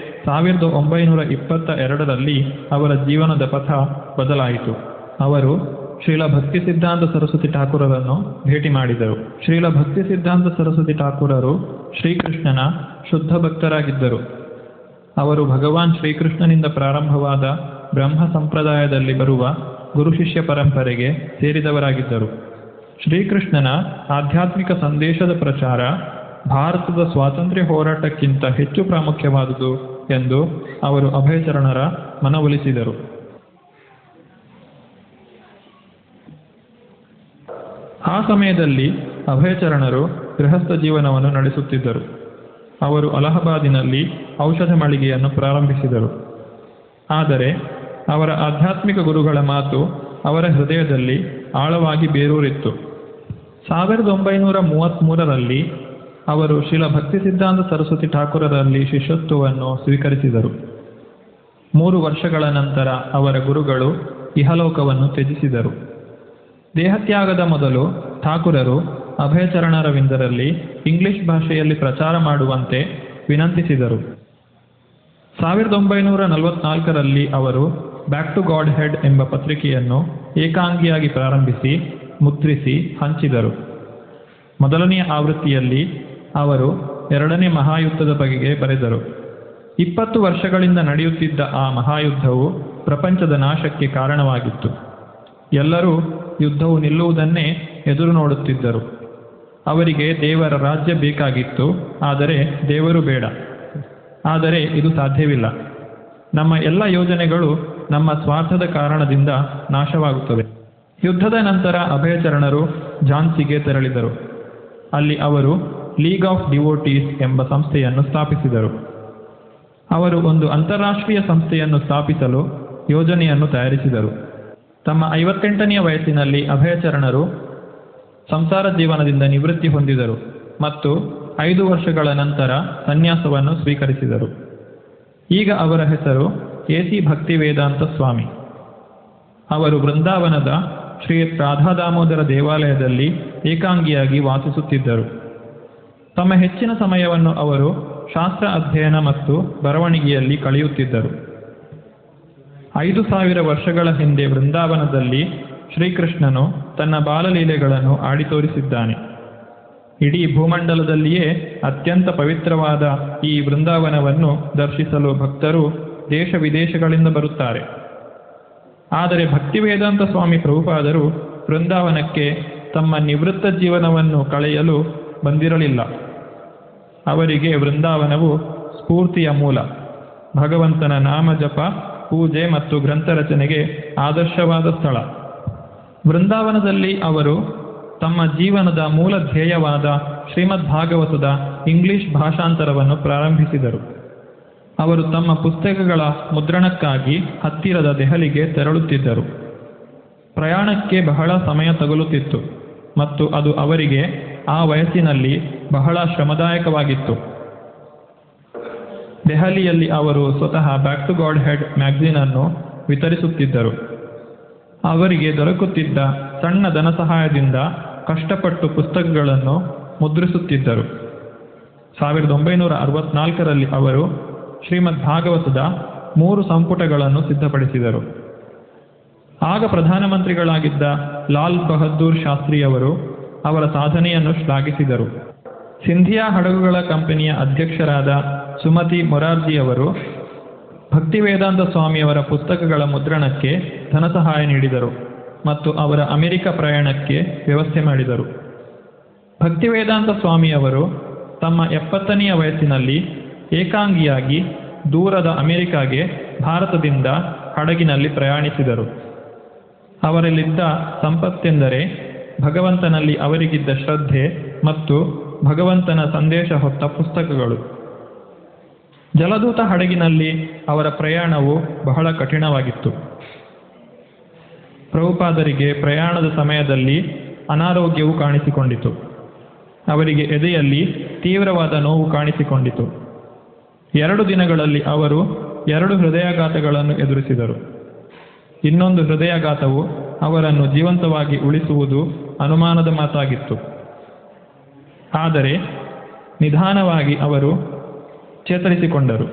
1922ರಲ್ಲಿ ಅವರ ಜೀವನದ ಪಥ ಬದಲಾಯಿತು. ಅವರು ಶ್ರೀಲ ಭಕ್ತಿಸಿದ್ಧಾಂತ ಸರಸ್ವತಿ ಠಾಕೂರರನ್ನು ಭೇಟಿ ಮಾಡಿದರು. ಶ್ರೀಲ ಭಕ್ತಿಸಿದ್ಧಾಂತ ಸರಸ್ವತಿ ಠಾಕೂರರು ಶ್ರೀಕೃಷ್ಣನ ಶುದ್ಧ ಭಕ್ತರಾಗಿದ್ದರು. ಅವರು ಭಗವಾನ್ ಶ್ರೀಕೃಷ್ಣನಿಂದ ಪ್ರಾರಂಭವಾದ ಬ್ರಹ್ಮ ಸಂಪ್ರದಾಯದಲ್ಲಿ ಬರುವ ಗುರು ಶಿಷ್ಯ ಪರಂಪರೆಗೆ ಸೇರಿದವರಾಗಿದ್ದರು. ಶ್ರೀಕೃಷ್ಣನ ಆಧ್ಯಾತ್ಮಿಕ ಸಂದೇಶದ ಪ್ರಚಾರ ಭಾರತದ ಸ್ವಾತಂತ್ರ್ಯ ಹೋರಾಟಕ್ಕಿಂತ ಹೆಚ್ಚು ಪ್ರಾಮುಖ್ಯವಾದುದು ಎಂದು ಅವರು ಅಭಯಚರಣರ ಮನವೊಲಿಸಿದರು. ಆ ಸಮಯದಲ್ಲಿ ಅಭಯಚರಣರು ಗೃಹಸ್ಥ ಜೀವನವನ್ನು ನಡೆಸುತ್ತಿದ್ದರು. ಅವರು ಅಲಹಾಬಾದಿನಲ್ಲಿ ಔಷಧ ಮಳಿಗೆಯನ್ನು ಪ್ರಾರಂಭಿಸಿದರು. ಆದರೆ ಅವರ ಆಧ್ಯಾತ್ಮಿಕ ಗುರುಗಳ ಮಾತು ಅವರ ಹೃದಯದಲ್ಲಿ ಆಳವಾಗಿ ಬೇರೂರಿತ್ತು. 1933ರಲ್ಲಿ ಅವರು ಶ್ರೀಲ ಭಕ್ತಿಸಿದ್ಧಾಂತ ಸರಸ್ವತಿ ಠಾಕೂರರಲ್ಲಿ ಶಿಷ್ಯತ್ವವನ್ನು ಸ್ವೀಕರಿಸಿದರು. 3 ವರ್ಷಗಳ ನಂತರ ಅವರ ಗುರುಗಳು ಇಹಲೋಕವನ್ನು ತ್ಯಜಿಸಿದರು. ದೇಹತ್ಯಾಗದ ಮೊದಲು ಠಾಕೂರರು ಅಭಯಚರಣರವಿಂದರಲ್ಲಿ ಇಂಗ್ಲಿಷ್ ಭಾಷೆಯಲ್ಲಿ ಪ್ರಚಾರ ಮಾಡುವಂತೆ ವಿನಂತಿಸಿದರು. 1944ರಲ್ಲಿ ಅವರು ಬ್ಯಾಕ್ ಟು ಗಾಡ್ ಹೆಡ್ ಎಂಬ ಪತ್ರಿಕೆಯನ್ನು ಏಕಾಂಗಿಯಾಗಿ ಪ್ರಾರಂಭಿಸಿ ಮುದ್ರಿಸಿ ಹಂಚಿದರು. ಮೊದಲನೆಯ ಆವೃತ್ತಿಯಲ್ಲಿ ಅವರು 2ನೇ ಮಹಾಯುದ್ಧದ ಬಗೆಗೆ ಬರೆದರು. 20 ವರ್ಷಗಳಿಂದ ನಡೆಯುತ್ತಿದ್ದ ಆ ಮಹಾಯುದ್ಧವು ಪ್ರಪಂಚದ ನಾಶಕ್ಕೆ ಕಾರಣವಾಗಿತ್ತು. ಎಲ್ಲರೂ ಯುದ್ಧವು ನಿಲ್ಲುವುದನ್ನೇ ಎದುರು ನೋಡುತ್ತಿದ್ದರು. ಅವರಿಗೆ ದೇವರ ರಾಜ್ಯ ಬೇಕಾಗಿತ್ತು, ಆದರೆ ದೇವರು ಬೇಡ. ಆದರೆ ಇದು ಸಾಧ್ಯವಿಲ್ಲ. ನಮ್ಮ ಎಲ್ಲ ಯೋಜನೆಗಳು ನಮ್ಮ ಸ್ವಾರ್ಥದ ಕಾರಣದಿಂದ ನಾಶವಾಗುತ್ತದೆ. ಯುದ್ಧದ ನಂತರ ಅಭಯಚರಣರು ಝಾನ್ಸಿಗೆ ತೆರಳಿದರು. ಅಲ್ಲಿ ಅವರು ಲೀಗ್ ಆಫ್ ಡಿವೋಟೀಸ್ ಎಂಬ ಸಂಸ್ಥೆಯನ್ನು ಸ್ಥಾಪಿಸಿದರು. ಅವರು ಒಂದು ಅಂತಾರಾಷ್ಟ್ರೀಯ ಸಂಸ್ಥೆಯನ್ನು ಸ್ಥಾಪಿಸಲು ಯೋಜನೆಯನ್ನು ತಯಾರಿಸಿದರು. ತಮ್ಮ 58ನೇ ವಯಸ್ಸಿನಲ್ಲಿ ಅಭಯಚರಣರು ಸಂಸಾರ ಜೀವನದಿಂದ ನಿವೃತ್ತಿ ಹೊಂದಿದರು ಮತ್ತು 5 ವರ್ಷಗಳ ನಂತರ ಸನ್ಯಾಸವನ್ನು ಸ್ವೀಕರಿಸಿದರು. ಈಗ ಅವರ ಹೆಸರು ಎಸಿ ಭಕ್ತಿವೇದಾಂತ ಸ್ವಾಮಿ. ಅವರು ವೃಂದಾವನದ ಶ್ರೀ ರಾಧಾದಾಮೋದರ ದೇವಾಲಯದಲ್ಲಿ ಏಕಾಂಗಿಯಾಗಿ ವಾಸಿಸುತ್ತಿದ್ದರು. ತಮ್ಮ ಹೆಚ್ಚಿನ ಸಮಯವನ್ನು ಅವರು ಶಾಸ್ತ್ರ ಅಧ್ಯಯನ ಮತ್ತು ಬರವಣಿಗೆಯಲ್ಲಿ ಕಳೆಯುತ್ತಿದ್ದರು. 5000 ವರ್ಷಗಳ ಹಿಂದೆ ವೃಂದಾವನದಲ್ಲಿ ಶ್ರೀಕೃಷ್ಣನು ತನ್ನ ಬಾಲಲೀಲೆಗಳನ್ನು ಆಡಿ ತೋರಿಸಿದ್ದಾನೆ. ಇಡೀ ಭೂಮಂಡಲದಲ್ಲಿಯೇ ಅತ್ಯಂತ ಪವಿತ್ರವಾದ ಈ ವೃಂದಾವನವನ್ನು ದರ್ಶಿಸಲು ಭಕ್ತರು ದೇಶ ವಿದೇಶಗಳಿಂದ ಬರುತ್ತಾರೆ. ಆದರೆ ಭಕ್ತಿವೇದಾಂತ ಸ್ವಾಮಿ ಪ್ರಭುಪಾದರು ವೃಂದಾವನಕ್ಕೆ ತಮ್ಮ ನಿವೃತ್ತ ಜೀವನವನ್ನು ಕಳೆಯಲು ಬಂದಿರಲಿಲ್ಲ. ಅವರಿಗೆ ವೃಂದಾವನವು ಸ್ಫೂರ್ತಿಯ ಮೂಲ, ಭಗವಂತನ ನಾಮ ಜಪ, ಪೂಜೆ ಮತ್ತು ಗ್ರಂಥ ರಚನೆಗೆ ಆದರ್ಶವಾದ ಸ್ಥಳ. ವೃಂದಾವನದಲ್ಲಿ ಅವರು ತಮ್ಮ ಜೀವನದ ಮೂಲ ಧ್ಯೇಯವಾದ ಶ್ರೀಮದ್ ಭಾಗವತದ ಇಂಗ್ಲಿಷ್ ಭಾಷಾಂತರವನ್ನು ಪ್ರಾರಂಭಿಸಿದರು. ಅವರು ತಮ್ಮ ಪುಸ್ತಕಗಳ ಮುದ್ರಣಕ್ಕಾಗಿ ಹತ್ತಿರದ ದೆಹಲಿಗೆ ತೆರಳುತ್ತಿದ್ದರು. ಪ್ರಯಾಣಕ್ಕೆ ಬಹಳ ಸಮಯ ತಗುಲುತ್ತಿತ್ತು ಮತ್ತು ಅದು ಅವರಿಗೆ ಆ ವಯಸ್ಸಿನಲ್ಲಿ ಬಹಳ ಶ್ರಮದಾಯಕವಾಗಿತ್ತು. ದೆಹಲಿಯಲ್ಲಿ ಅವರು ಸ್ವತಃ back to godhead magazine ಅನ್ನು ವಿತರಿಸುತ್ತಿದ್ದರು. ಅವರಿಗೆ ದೊರಕುತ್ತಿದ್ದ ಸಣ್ಣ ಧನ ಸಹಾಯದಿಂದ ಕಷ್ಟಪಟ್ಟು ಪುಸ್ತಕಗಳನ್ನು ಮುದ್ರಿಸುತ್ತಿದ್ದರು. 1964ರಲ್ಲಿ ಅವರು ಶ್ರೀಮದ್ ಭಾಗವತದ 3 ಸಂಪುಟಗಳನ್ನು ಸಿದ್ಧಪಡಿಸಿದರು. ಆಗ ಪ್ರಧಾನಮಂತ್ರಿಗಳಾಗಿದ್ದ ಲಾಲ್ ಬಹದ್ದೂರ್ ಶಾಸ್ತ್ರಿಯವರು ಅವರ ಸಾಧನೆಯನ್ನು ಶ್ಲಾಘಿಸಿದರು. ಸಿಂಧಿಯಾ ಹಡಗುಗಳ ಕಂಪನಿಯ ಅಧ್ಯಕ್ಷರಾದ ಸುಮತಿ ಮೊರಾರ್ಜಿಯವರು ಭಕ್ತಿವೇದಾಂತ ಸ್ವಾಮಿಯವರ ಪುಸ್ತಕಗಳ ಮುದ್ರಣಕ್ಕೆ ಧನಸಹಾಯ ನೀಡಿದರು ಮತ್ತು ಅವರ ಅಮೆರಿಕ ಪ್ರಯಾಣಕ್ಕೆ ವ್ಯವಸ್ಥೆ ಮಾಡಿದರು. ಭಕ್ತಿವೇದಾಂತ ಸ್ವಾಮಿಯವರು ತಮ್ಮ 70ನೆಯ ವಯಸ್ಸಿನಲ್ಲಿ ಏಕಾಂಗಿಯಾಗಿ ದೂರದ ಅಮೆರಿಕಾಗೆ ಭಾರತದಿಂದ ಹಡಗಿನಲ್ಲಿ ಪ್ರಯಾಣಿಸಿದರು. ಅವರಲ್ಲಿದ್ದ ಸಂಪತ್ತೆಂದರೆ ಭಗವಂತನಲ್ಲಿ ಅವರಿಗಿದ್ದ ಶ್ರದ್ಧೆ ಮತ್ತು ಭಗವಂತನ ಸಂದೇಶ ಹೊತ್ತ ಪುಸ್ತಕಗಳು. ಜಲದೂತ ಹಡಗಿನಲ್ಲಿ ಅವರ ಪ್ರಯಾಣವು ಬಹಳ ಕಠಿಣವಾಗಿತ್ತು. ಪ್ರಭುಪಾದರಿಗೆ ಪ್ರಯಾಣದ ಸಮಯದಲ್ಲಿ ಅನಾರೋಗ್ಯವು ಕಾಣಿಸಿಕೊಂಡಿತು. ಅವರಿಗೆ ಎದೆಯಲ್ಲಿ ತೀವ್ರವಾದ ನೋವು ಕಾಣಿಸಿಕೊಂಡಿತು. 2 ದಿನಗಳಲ್ಲಿ ಅವರು 2 ಹೃದಯಾಘಾತಗಳನ್ನು ಎದುರಿಸಿದರು. ಇನ್ನೊಂದು ಹೃದಯಾಘಾತವು ಅವರನ್ನು ಜೀವಂತವಾಗಿ ಉಳಿಸುವುದು ಅನುಮಾನದ ಮಾತಾಗಿತ್ತು. ಆದರೆ ನಿಧಾನವಾಗಿ ಅವರು ಚೇತರಿಸಿಕೊಂಡರು.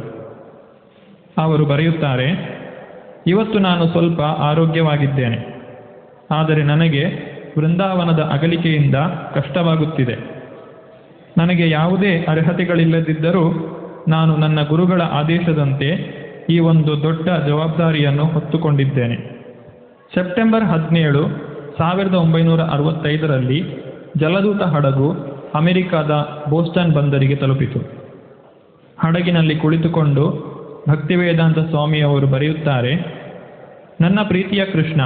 ಅವರು ಬರೆಯುತ್ತಾರೆ, ಇವತ್ತು ನಾನು ಸ್ವಲ್ಪ ಆರೋಗ್ಯವಾಗಿದ್ದೇನೆ, ಆದರೆ ನನಗೆ ವೃಂದಾವನದ ಅಗಲಿಕೆಯಿಂದ ಕಷ್ಟವಾಗುತ್ತಿದೆ. ನನಗೆ ಯಾವುದೇ ಅರ್ಹತೆಗಳಿಲ್ಲದಿದ್ದರೂ ನಾನು ನನ್ನ ಗುರುಗಳ ಆದೇಶದಂತೆ ಈ ಒಂದು ದೊಡ್ಡ ಜವಾಬ್ದಾರಿಯನ್ನು ಹೊತ್ತುಕೊಂಡಿದ್ದೇನೆ. ಸೆಪ್ಟೆಂಬರ್ 17, 1965ರಲ್ಲಿ ಜಲದೂತ ಹಡಗು ಅಮೆರಿಕಾದ ಬೋಸ್ಟನ್ ಬಂದರಿಗೆ ತಲುಪಿತು. ಹಡಗಿನಲ್ಲಿ ಕುಳಿತುಕೊಂಡು ಭಕ್ತಿವೇದಾಂತ ಸ್ವಾಮಿಯವರು ಬರೆಯುತ್ತಾರೆ, ನನ್ನ ಪ್ರೀತಿಯ ಕೃಷ್ಣ,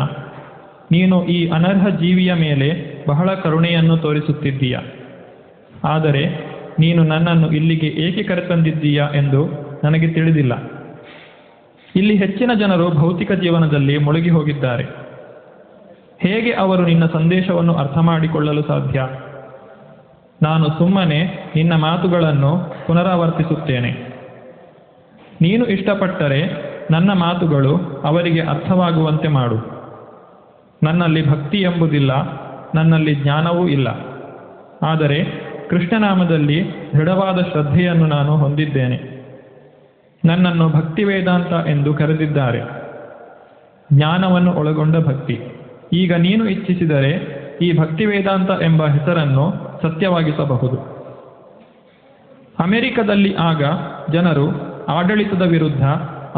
ನೀನು ಈ ಅನರ್ಹ ಜೀವಿಯ ಮೇಲೆ ಬಹಳ ಕರುಣೆಯನ್ನು ತೋರಿಸುತ್ತಿದ್ದೀಯ. ಆದರೆ ನೀನು ನನ್ನನ್ನು ಇಲ್ಲಿಗೆ ಏಕೆ ಕರೆತಂದಿದ್ದೀಯಾ ಎಂದು ನನಗೆ ತಿಳಿದಿಲ್ಲ. ಇಲ್ಲಿ ಹೆಚ್ಚಿನ ಜನರು ಭೌತಿಕ ಜೀವನದಲ್ಲಿ ಮುಳುಗಿ ಹೋಗಿದ್ದಾರೆ. ಹೇಗೆ ಅವರು ನಿನ್ನ ಸಂದೇಶವನ್ನು ಅರ್ಥ ಮಾಡಿಕೊಳ್ಳಲು ಸಾಧ್ಯ? ನಾನು ಸುಮ್ಮನೆ ನಿನ್ನ ಮಾತುಗಳನ್ನು ಪುನರಾವರ್ತಿಸುತ್ತೇನೆ. ನೀನು ಇಷ್ಟಪಟ್ಟರೆ ನನ್ನ ಮಾತುಗಳು ಅವರಿಗೆ ಅರ್ಥವಾಗುವಂತೆ ಮಾಡು. ನನ್ನಲ್ಲಿ ಭಕ್ತಿ ಎಂಬುದಿಲ್ಲ, ನನ್ನಲ್ಲಿ ಜ್ಞಾನವೂ ಇಲ್ಲ. ಆದರೆ ಕೃಷ್ಣನಾಮದಲ್ಲಿ ದೃಢವಾದ ಶ್ರದ್ಧೆಯನ್ನು ನಾನು ಹೊಂದಿದ್ದೇನೆ. ನನ್ನನ್ನು ಭಕ್ತಿ ವೇದಾಂತ ಎಂದು ಕರೆದಿದ್ದಾರೆ, ಜ್ಞಾನವನ್ನು ಒಳಗೊಂಡ ಭಕ್ತಿ. ಈಗ ನೀನು ಇಚ್ಛಿಸಿದರೆ ಈ ಭಕ್ತಿ ವೇದಾಂತ ಎಂಬ ಹೆಸರನ್ನು ಸತ್ಯವಾಗಿಸಬಹುದು. ಅಮೆರಿಕದಲ್ಲಿ ಆಗ ಜನರು ಆಡಳಿತದ ವಿರುದ್ಧ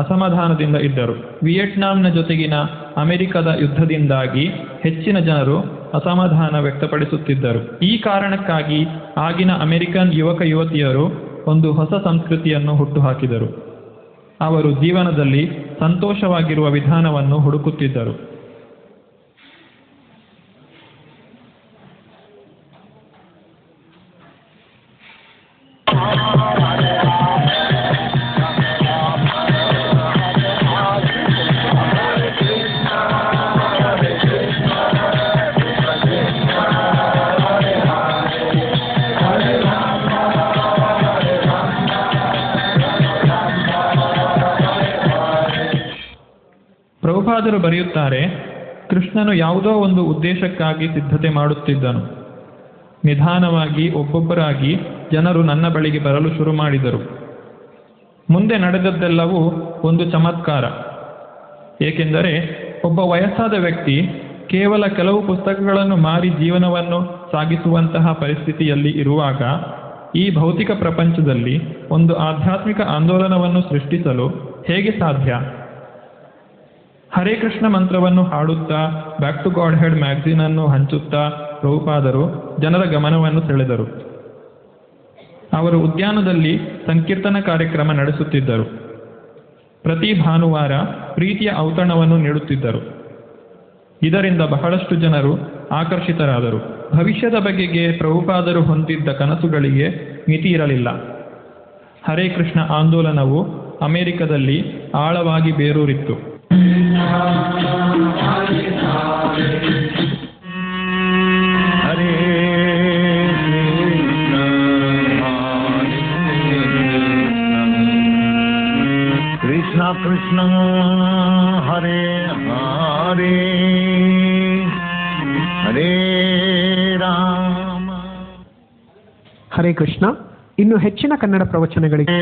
ಅಸಮಾಧಾನದಿಂದ ಇದ್ದರು. ವಿಯೆಟ್ನಾಂನ ಜೊತೆಗಿನ ಅಮೆರಿಕದ ಯುದ್ಧದಿಂದಾಗಿ ಹೆಚ್ಚಿನ ಜನರು ಅಸಮಾಧಾನ ವ್ಯಕ್ತಪಡಿಸುತ್ತಿದ್ದರು. ಈ ಕಾರಣಕ್ಕಾಗಿ ಆಗಿನ ಅಮೆರಿಕನ್ ಯುವಕ ಯುವತಿಯರು ಒಂದು ಹೊಸ ಸಂಸ್ಕೃತಿಯನ್ನು ಹುಟ್ಟುಹಾಕಿದರು. ಅವರು ಜೀವನದಲ್ಲಿ ಸಂತೋಷವಾಗಿರುವ ವಿಧಾನವನ್ನು ಹುಡುಕುತ್ತಿದ್ದರು. ಪ್ರಭುಪಾದರು ಬರೆಯುತ್ತಾರೆ, ಕೃಷ್ಣನು ಯಾವುದೋ ಒಂದು ಉದ್ದೇಶಕ್ಕಾಗಿ ಸಿದ್ಧತೆ ಮಾಡುತ್ತಿದ್ದನು. ನಿಧಾನವಾಗಿ ಒಬ್ಬೊಬ್ಬರಾಗಿ ಜನರು ನನ್ನ ಬಳಿಗೆ ಬರಲು ಶುರು ಮಾಡಿದರು. ಮುಂದೆ ನಡೆದದ್ದೆಲ್ಲವೂ ಒಂದು ಚಮತ್ಕಾರ. ಏಕೆಂದರೆ ಒಬ್ಬ ವಯಸ್ಸಾದ ವ್ಯಕ್ತಿ ಕೇವಲ ಕೆಲವು ಪುಸ್ತಕಗಳನ್ನು ಮಾರಿ ಜೀವನವನ್ನು ಸಾಗಿಸುವಂತಹ ಪರಿಸ್ಥಿತಿಯಲ್ಲಿ ಇರುವಾಗ ಈ ಭೌತಿಕ ಪ್ರಪಂಚದಲ್ಲಿ ಒಂದು ಆಧ್ಯಾತ್ಮಿಕ ಆಂದೋಲನವನ್ನು ಸೃಷ್ಟಿಸಲು ಹೇಗೆ ಸಾಧ್ಯ? ಹರೇ ಕೃಷ್ಣ ಮಂತ್ರವನ್ನು ಹಾಡುತ್ತಾ back to godhead magazine ಅನ್ನು ಹಂಚುತ್ತಾ ಪ್ರಭುಪಾದರು ಜನರ ಗಮನವನ್ನು ಸೆಳೆದರು. ಅವರು ಉದ್ಯಾನದಲ್ಲಿ ಸಂಕೀರ್ತನ ಕಾರ್ಯಕ್ರಮ ನಡೆಸುತ್ತಿದ್ದರು. ಪ್ರತಿ ಭಾನುವಾರ ಪ್ರೀತಿಯ ಔತಣವನ್ನು ನೀಡುತ್ತಿದ್ದರು. ಇದರಿಂದ ಬಹಳಷ್ಟು ಜನರು ಆಕರ್ಷಿತರಾದರು. ಭವಿಷ್ಯದ ಬಗೆಗೆ ಪ್ರಭುಪಾದರು ಹೊಂದಿದ್ದ ಕನಸುಗಳಿಗೆ ಮಿತಿ ಇರಲಿಲ್ಲ. ಹರೇ ಕೃಷ್ಣ ಆಂದೋಲನವು ಅಮೆರಿಕದಲ್ಲಿ ಆಳವಾಗಿ ಬೇರೂರಿತ್ತು. ಕೃಷ್ಣ ಕೃಷ್ಣ ಹರೇ ಹರೇ ಹರೇ ರಾಮ. ಹರೇ ಕೃಷ್ಣ. ಇನ್ನು ಹೆಚ್ಚಿನ Kannada ಪ್ರವಚನಗಳಿಗೆ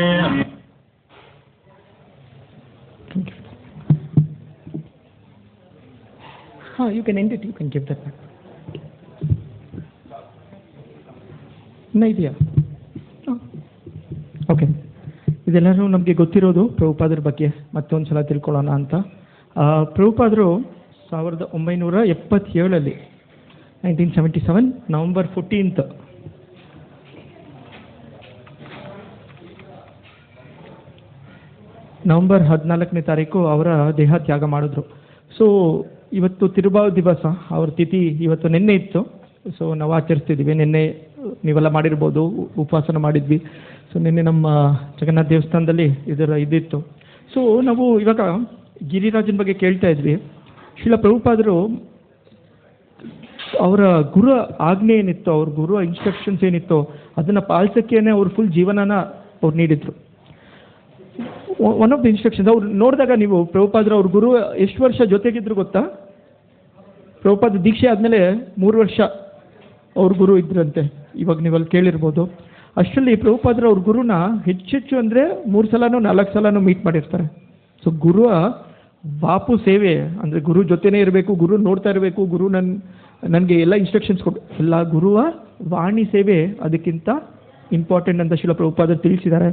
you can end it, you can give that back. ಇನ್ನ ಇದೆಯಾ? ಓಕೆ, ಇದೆಲ್ಲರೂ ನಮಗೆ ಗೊತ್ತಿರೋದು ಪ್ರಭುಪಾದರ ಬಗ್ಗೆ ಮತ್ತೊಂದು ಸಲ ತಿಳ್ಕೊಳ್ಳೋಣ ಅಂತ. ಪ್ರಭುಪಾದರು 1977 1977 ನವೆಂಬರ್ 14 ನವೆಂಬರ್ 14ನೇ ತಾರೀಕು ಅವರ ದೇಹ ತ್ಯಾಗ ಮಾಡಿದ್ರು. ಸೊ ಇವತ್ತು ತಿರುಬಾವು ದಿವಸ, ಅವ್ರ ತಿಥಿ ಇವತ್ತು ನಿನ್ನೆ ಇತ್ತು. ಸೊ ನಾವು ಆಚರಿಸ್ತಿದ್ದೀವಿ. ನಿನ್ನೆ ನೀವೆಲ್ಲ ಮಾಡಿರ್ಬೋದು, ಉಪವಾಸನ ಮಾಡಿದ್ವಿ. ಸೊ ನಿನ್ನೆ ನಮ್ಮ ಜಗನ್ನಾಥ ದೇವಸ್ಥಾನದಲ್ಲಿ ಇದಿತ್ತು. ಸೊ ನಾವು ಇವಾಗ ಗಿರಿರಾಜನ ಬಗ್ಗೆ ಕೇಳ್ತಾ ಇದ್ವಿ. ಶ್ರೀಲ ಪ್ರಭುಪಾದರು ಅವರ ಗುರು ಆಜ್ಞೆ ಏನಿತ್ತು, ಅವ್ರ ಗುರು ಇನ್ಸ್ಟ್ರಕ್ಷನ್ಸ್ ಏನಿತ್ತು ಅದನ್ನು ಪಾಲಿಸೋಕ್ಕೇನೆ ಅವ್ರು ಫುಲ್ ಜೀವನನ ಅವ್ರು ನೀಡಿದರು. ಒನ್ ಆಫ್ ದ ಇನ್ಸ್ಟ್ರಕ್ಷನ್ಸ್ ಅವ್ರು ನೋಡಿದಾಗ ನೀವು ಪ್ರಭುಪಾದ್ರ ಅವ್ರ ಗುರು ಎಷ್ಟು ವರ್ಷ ಜೊತೆಗಿದ್ರು ಗೊತ್ತಾ? ಪ್ರಭುಪಾದ ದೀಕ್ಷೆ ಆದಮೇಲೆ 3 ವರ್ಷ ಅವ್ರ ಗುರು ಇದ್ರಂತೆ. ಇವಾಗ ನೀವು ಅಲ್ಲಿ ಕೇಳಿರ್ಬೋದು. ಅಷ್ಟರಲ್ಲಿ ಪ್ರಭುಪಾದ್ರ ಅವ್ರ ಗುರುನ ಹೆಚ್ಚೆಚ್ಚು ಅಂದರೆ 3 ಸಲನೋ 4 ಸಲನೋ ಮೀಟ್ ಮಾಡಿರ್ತಾರೆ. ಸೊ ಗುರು ಬಾಪು ಸೇವೆ ಅಂದರೆ ಗುರು ಜೊತೆನೇ ಇರಬೇಕು, ಗುರು ನೋಡ್ತಾ ಇರಬೇಕು, ಗುರು ನನಗೆ ಎಲ್ಲ ಇನ್ಸ್ಟ್ರಕ್ಷನ್ಸ್ ಕೊಟ್ಟು ಎಲ್ಲ ಗುರುವ ವಾಣಿ ಸೇವೆ ಅದಕ್ಕಿಂತ ಇಂಪಾರ್ಟೆಂಟ್ ಅಂತ ಶಿಲ ಪ್ರಭುಪಾದ ತಿಳಿಸಿದ್ದಾರೆ.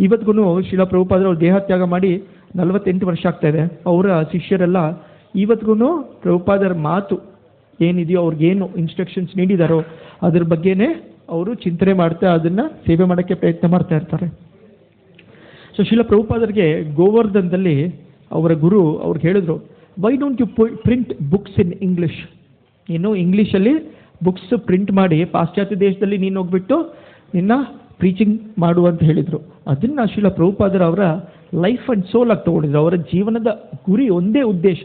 ಇವತ್ತಿಗೂ ಶಿಲ ಪ್ರಭುಪಾದ್ರ ಅವ್ರು ದೇಹತ್ಯಾಗ ಮಾಡಿ 48 ವರ್ಷ ಆಗ್ತಾ ಇದೆ. ಅವರ ಶಿಷ್ಯರೆಲ್ಲ ಇವತ್ತಿಗೂ ಪ್ರಭುಪಾದರ ಮಾತು ಏನಿದೆಯೋ ಅವ್ರಿಗೇನು ಇನ್ಸ್ಟ್ರಕ್ಷನ್ಸ್ ನೀಡಿದಾರೋ ಅದ್ರ ಬಗ್ಗೆನೇ ಅವರು ಚಿಂತನೆ ಮಾಡ್ತಾ ಅದನ್ನು ಸೇವೆ ಮಾಡೋಕ್ಕೆ ಪ್ರಯತ್ನ ಮಾಡ್ತಾ ಇರ್ತಾರೆ. ಸೊ ಶಿಲ ಪ್ರಭುಪಾದರಿಗೆ ಗೋವರ್ಧನದಲ್ಲಿ ಅವರ ಗುರು ಅವ್ರಿಗೆ ಹೇಳಿದ್ರು, why don't you print books in English? ನೀನು ಇಂಗ್ಲೀಷಲ್ಲಿ ಬುಕ್ಸ್ ಪ್ರಿಂಟ್ ಮಾಡಿ ಪಾಶ್ಚಾತ್ಯ ದೇಶದಲ್ಲಿ ನೀನು ಹೋಗ್ಬಿಟ್ಟು ನಿನ್ನ ಪ್ರೀಚಿಂಗ್ ಮಾಡು ಅಂತ ಹೇಳಿದರು. ಅದನ್ನು ಶಿಲ ಪ್ರಭುಪಾದರ ಅವರ ಲೈಫ್ ಆ್ಯಂಡ್ ಸೋಲ್ ಆಗಿ ತೊಗೊಂಡಿದ್ರು. ಅವರ ಜೀವನದ ಗುರಿ ಒಂದೇ ಉದ್ದೇಶ,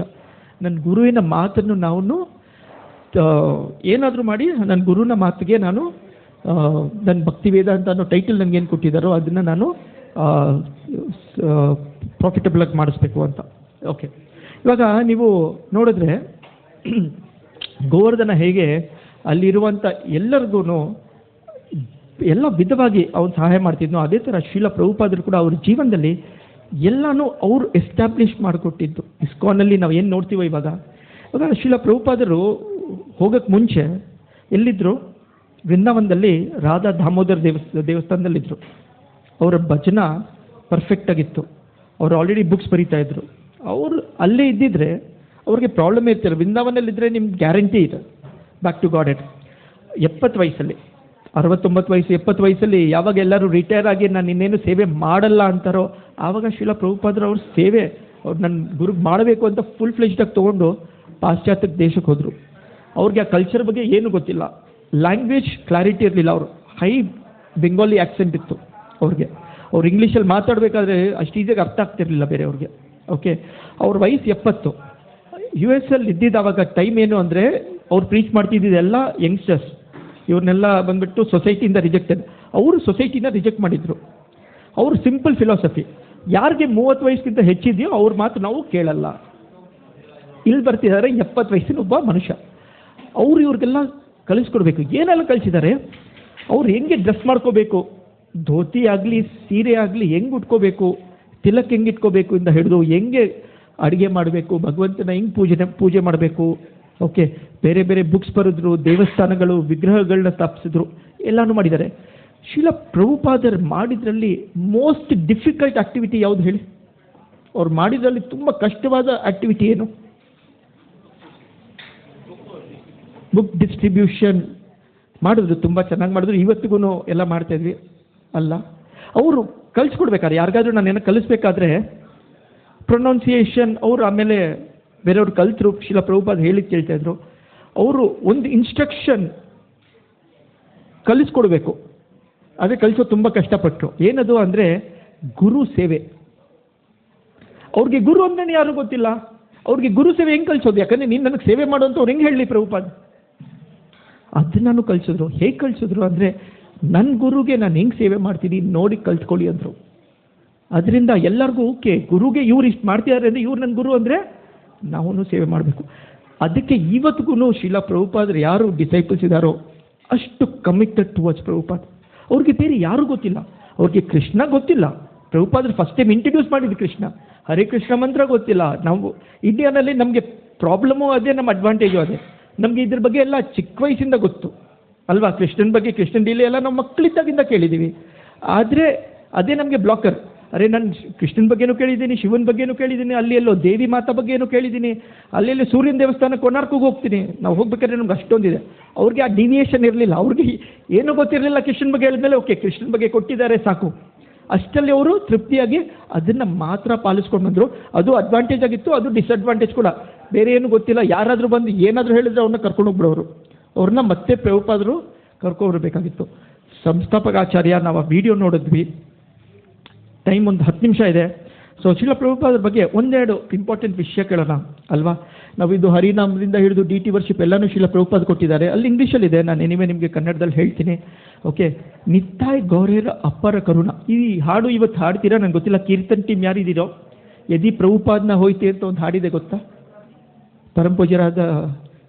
ನನ್ನ ಗುರುವಿನ ಮಾತನ್ನು ನಾವು ಏನಾದರೂ ಮಾಡಿ ನನ್ನ ಗುರುವಿನ ಮಾತಿಗೆ ನಾನು ನನ್ನ ಭಕ್ತಿ ವೇದಾಂತ ಅನ್ನೋ ಟೈಟಲ್ ನನಗೇನು ಕೊಟ್ಟಿದ್ದಾರೋ ಅದನ್ನು ನಾನು ಪ್ರಾಫಿಟಬಲ್ ಆಗಿ ಮಾಡಿಸ್ಬೇಕು ಅಂತ. ಓಕೆ, ಇವಾಗ ನೀವು ನೋಡಿದ್ರೆ ಗೋವರ್ಧನ ಹೇಗೆ ಅಲ್ಲಿರುವಂಥ ಎಲ್ಲರಿಗೂ ಎಲ್ಲ ವಿಧವಾಗಿ ಅವ್ನು ಸಹಾಯ ಮಾಡ್ತಿದ್ನೋ ಅದೇ ಥರ ಶ್ರೀಲ ಪ್ರಭುಪಾದರು ಕೂಡ ಅವ್ರ ಜೀವನದಲ್ಲಿ ಎಲ್ಲನೂ ಅವರು ಎಸ್ಟಾಬ್ಲಿಷ್ ಮಾಡಿಕೊಟ್ಟಿದ್ದು. ಇಸ್ಕಾನಲ್ಲಿ ನಾವು ಏನು ನೋಡ್ತೀವೋ ಇವಾಗ ಶ್ರೀಲ ಪ್ರಭುಪಾದರು ಹೋಗೋಕ್ಕೆ ಮುಂಚೆ ಎಲ್ಲಿದ್ದರು? ವೃಂದಾವನದಲ್ಲಿ ರಾಧಾ ದಾಮೋದರ್ ದೇವಸ್ಥಾನದಲ್ಲಿದ್ದರು. ಅವರ ಭಜನ ಪರ್ಫೆಕ್ಟಾಗಿತ್ತು. ಅವರು ಆಲ್ರೆಡಿ ಬುಕ್ಸ್ ಬರೀತಾ ಇದ್ರು. ಅವರು ಅಲ್ಲೇ ಇದ್ದಿದ್ರೆ ಅವ್ರಿಗೆ ಪ್ರಾಬ್ಲಮ್ ಇರ್ತಿಲ್ಲ. ವೃಂದಾವನಲ್ಲಿದ್ದರೆ ನಿಮ್ಗೆ ಗ್ಯಾರಂಟಿ ಇದೆ ಬ್ಯಾಕ್ ಟು ಗಾಡ್ ಎಟ್. 70 ವಯಸ್ಸಲ್ಲಿ 69 ವಯಸ್ಸು 70 ವಯಸ್ಸಲ್ಲಿ ಯಾವಾಗ ಎಲ್ಲರೂ ರಿಟೈರ್ ಆಗಿ ನಾನು ಇನ್ನೇನು ಸೇವೆ ಮಾಡಲ್ಲ ಅಂತಾರೋ ಆವಾಗ ಶ್ರೀಲ ಪ್ರಭುಪಾದರು ಅವ್ರ ಸೇವೆ ಅವ್ರು ನನ್ನ ಗುರುಗೆ ಮಾಡಬೇಕು ಅಂತ ಫುಲ್ ಫ್ಲೆಜ್ಡಾಗಿ ತೊಗೊಂಡು ಪಾಶ್ಚಾತ್ಯ ದೇಶಕ್ಕೆ ಹೋದರು. ಅವ್ರಿಗೆ ಆ ಕಲ್ಚರ್ ಬಗ್ಗೆ ಏನೂ ಗೊತ್ತಿಲ್ಲ, ಲ್ಯಾಂಗ್ವೇಜ್ ಕ್ಲಾರಿಟಿ ಇರಲಿಲ್ಲ. ಅವರು ಹೈ ಬೆಂಗಾಲಿ ಆ್ಯಕ್ಸೆಂಟ್ ಇತ್ತು ಅವ್ರಿಗೆ. ಅವ್ರು ಇಂಗ್ಲೀಷಲ್ಲಿ ಮಾತಾಡಬೇಕಾದ್ರೆ ಅಷ್ಟು ಈಸಿಯಾಗಿ ಅರ್ಥ ಆಗ್ತಿರಲಿಲ್ಲ ಬೇರೆಯವ್ರಿಗೆ. ಓಕೆ, ಅವ್ರ ವಯಸ್ಸು 70. US ಅಲ್ಲಿ ಇದ್ದಿದ್ದು ಆವಾಗ ಟೈಮ್ ಏನು ಅಂದರೆ ಅವ್ರು ಪ್ರೀಚ್ ಮಾಡ್ತಿದ್ದೆಲ್ಲ ಯಂಗ್ಸ್ಟರ್ಸ್, ಇವ್ರನ್ನೆಲ್ಲ ಬಂದುಬಿಟ್ಟು ಸೊಸೈಟಿಯಿಂದ ರಿಜೆಕ್ಟೆಡ್. ಅವರು ಸೊಸೈಟಿನ ರಿಜೆಕ್ಟ್ ಮಾಡಿದರು. ಅವರು ಸಿಂಪಲ್ ಫಿಲಾಸಫಿ, ಯಾರಿಗೆ 30 ವಯಸ್ಸಿಗಿಂತ ಹೆಚ್ಚಿದೆಯೋ ಅವ್ರ ಮಾತು ನಾವು ಕೇಳಲ್ಲ. ಇಲ್ಲಿ ಬರ್ತಿದ್ದಾರೆ 70 ವಯಸ್ಸಿನ ಒಬ್ಬ ಮನುಷ್ಯ. ಅವರು ಇವ್ರಿಗೆಲ್ಲ ಕಲಿಸ್ಕೊಡ್ಬೇಕು. ಏನೆಲ್ಲ ಕಲಿಸಿದ್ದಾರೆ, ಅವ್ರು ಹೆಂಗೆ ಡ್ರೆಸ್ ಮಾಡ್ಕೋಬೇಕು, ಧೋತಿ ಆಗಲಿ ಸೀರೆ ಆಗಲಿ ಹೆಂಗೆ ಉಟ್ಕೋಬೇಕು, ತಿಲಕ್ ಹೆಂಗೆ ಇಟ್ಕೋಬೇಕು ಇಂದ ಹಿಡಿದು ಹೆಂಗೆ ಅಡುಗೆ ಮಾಡಬೇಕು, ಭಗವಂತನ ಹೆಂಗೆ ಪೂಜೆ ಮಾಡಬೇಕು. ಓಕೆ, ಬೇರೆ ಬೇರೆ ಬುಕ್ಸ್ ಬರೆದ್ರು, ದೇವಸ್ಥಾನಗಳು ವಿಗ್ರಹಗಳನ್ನ ಸ್ಥಾಪಿಸಿದ್ರು, ಎಲ್ಲನೂ ಮಾಡಿದ್ದಾರೆ. ಶ್ರೀಲ ಪ್ರಭುಪಾದರು ಮಾಡಿದ್ರಲ್ಲಿ ಮೋಸ್ಟ್ ಡಿಫಿಕಲ್ಟ್ ಆ್ಯಕ್ಟಿವಿಟಿ ಯಾವುದು ಹೇಳಿ? ಅವ್ರು ಮಾಡಿದ್ರಲ್ಲಿ ತುಂಬ ಕಷ್ಟವಾದ ಆ್ಯಕ್ಟಿವಿಟಿ ಏನು? ಬುಕ್ ಡಿಸ್ಟ್ರಿಬ್ಯೂಷನ್ ಮಾಡಿದ್ರು, ತುಂಬ ಚೆನ್ನಾಗಿ ಮಾಡಿದ್ರು. ಇವತ್ತಿಗೂ ಎಲ್ಲ ಮಾಡ್ತಾಯಿದ್ವಿ ಅಲ್ಲ. ಅವರು ಕಲಿಸ್ಕೊಡ್ಬೇಕಾದ್ರೆ ಯಾರಿಗಾದ್ರೂ ನಾನು ಏನೋ ಕಲಿಸ್ಬೇಕಾದ್ರೆ ಪ್ರೊನೌನ್ಸಿಯೇಷನ್ ಅವರು ಆಮೇಲೆ ಬೇರೆಯವ್ರು ಕಲಿತರು. ಶ್ರೀಲ ಪ್ರಭುಪಾದ ಹೇಳಿದ್ದು ಕೇಳ್ತಾಯಿದ್ರು. ಅವರು ಒಂದು ಇನ್ಸ್ಟ್ರಕ್ಷನ್ ಕಲಿಸ್ಕೊಡ್ಬೇಕು, ಅದೇ ಕಲಿಸೋದು ತುಂಬ ಕಷ್ಟಪಟ್ಟರು. ಏನದು ಅಂದರೆ ಗುರು ಸೇವೆ. ಅವ್ರಿಗೆ ಗುರು ಅಂದ್ರೆ ಯಾರು ಗೊತ್ತಿಲ್ಲ. ಅವ್ರಿಗೆ ಗುರು ಸೇವೆ ಹೆಂಗೆ ಕಲಿಸೋದು? ಯಾಕಂದರೆ ನೀನು ನನಗೆ ಸೇವೆ ಮಾಡು ಅಂತ ಅವ್ರು ಹೆಂಗೆ ಹೇಳಲಿ ಪ್ರಭುಪಾದ? ಅದನ್ನು ಕಲಿಸಿದ್ರು. ಹೇಗೆ ಕಲಿಸಿದ್ರು ಅಂದರೆ ನನ್ನ ಗುರುಗೆ ನಾನು ಹೆಂಗೆ ಸೇವೆ ಮಾಡ್ತೀನಿ ನೋಡಿ ಕಲ್ತ್ಕೊಳ್ಳಿ ಅಂದರು. ಅದರಿಂದ ಎಲ್ಲರಿಗೂ ಓಕೆ, ಗುರುಗೆ ಇವ್ರು ಇಷ್ಟು ಮಾಡ್ತಿದ್ದಾರೆ ಅಂದರೆ ಇವ್ರು ನನ್ನ ಗುರು ಅಂದರೆ ನಾವು ಸೇವೆ ಮಾಡಬೇಕು. ಅದಕ್ಕೆ ಇವತ್ತಿಗೂ ಶ್ರೀಲ ಪ್ರಭುಪಾದರು ಯಾರು ಡಿಸೈಪಲ್ಸ್ ಇದ್ದಾರೋ ಅಷ್ಟು ಕಮಿಟೆಡ್ ಟುವರ್ಡ್ಸ್ ಪ್ರಭುಪಾದ. ಅವ್ರಿಗೆ ಬೇರೆ ಯಾರೂ ಗೊತ್ತಿಲ್ಲ. ಅವ್ರಿಗೆ ಕೃಷ್ಣ ಗೊತ್ತಿಲ್ಲ. ಪ್ರಭುಪಾದರು ಫಸ್ಟ್ ಟೈಮ್ ಇಂಟ್ರಡ್ಯೂಸ್ ಮಾಡಿದ್ದು ಕೃಷ್ಣ. ಹರೇ ಕೃಷ್ಣ ಮಂತ್ರ ಗೊತ್ತಿಲ್ಲ. ನಾವು ಇಂಡಿಯಾನಲ್ಲಿ ನಮಗೆ ಪ್ರಾಬ್ಲಮು ಅದೇ, ನಮ್ಮ ಅಡ್ವಾಂಟೇಜು ಅದೇ. ನಮಗೆ ಇದ್ರ ಬಗ್ಗೆ ಎಲ್ಲ ಚಿಕ್ಕ ವಯಸ್ಸಿಂದ ಗೊತ್ತು ಅಲ್ವಾ? ಕೃಷ್ಣನ ಬಗ್ಗೆ, ಕೃಷ್ಣನ ಲೀಲೆ ಎಲ್ಲ ನಾವು ಮಕ್ಕಳಿದ್ದಾಗಿಂದ ಕೇಳಿದ್ದೀವಿ. ಆದರೆ ಅದೇ ನಮಗೆ ಬ್ಲಾಕರ್. ಅರೆ ನಾನು ಕೃಷ್ಣನ ಬಗ್ಗೆನೂ ಕೇಳಿದ್ದೀನಿ, ಶಿವನ ಬಗ್ಗೆನೂ ಕೇಳಿದ್ದೀನಿ, ಅಲ್ಲಿ ಎಲ್ಲೋ ದೇವಿ ಮಾತಾ ಬಗ್ಗೆನೂ ಕೇಳಿದ್ದೀನಿ, ಅಲ್ಲೆಲ್ಲಿ ಸೂರ್ಯನ ದೇವಸ್ಥಾನ ಕೋನಾರ್ಕಿಗೆ ಹೋಗ್ತೀನಿ. ನಾವು ಹೋಗ್ಬೇಕಾದ್ರೆ ನಮ್ಗೆ ಅಷ್ಟೊಂದಿದೆ. ಅವ್ರಿಗೆ ಆ ಡಿವಿಯೇಷನ್ ಇರಲಿಲ್ಲ. ಅವ್ರಿಗೆ ಏನೂ ಗೊತ್ತಿರಲಿಲ್ಲ. ಕೃಷ್ಣನ ಬಗ್ಗೆ ಹೇಳಿದ್ಮೇಲೆ ಓಕೆ, ಕೃಷ್ಣನ ಬಗ್ಗೆ ಕೊಟ್ಟಿದ್ದಾರೆ ಸಾಕು, ಅಷ್ಟಲ್ಲಿ ಅವರು ತೃಪ್ತಿಯಾಗಿ ಅದನ್ನು ಮಾತ್ರ ಪಾಲಿಸ್ಕೊಂಡು ಬಂದರು. ಅದು ಅಡ್ವಾಂಟೇಜ್ ಆಗಿತ್ತು, ಅದು ಡಿಸ್ಅಡ್ವಾಂಟೇಜ್ ಕೂಡ. ಬೇರೆ ಏನು ಗೊತ್ತಿಲ್ಲ. ಯಾರಾದರೂ ಬಂದು ಏನಾದರೂ ಹೇಳಿದ್ರೆ ಅವ್ರನ್ನ ಕರ್ಕೊಂಡು ಹೋಗ್ಬಿಡೋರು. ಅವ್ರನ್ನ ಮತ್ತೆ ಪ್ರಭುಪಾದರು ಕರ್ಕೊಂಡ್ಬರ್ಬೇಕಾಗಿತ್ತು. ಸಂಸ್ಥಾಪಕಾಚಾರ್ಯ ನಾವು ಆ ವಿಡಿಯೋ ನೋಡಿದ್ವಿ. ಟೈಮ್ ಒಂದು 10 ನಿಮಿಷ ಇದೆ. ಸೊ ಶ್ರೀಲ ಪ್ರಭುಪಾದರ ಬಗ್ಗೆ ಒಂದೆರಡು ಇಂಪಾರ್ಟೆಂಟ್ ವಿಷಯ ಕೇಳೋಣ ಅಲ್ವಾ. ನಾವಿದು ಹರಿನಾಮದಿಂದ ಹಿಡಿದು DT ವರ್ಷಿಪ್ ಎಲ್ಲನೂ ಶ್ರೀಲ ಪ್ರಭುಪಾದ ಕೊಟ್ಟಿದ್ದಾರೆ. ಅಲ್ಲಿ ಇಂಗ್ಲೀಷಲ್ಲಿದೆ, ನಾನು ಎನಿವೆ ನಿಮಗೆ ಕನ್ನಡದಲ್ಲಿ ಹೇಳ್ತೀನಿ. ಓಕೆ, ನಿತ್ತಾಯ್ ಗೌರೇರ ಅಪ್ಪರ ಕರುಣ. ಈ ಹಾಡು ಇವತ್ತು ಹಾಡ್ತೀರಾ ನಂಗೆ ಗೊತ್ತಿಲ್ಲ. ಕೀರ್ತನ್ ಟೀಮ್ ಯಾರಿದ್ದೀರೋ? ಯದಿ ಪ್ರಭುಪಾದನ ಹೋಯ್ತಿ ಅಂತ ಒಂದು ಹಾಡಿದೆ ಗೊತ್ತಾ? ಪರಮ ಪೂಜ್ಯರಾದ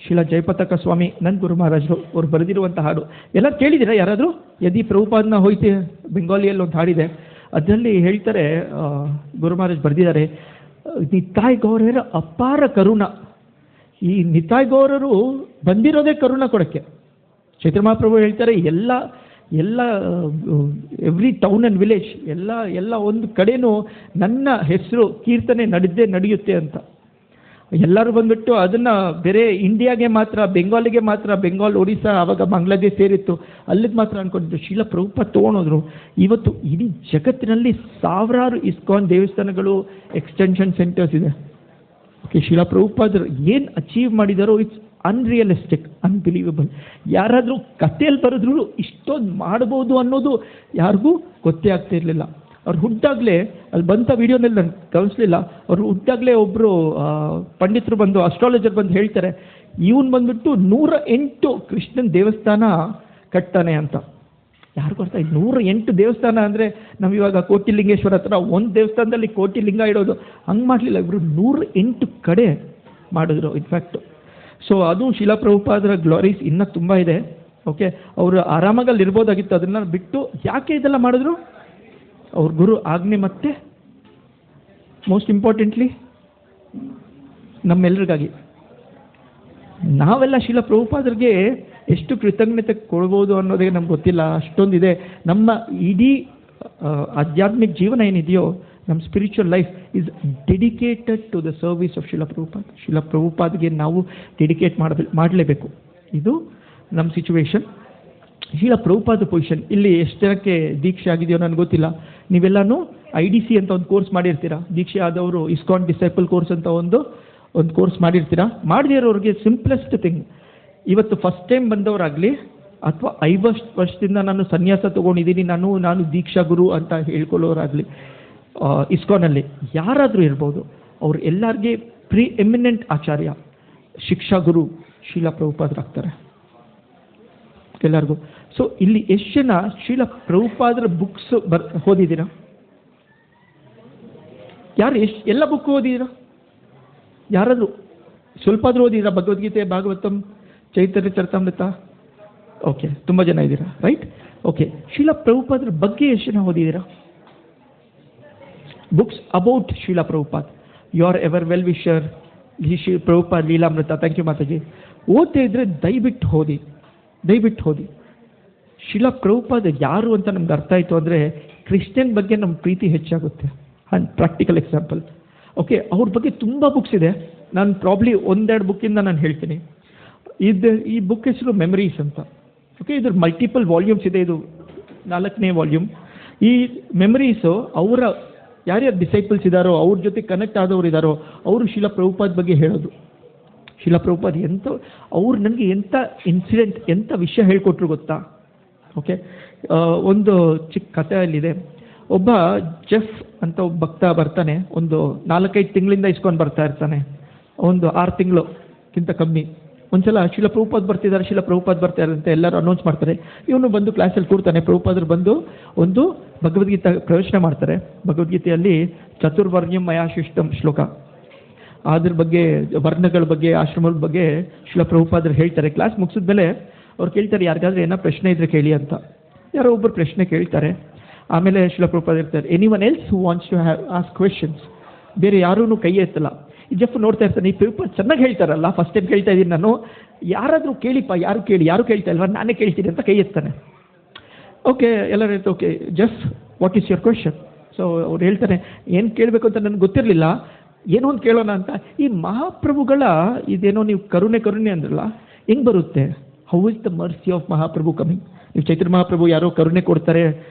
ಶ್ರೀಲ ಜಯಪತಾಕ ಸ್ವಾಮಿ ನನ್ನ ಗುರು ಮಹಾರಾಜರು ಅವ್ರು ಬರೆದಿರುವಂಥ ಹಾಡು ಎಲ್ಲ ಕೇಳಿದ್ದೀರಾ ಯಾರಾದರೂ? ಯದಿ ಪ್ರಭುಪಾದನ ಹೋಯ್ತಿ ಬೆಂಗಾಲಿಯಲ್ಲಿ ಒಂದು ಹಾಡಿದೆ. ಅದರಲ್ಲಿ ಹೇಳ್ತಾರೆ, ಗುರು ಮಹಾರಾಜ್ ಬರೆದಿದ್ದಾರೆ, ನಿತಾಯ್ ಗೌರರ ಅಪಾರ ಕರುಣ. ಈ ನಿತಾಯ್ ಗೌರರು ಬಂದಿರೋದೇ ಕರುಣ ಕೊಡೋಕ್ಕೆ. ಚೈತ್ರ ಮಹಾಪ್ರಭು ಹೇಳ್ತಾರೆ, ಎಲ್ಲ ಎವ್ರಿ ಟೌನ್ ಆ್ಯಂಡ್ ವಿಲೇಜ್ ಎಲ್ಲ ಒಂದು ಕಡೆನೂ ನನ್ನ ಹೆಸರು ಕೀರ್ತನೆ ನಡೆಯುತ್ತೆ ಅಂತ. ಎಲ್ಲರೂ ಬಂದ್ಬಿಟ್ಟು ಅದನ್ನು ಬೇರೆ ಇಂಡಿಯಾಗೆ ಮಾತ್ರ, ಬೆಂಗಾಲಿಗೆ ಮಾತ್ರ, ಬೆಂಗಾಲ್ ಒಡಿಸ್ಸಾ ಆವಾಗ ಬಾಂಗ್ಲಾದೇಶ್ ಸೇರಿತ್ತು, ಅಲ್ಲಿಗೆ ಮಾತ್ರ ಅಂದ್ಕೊಂಡಿದ್ರು. ಶ್ರೀಲ ಪ್ರಭುಪಾದ ತೊಗೊಂಡೋದ್ರು. ಇವತ್ತು ಇಡೀ ಜಗತ್ತಿನಲ್ಲಿ ಸಾವಿರಾರು ಇಸ್ಕಾನ್ ದೇವಸ್ಥಾನಗಳು, ಎಕ್ಸ್ಟೆನ್ಷನ್ ಸೆಂಟರ್ಸ್ ಇದೆ. ಓಕೆ, ಶ್ರೀಲ ಪ್ರಭುಪಾದರು ಏನು ಅಚೀವ್ ಮಾಡಿದಾರೋ ಇಟ್ಸ್ ಅನ್ರಿಯಲಿಸ್ಟಿಕ್, ಅನ್ಬಿಲೀವಬಲ್. ಯಾರಾದರೂ ಕಥೆಯಲ್ಲಿ ಬರೆದ್ರು ಇಷ್ಟೊಂದು ಮಾಡ್ಬೋದು ಅನ್ನೋದು ಯಾರಿಗೂ ಗೊತ್ತೇ ಆಗ್ತಾ ಇರಲಿಲ್ಲ. ಅವ್ರು ಹುಟ್ಟಾಗಲೇ, ಅಲ್ಲಿ ಬಂತ ವಿಡಿಯೋನಲ್ಲಿ ನಾನು ಗಮನಿಸಲಿಲ್ಲ, ಅವ್ರು ಹುಟ್ಟಾಗಲೇ ಒಬ್ಬರು ಪಂಡಿತರು ಬಂದು, ಅಸ್ಟ್ರಾಲಜರ್ ಬಂದು ಹೇಳ್ತಾರೆ, ಇವನು ಬಂದ್ಬಿಟ್ಟು 108 ಕೃಷ್ಣನ ದೇವಸ್ಥಾನ ಕಟ್ತಾನೆ ಅಂತ. ಯಾರು ಗೊತ್ತಾ? 108 ದೇವಸ್ಥಾನ ಅಂದರೆ ನಾವು ಇವಾಗ ಕೋಟಿಲಿಂಗೇಶ್ವರ ಹತ್ರ ಒಂದು ದೇವಸ್ಥಾನದಲ್ಲಿ ಕೋಟಿ ಲಿಂಗ ಇಡೋದು, ಹಂಗೆ ಮಾಡಲಿಲ್ಲ. ಇವರು 108 ಕಡೆ ಮಾಡಿದ್ರು ಇನ್ಫ್ಯಾಕ್ಟ್. ಸೊ ಅದು ಶ್ರೀಲ ಪ್ರಭುಪಾದರ ಗ್ಲೋರೀಸ್ ಇನ್ನೂ ತುಂಬ ಇದೆ. ಓಕೆ, ಅವರು ಆರಾಮಾಗಿ ಅಲ್ಲಿ ಇರ್ಬೋದಾಗಿತ್ತು, ಅದನ್ನು ಬಿಟ್ಟು ಯಾಕೆ ಇದೆಲ್ಲ ಮಾಡಿದ್ರು? ಅವ್ರ ಗುರು ಆಜ್ಞೆ, ಮತ್ತೆ ಮೋಸ್ಟ್ ಇಂಪಾರ್ಟೆಂಟ್ಲಿ ನಮ್ಮೆಲ್ಲರಿಗಾಗಿ. ನಾವೆಲ್ಲ ಶ್ರೀಲ ಪ್ರಭುಪಾದರಿಗೆ ಎಷ್ಟು ಕೃತಜ್ಞತೆ ಕೊಡ್ಬೋದು ಅನ್ನೋದೇ ನಮ್ಗೆ ಗೊತ್ತಿಲ್ಲ, ಅಷ್ಟೊಂದಿದೆ. ನಮ್ಮ ಇಡೀ ಆಧ್ಯಾತ್ಮಿಕ ಜೀವನ ಏನಿದೆಯೋ, ನಮ್ಮ spiritual life is dedicated to the service of Srila Prabhupada. Srila ಪ್ರಭುಪಾದ್ಗೆ ನಾವು ಡೆಡಿಕೇಟ್ ಮಾಡಲೇಬೇಕು. ಇದು ನಮ್ಮ ಸಿಚುವೇಶನ್. ಶ್ರೀಲ ಪ್ರಭುಪಾದ ಪೊಸಿಷನ್ ಇಲ್ಲಿ ಎಷ್ಟು ಜನಕ್ಕೆ ದೀಕ್ಷೆ ಆಗಿದೆಯೋ ನನಗೆ ಗೊತ್ತಿಲ್ಲ. ನೀವೆಲ್ಲನೂ IDC ಅಂತ ಒಂದು ಕೋರ್ಸ್ ಮಾಡಿರ್ತೀರಾ. ದೀಕ್ಷೆ ಆದವರು ಇಸ್ಕಾನ್ ಡಿಸೈಪಲ್ ಕೋರ್ಸ್ ಅಂತ ಒಂದು ಕೋರ್ಸ್ ಮಾಡಿರ್ತೀರಾ. ಮಾಡದೇ ಇರೋರಿಗೆ ಸಿಂಪ್ಲೆಸ್ಟ್ ಥಿಂಗ್, ಇವತ್ತು ಫಸ್ಟ್ ಟೈಮ್ ಬಂದವರಾಗಲಿ ಅಥವಾ 5 ವರ್ಷದಿಂದ ನಾನು ಸನ್ಯಾಸ ತೊಗೊಂಡಿದ್ದೀನಿ, ನಾನು ದೀಕ್ಷಾ ಗುರು ಅಂತ ಹೇಳ್ಕೊಳ್ಳೋರಾಗಲಿ, ಇಸ್ಕಾನಲ್ಲಿ ಯಾರಾದರೂ ಇರ್ಬೋದು, ಅವ್ರು ಎಲ್ಲರಿಗೆ ಪ್ರೀ ಎಮಿನೆಂಟ್ ಆಚಾರ್ಯ, ಶಿಕ್ಷಾ ಗುರು ಶ್ರೀಲ ಪ್ರಭುಪಾದರಾಗ್ತಾರೆ ಎಲ್ಲರಿಗೂ. ಸೊ ಇಲ್ಲಿ ಎಷ್ಟು ಜನ ಶ್ರೀಲ ಪ್ರಭುಪಾದರ ಬುಕ್ಸ್ ಓದಿದ್ದೀರಾ? ಯಾರು ಎಲ್ಲ ಬುಕ್ ಓದಿದ್ದೀರಾ? ಯಾರಾದರೂ ಸ್ವಲ್ಪ ಆದರೂ ಓದಿದ್ದೀರಾ? ಭಗವದ್ಗೀತೆ, ಭಾಗವತಂ, ಚೈತನ್ಯ ಚರಿತಾಮೃತ? ಓಕೆ, ತುಂಬ ಜನ ಇದ್ದೀರಾ, ರೈಟ್? ಓಕೆ, ಶ್ರೀಲ ಪ್ರಭುಪಾದರ ಬಗ್ಗೆ ಎಷ್ಟು ಜನ ಓದಿದ್ದೀರಾ? Books about Srila Prabhupad, your ever well wisher, Shri Prabhupad Lilamrita, thank you Mataji. ಓದ್ತಾ ಇದ್ರೆ ದಯವಿಟ್ಟು ಓದಿ. ಶ್ರೀಲ ಪ್ರಭುಪಾದ ಯಾರು ಅಂತ ನಮ್ಗೆ ಅರ್ಥ ಆಯಿತು ಅಂದರೆ ಕ್ರಿಶ್ಚಿಯನ್ ಬಗ್ಗೆ ನಮ್ಮ ಪ್ರೀತಿ ಹೆಚ್ಚಾಗುತ್ತೆ. And practical example. ಓಕೆ, ಅವ್ರ ಬಗ್ಗೆ ತುಂಬ ಬುಕ್ಸ್ ಇದೆ. ನಾನು ಪ್ರಾಬ್ಲಿ 1-2 ಬುಕ್ಕಿಂದ ನಾನು ಹೇಳ್ತೀನಿ. ಈ ಬುಕ್ ಹೆಸರು ಮೆಮರೀಸ್ ಅಂತ. ಓಕೆ, ಇದ್ರ ಮಲ್ಟಿಪಲ್ ವಾಲ್ಯೂಮ್ಸ್ ಇದೆ, ಇದು 4ನೇ ವಾಲ್ಯೂಮ್. ಈ ಮೆಮರೀಸು ಅವರ ಯಾರ್ಯಾರು ಡಿಸೈಪಲ್ಸ್ ಇದ್ದಾರೋ, ಅವ್ರ ಜೊತೆ ಕನೆಕ್ಟ್ ಆದವ್ರು ಇದ್ದಾರೋ, ಅವರು ಶ್ರೀಲ ಪ್ರಭುಪಾದ ಬಗ್ಗೆ ಹೇಳೋದು. ಶ್ರೀಲ ಪ್ರಭುಪಾದ ಅವ್ರು ನನಗೆ ಎಂಥ ಇನ್ಸಿಡೆಂಟ್, ಎಂಥ ವಿಷಯ ಹೇಳ್ಕೊಟ್ರು ಗೊತ್ತಾ? ಓಕೆ, ಒಂದು ಚಿಕ್ಕ ಕಥೆ ಅಲ್ಲಿದೆ. ಒಬ್ಬ ಜೆಫ್ ಅಂತ ಒಬ್ಬ ಭಕ್ತ ಬರ್ತಾನೆ, ಒಂದು 4-5 ತಿಂಗಳಿಂದ ಇಸ್ಕೊಂಡು ಬರ್ತಾ ಇರ್ತಾನೆ, ಒಂದು 6 ತಿಂಗಳಕ್ಕಿಂತ ಕಮ್ಮಿ. ಒಂದ್ಸಲ ಶ್ರೀಲ ಪ್ರಭುಪಾದ ಬರ್ತಿದ್ದಾರೆ ಅಂತ ಎಲ್ಲರೂ ಅನೌನ್ಸ್ ಮಾಡ್ತಾರೆ. ಇವನು ಬಂದು ಕ್ಲಾಸಲ್ಲಿ ಕೂರ್ತಾನೆ. ಪ್ರಭುಪಾದರು ಬಂದು ಒಂದು ಭಗವದ್ಗೀತಾ ಪ್ರವಚನ ಮಾಡ್ತಾರೆ. ಭಗವದ್ಗೀತೆಯಲ್ಲಿ ಚತುರ್ವರ್ಣ್ಯಂ ಮಯಾ ಶಿಷ್ಟಂ ಶ್ಲೋಕ, ಅದ್ರ ಬಗ್ಗೆ, ವರ್ಣಗಳ ಬಗ್ಗೆ, ಆಶ್ರಮದ ಬಗ್ಗೆ ಶ್ರೀಲ ಪ್ರಭುಪಾದರು ಹೇಳ್ತಾರೆ. ಕ್ಲಾಸ್ ಮುಗಿಸಿದ್ಮೇಲೆ ಅವ್ರು ಕೇಳ್ತಾರೆ, ಯಾರಿಗಾದ್ರೂ ಏನೋ ಪ್ರಶ್ನೆ ಇದ್ರೆ ಕೇಳಿ ಅಂತ. ಯಾರೋ ಒಬ್ಬರು ಪ್ರಶ್ನೆ ಕೇಳ್ತಾರೆ. ಆಮೇಲೆ ಶ್ರೀಲ ಪ್ರಭುಪಾದ ಇರ್ತಾರೆ, anyone else who wants to ask questions. ಬೇರೆ ಯಾರೂ ಕೈ ಎತ್ತಲ್ಲ. ಈ ಜೆಫ್ ನೋಡ್ತಾ ಇರ್ತಾನೆ, ಈ ಪ್ರಭುಪಾದ ಚೆನ್ನಾಗಿ ಹೇಳ್ತಾರಲ್ಲ, ಫಸ್ಟ್ ಟೈಮ್ ಕೇಳ್ತಾ ಇದ್ದೀನಿ ನಾನು, ಯಾರಾದರೂ ಕೇಳಿಪ್ಪ, ಯಾರು ಕೇಳ್ತಾ ಇಲ್ವಾ, ನಾನೇ ಕೇಳ್ತೀನಿ ಅಂತ ಕೈ ಎತ್ತಾನೆ. ಓಕೆ, ಎಲ್ಲರೂ ಹೇಳ್ತಾರೆ, okay Jeff, what is your question? So ಅವ್ರು ಹೇಳ್ತಾರೆ, ಏನು ಕೇಳಬೇಕು ಅಂತ ನನಗೆ ಗೊತ್ತಿರಲಿಲ್ಲ, ಏನೋ ಒಂದು ಕೇಳೋಣ ಅಂತ. ಈ ಮಹಾಪ್ರಭುಗಳ ಇದೇನೋ ನೀವು ಕರುಣೆ ಅಂದ್ರಲ್ಲ, ಹೆಂಗೆ ಬರುತ್ತೆ? How is the mercy of ಮಹಾಪ್ರಭು ಕಮಿಂಗ್? ನೀವು ಚೈತನ್ಯ ಮಹಾಪ್ರಭು ಯಾರೋ ಕರುಣೆ ಕೊಡ್ತಾರೆ,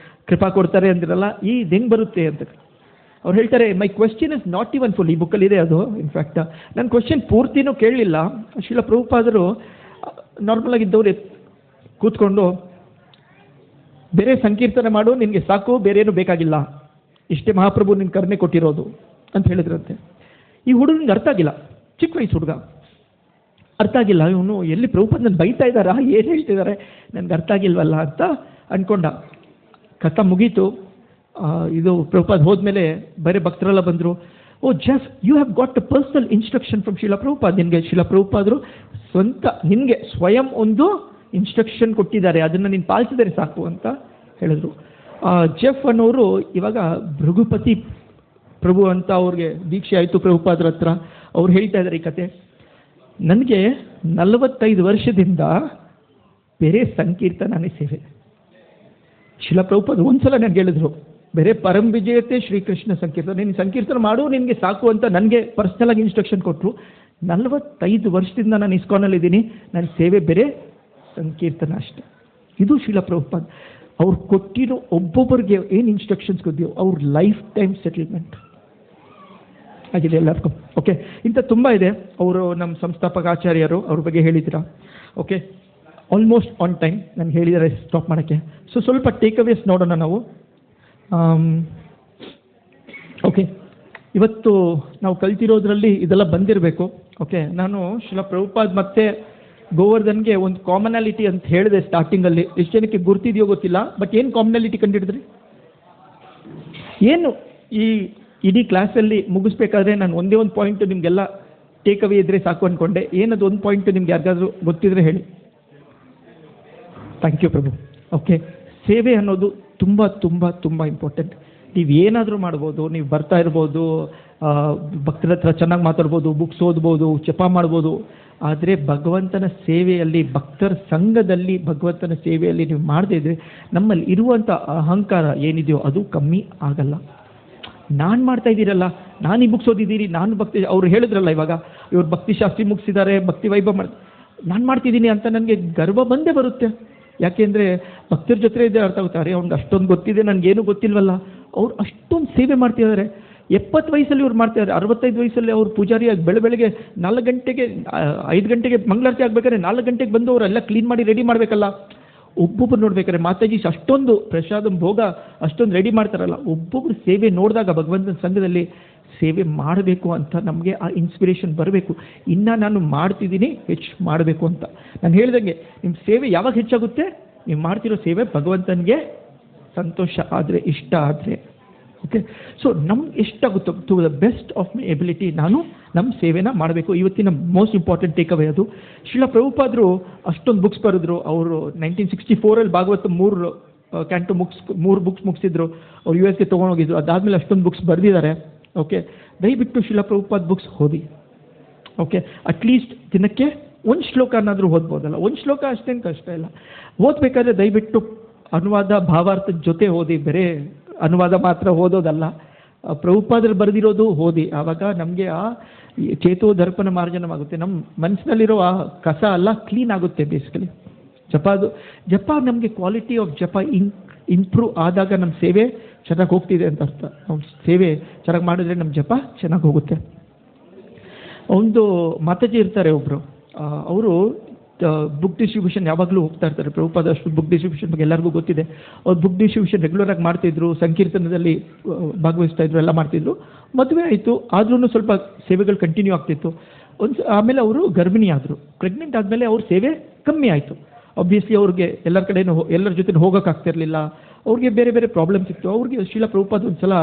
ಕೃಪಾ ಕೊಡ್ತಾರೆ ಅಂದ್ರಲ್ಲ, ಇದು ಹೆಂಗೆ ಬರುತ್ತೆ ಅಂತ. ಅವ್ರು ಹೇಳ್ತಾರೆ, ಮೈ question is not even full. ಈ ಬುಕ್ಕಲ್ಲಿ ಇದೆ ಅದು. ಇನ್ಫ್ಯಾಕ್ಟ್ ನನ್ನ ಕ್ವೆಶ್ಚನ್ ಪೂರ್ತಿನೂ ಕೇಳಲಿಲ್ಲ. ಶ್ರೀಲ ಪ್ರಭುಪಾದರು ನಾರ್ಮಲ್ ಆಗಿದ್ದವ್ರು ಕೂತ್ಕೊಂಡು, ಬೇರೆ ಸಂಕೀರ್ತನೆ ಮಾಡು, ನಿನಗೆ ಸಾಕು, ಬೇರೇನು ಬೇಕಾಗಿಲ್ಲ, ಇಷ್ಟೇ ಮಹಾಪ್ರಭು ನಿನ್ನ ಕರುಣೆ ಕೊಟ್ಟಿರೋದು ಅಂತ ಹೇಳಿದ್ರಂತೆ. ಈ ಹುಡುಗನಿಗೆ ಅರ್ಥ ಆಗಿಲ್ಲ, ಚಿಕ್ಕ ವಯಸ್ಸು ಹುಡುಗ, ಅರ್ಥ ಆಗಿಲ್ಲ. ಇವನು ಎಲ್ಲಿ ಪ್ರಭುಪಾದ ನನ್ನ ಬೈತಾ ಇದ್ದಾರಾ, ಏನು ಹೇಳ್ತಿದ್ದಾರೆ, ನನಗೆ ಅರ್ಥ ಆಗಿಲ್ವಲ್ಲ ಅಂತ ಅಂದ್ಕೊಂಡ. ಕಥೆ ಮುಗೀತು. ಇದು ಪ್ರಭುಪಾದ್ ಹೋದ್ಮೇಲೆ ಬೇರೆ ಭಕ್ತರೆಲ್ಲ ಬಂದರು. Oh Jeff, you have got a personal instruction from Srila Prabhupad. ನಿನಗೆ ಶಿಲಾ ಪ್ರಭುಪಾದರು ಸ್ವಂತ ನಿನಗೆ ಸ್ವಯಂ ಒಂದು ಇನ್ಸ್ಟ್ರಕ್ಷನ್ ಕೊಟ್ಟಿದ್ದಾರೆ, ಅದನ್ನು ನೀನು ಪಾಲಿಸಿದರೆ ಸಾಕು ಅಂತ ಹೇಳಿದ್ರು. ಜೆಫ್ ಅನ್ನೋರು ಇವಾಗ ಭೃಗುಪತಿ ಪ್ರಭು ಅಂತ ಅವ್ರಿಗೆ ದೀಕ್ಷೆ ಆಯಿತು ಪ್ರಭುಪಾದ್ರ ಹತ್ರ. ಅವ್ರು ಹೇಳ್ತಾ ಇದ್ದಾರೆ ಈ ಕತೆ. ನನಗೆ 45 ವರ್ಷದಿಂದ ಬೇರೆ ಸಂಕೀರ್ತನೇ ಸೇವೆ. ಶಿಲಾ ಪ್ರಭುಪಾದ್ ಒಂದ್ಸಲ ನನಗೆ ಹೇಳಿದ್ರು, ಬೇರೆ ಪರಂ ವಿಜಯತೆ ಶ್ರೀಕೃಷ್ಣ ಸಂಕೀರ್ತನೆ, ನೀನು ಸಂಕೀರ್ತನ ಮಾಡು ನಿನಗೆ ಸಾಕು ಅಂತ ನನಗೆ ಪರ್ಸ್ನಲ್ ಆಗಿ ಇನ್ಸ್ಟ್ರಕ್ಷನ್ ಕೊಟ್ಟರು. 45 ವರ್ಷದಿಂದ ನಾನು ಇಸ್ಕಾನಲ್ಲಿದ್ದೀನಿ, ನನ್ನ ಸೇವೆ ಬೇರೆ ಸಂಕೀರ್ತನ ಅಷ್ಟೆ. ಇದು ಶಿಲಾ ಪ್ರಭುಪಾದ್ ಅವ್ರು ಕೊಟ್ಟಿರೋ ಒಬ್ಬೊಬ್ಬರಿಗೆ ಏನು ಇನ್ಸ್ಟ್ರಕ್ಷನ್ಸ್ ಕೊಟ್ಟಿಯೋ ಅವ್ರ ಲೈಫ್ ಟೈಮ್ ಸೆಟಲ್ಮೆಂಟ್ ಆಗಿದೆ ಎಲ್ಲರಿಗೂ. ಓಕೆ, ಇಂಥ ತುಂಬ ಇದೆ. ಅವರು ನಮ್ಮ ಸಂಸ್ಥಾಪಕ ಆಚಾರ್ಯರು, ಅವ್ರ ಬಗ್ಗೆ ಹೇಳಿದ್ದೀರಾ. ಓಕೆ, ಆಲ್ಮೋಸ್ಟ್ ಆನ್ ಟೈಮ್ ನನಗೆ ಹೇಳಿದ್ದಾರೆ ಸ್ಟಾಪ್ ಮಾಡೋಕ್ಕೆ. ಸೊ ಸ್ವಲ್ಪ ಟೇಕ್ ಅವೇಸ್ ನೋಡೋಣ ನಾವು. ಓಕೆ, ಇವತ್ತು ನಾವು ಕಲ್ತಿರೋದ್ರಲ್ಲಿ ಇದೆಲ್ಲ ಬಂದಿರಬೇಕು. ಓಕೆ, ನಾನು ಶಿಲಾ ಪ್ರಭುಪಾದ್ ಮತ್ತು ಗೋವರ್ಧನ್ಗೆ ಒಂದು ಕಾಮನಾಲಿಟಿ ಅಂತ ಹೇಳಿದೆ ಸ್ಟಾರ್ಟಿಂಗಲ್ಲಿ. ಎಷ್ಟು ಜನಕ್ಕೆ ಗುರ್ತಿದೆಯೋ ಗೊತ್ತಿಲ್ಲ, ಬಟ್ ಏನು ಕಾಮನಾಲಿಟಿ ಕಂಡಿಡಿದ್ರಿ? ಏನು ಈ ಇಡೀ ಕ್ಲಾಸಲ್ಲಿ ಮುಗಿಸ್ಬೇಕಾದ್ರೆ ನಾನು ಒಂದೇ ಒಂದು ಪಾಯಿಂಟು ನಿಮಗೆಲ್ಲ ಟೇಕ್ ಅವೇ ಇದ್ದರೆ ಸಾಕು ಅಂದ್ಕೊಂಡೆ. ಏನದು ಒಂದು ಪಾಯಿಂಟು ನಿಮ್ಗೆ ಯಾರಿಗಾದ್ರೂ ಗೊತ್ತಿದ್ರೆ ಹೇಳಿ. ಥ್ಯಾಂಕ್ ಯು ಪ್ರಭು. ಓಕೆ, ಸೇವೆ ಅನ್ನೋದು ತುಂಬ ತುಂಬ ತುಂಬ ಇಂಪಾರ್ಟೆಂಟ್. ನೀವು ಏನಾದರೂ ಮಾಡ್ಬೋದು, ನೀವು ಬರ್ತಾ ಇರ್ಬೋದು, ಭಕ್ತರ ಹತ್ರ ಚೆನ್ನಾಗಿ ಮಾತಾಡ್ಬೋದು, ಬುಕ್ಸ್ ಓದ್ಬೋದು, ಜಪ ಮಾಡ್ಬೋದು, ಆದರೆ ಭಗವಂತನ ಸೇವೆಯಲ್ಲಿ, ಭಕ್ತರ ಸಂಘದಲ್ಲಿ ಭಗವಂತನ ಸೇವೆಯಲ್ಲಿ ನೀವು ಮಾಡದೇ ಇದ್ದರೆ ನಮ್ಮಲ್ಲಿ ಇರುವಂಥ ಅಹಂಕಾರ ಏನಿದೆಯೋ ಅದು ಕಮ್ಮಿ ಆಗಲ್ಲ. ನಾನು ಮಾಡ್ತಾ ಇದ್ದೀರಲ್ಲ, ನಾನು ಈ ಬುಕ್ಸ್ ಓದಿದ್ದೀನಿ, ನಾನು ಭಕ್ತಿ, ಅವ್ರು ಹೇಳಿದ್ರಲ್ಲ ಇವಾಗ ಇವ್ರು ಭಕ್ತಿ ಶಾಸ್ತ್ರಿ ಮುಗಿಸಿದ್ದಾರೆ, ಭಕ್ತಿ ವೈಭವ ನಾನು ಮಾಡ್ತಿದ್ದೀನಿ ಅಂತ ನನಗೆ ಗರ್ವ ಬಂದೇ ಬರುತ್ತೆ. ಯಾಕೆಂದರೆ ಭಕ್ತರ ಜೊತೆ ಇದೆ ಅರ್ಥ ಆಗುತ್ತಾರೆ, ಅವ್ನಿಗೆ ಅಷ್ಟೊಂದು ಗೊತ್ತಿದೆ, ನನಗೇನು ಗೊತ್ತಿಲ್ವಲ್ಲ. ಅವ್ರು ಅಷ್ಟೊಂದು ಸೇವೆ ಮಾಡ್ತಿದ್ದಾರೆ. 70 ವಯಸ್ಸಲ್ಲಿ ಅವ್ರು ಮಾಡ್ತಿದ್ದಾರೆ. 65 ವಯಸ್ಸಲ್ಲಿ ಅವ್ರು ಪೂಜಾರಿಯಾಗಿ ಬೆಳಗ್ಗೆ 4 ಗಂಟೆಗೆ 5 ಗಂಟೆಗೆ ಮಂಗಳಾರತಿ ಆಗ್ಬೇಕಾದ್ರೆ 4 ಗಂಟೆಗೆ ಬಂದು ಅವರೆಲ್ಲ ಕ್ಲೀನ್ ಮಾಡಿ ರೆಡಿ ಮಾಡಬೇಕಲ್ಲ. ಒಬ್ಬೊಬ್ಬರು ನೋಡ್ಬೇಕಾದ್ರೆ ಮಾತಾಜಿ ಅಷ್ಟೊಂದು ಪ್ರಸಾದ ಭೋಗ ಅಷ್ಟೊಂದು ರೆಡಿ ಮಾಡ್ತಾರಲ್ಲ. ಒಬ್ಬೊಬ್ಬರು ಸೇವೆ ನೋಡಿದಾಗ ಭಗವಂತನ ಸಂಘದಲ್ಲಿ ಸೇವೆ ಮಾಡಬೇಕು ಅಂತ ನಮಗೆ ಆ ಇನ್ಸ್ಪಿರೇಷನ್ ಬರಬೇಕು. ಇನ್ನು ನಾನು ಮಾಡ್ತಿದ್ದೀನಿ, ಹೆಚ್ಚು ಮಾಡಬೇಕು ಅಂತ. ನಾನು ಹೇಳ್ದಂಗೆ ನಿಮ್ಮ ಸೇವೆ ಯಾವಾಗ ಹೆಚ್ಚಾಗುತ್ತೆ? ನೀವು ಮಾಡ್ತಿರೋ ಸೇವೆ ಭಗವಂತನಿಗೆ ಸಂತೋಷ ಆದರೆ, ಇಷ್ಟ ಆದರೆ. ಓಕೆ, ಸೊ ನಮ್ಗೆ ಎಷ್ಟಾಗುತ್ತೋ to the best of my ability ನಾನು ನಮ್ಮ ಸೇವೆನ ಮಾಡಬೇಕು. ಇವತ್ತಿನ ಮೋಸ್ಟ್ ಇಂಪಾರ್ಟೆಂಟ್ ಟೇಕ್ ಅವೇ ಅದು. ಶಿಲಾ ಪ್ರಭುಪಾದರು ಅಷ್ಟೊಂದು ಬುಕ್ಸ್ ಬರೆದ್ರು. ಅವರು 1964 ಭಾಗವತ 3 ಕ್ಯಾಂಟು ಬುಕ್ಸ್ 3 ಬುಕ್ಸ್ ಮುಗಿಸಿದ್ರು. ಅವ್ರು US ಗೆ ತೊಗೊಂಡೋಗಿದ್ರು. ಅದಾದಮೇಲೆ ಅಷ್ಟೊಂದು ಬುಕ್ಸ್ ಬರೆದಿದ್ದಾರೆ. ಓಕೆ, ದಯವಿಟ್ಟು ಶಿಲಾ ಪ್ರಭುಪಾದ್ ಬುಕ್ಸ್ ಓದಿ. ಓಕೆ, ಅಟ್ಲೀಸ್ಟ್ ದಿನಕ್ಕೆ ಒಂದು ಶ್ಲೋಕನಾದರೂ ಓದ್ಬೋದಲ್ಲ. ಒಂದು ಶ್ಲೋಕ ಅಷ್ಟೇನು ಕಷ್ಟ ಇಲ್ಲ. ಓದಬೇಕಾದ್ರೆ ದಯವಿಟ್ಟು ಅನುವಾದ ಭಾವಾರ್ಥದ ಜೊತೆ ಓದಿ, ಬೇರೆ ಅನುವಾದ ಮಾತ್ರ ಓದೋದಲ್ಲ. ಪ್ರಭುಪಾದರು ಬರೆದಿರೋದು ಓದಿ. ಆವಾಗ ನಮಗೆ ಆ ಚೇತೋ ದರ್ಪಣ ಮಾರ್ಜನವಾಗುತ್ತೆ. ನಮ್ಮ ಮನಸ್ಸಿನಲ್ಲಿರೋ ಆ ಕಸ ಎಲ್ಲ ಕ್ಲೀನ್ ಆಗುತ್ತೆ. ಬೇಸಿಕಲಿ ಜಪ ನಮಗೆ ಕ್ವಾಲಿಟಿ ಆಫ್ ಜಪ ಇಂಪ್ರೂವ್ ಆದಾಗ ನಮ್ಮ ಸೇವೆ ಚೆನ್ನಾಗಿ ಹೋಗ್ತಿದೆ ಅಂತ ಅರ್ಥ. ನಮ್ಮ ಸೇವೆ ಚೆನ್ನಾಗಿ ಮಾಡಿದ್ರೆ ನಮ್ಮ ಜಪ ಚೆನ್ನಾಗಿ ಹೋಗುತ್ತೆ. ಒಂದು ಮಾತಾಜಿ ಇರ್ತಾರೆ ಒಬ್ಬರು, ಅವರು ಬುಕ್ ಡಿಸ್ಟ್ರಿಬ್ಯೂಷನ್ ಯಾವಾಗಲೂ ಹೋಗ್ತಾ ಇರ್ತಾರೆ. ಪ್ರಭುಪಾದ ಅಷ್ಟು ಬುಕ್ ಡಿಸ್ಟ್ರಿಬ್ಯೂಷನ್ ಬಗ್ಗೆ ಎಲ್ಲರಿಗೂ ಗೊತ್ತಿದೆ. ಅವ್ರು ಬುಕ್ ಡಿಸ್ಟ್ರಿಬ್ಯೂಷನ್ ರೆಗ್ಯುಲರ್ ಆಗಿ ಮಾಡ್ತಿದ್ರು, ಸಂಕೀರ್ತನದಲ್ಲಿ ಭಾಗವಹಿಸ್ತಾ ಇದ್ರು, ಎಲ್ಲ ಮಾಡ್ತಿದ್ರು. ಮದುವೆ ಆಯಿತು, ಆದ್ರೂ ಸ್ವಲ್ಪ ಸೇವೆಗಳು ಕಂಟಿನ್ಯೂ ಆಗ್ತಿತ್ತು. ಆಮೇಲೆ ಅವರು ಗರ್ಭಿಣಿ ಆದರು. ಪ್ರೆಗ್ನೆಂಟ್ ಆದಮೇಲೆ ಅವ್ರ ಸೇವೆ ಕಮ್ಮಿ ಆಯಿತು. ಆಬ್ವಿಯಸ್ಲಿ ಅವ್ರಿಗೆ ಎಲ್ಲರ ಕಡೆನೂ ಎಲ್ಲರ ಜೊತೆ ಹೋಗೋಕ್ಕಾಗ್ತಿರ್ಲಿಲ್ಲ. ಅವ್ರಿಗೆ ಬೇರೆ ಬೇರೆ ಪ್ರಾಬ್ಲಮ್ಸ್ ಇತ್ತು. ಅವ್ರಿಗೆ ಶಿಲಾ ಪ್ರಭುಪಾದ್ ಒಂದು ಸಲ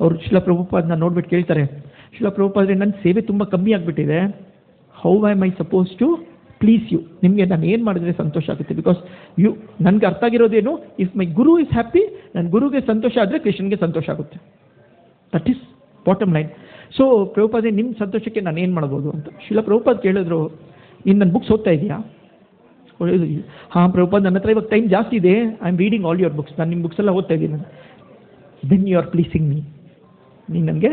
ಅವ್ರು ಶಿಲಾ ಪ್ರಭುಪಾದ್ನ ನೋಡ್ಬಿಟ್ಟು ಕೇಳ್ತಾರೆ, ಶಿಲಾ ಪ್ರಭುಪಾದ್ರೆ ನನ್ನ ಸೇವೆ ತುಂಬ ಕಮ್ಮಿ ಆಗಿಬಿಟ್ಟಿದೆ, how am I suppose to please you? ನಿಮಗೆ ನಾನು ಏನು ಮಾಡಿದ್ರೆ ಸಂತೋಷ ಆಗುತ್ತೆ? ಬಿಕಾಸ್ ನನಗೆ ಅರ್ಥ ಆಗಿರೋದೇನು, if my guru is happy, ನನ್ನ ಗುರುಗೆ ಸಂತೋಷ ಆದರೆ ಕೃಷ್ಣನ್ಗೆ ಸಂತೋಷ ಆಗುತ್ತೆ. That is bottom line. So ಪ್ರಭುಪಾದೆ ನಿಮ್ಮ ಸಂತೋಷಕ್ಕೆ ನಾನು ಏನು ಮಾಡ್ಬೋದು ಅಂತ ಶಿಲಾ ಪ್ರಭುಪಾದ್ ಕೇಳಿದ್ರು, ನೀನು ನನ್ನ ಬುಕ್ಸ್ ಓದ್ತಾ ಇದೆಯಾ? ಹಾಂ ಪ್ರಭುಪಾದ್, ನನ್ನ ಹತ್ರ ಇವಾಗ ಟೈಮ್ ಜಾಸ್ತಿ ಇದೆ, I am reading all your books, ನಾನು ನಿಮ್ಮ ಬುಕ್ಸ್ ಎಲ್ಲ ಓದ್ತಾ ಇದ್ದೀನಿ. Then you are pleasing me, ನೀನು ನನಗೆ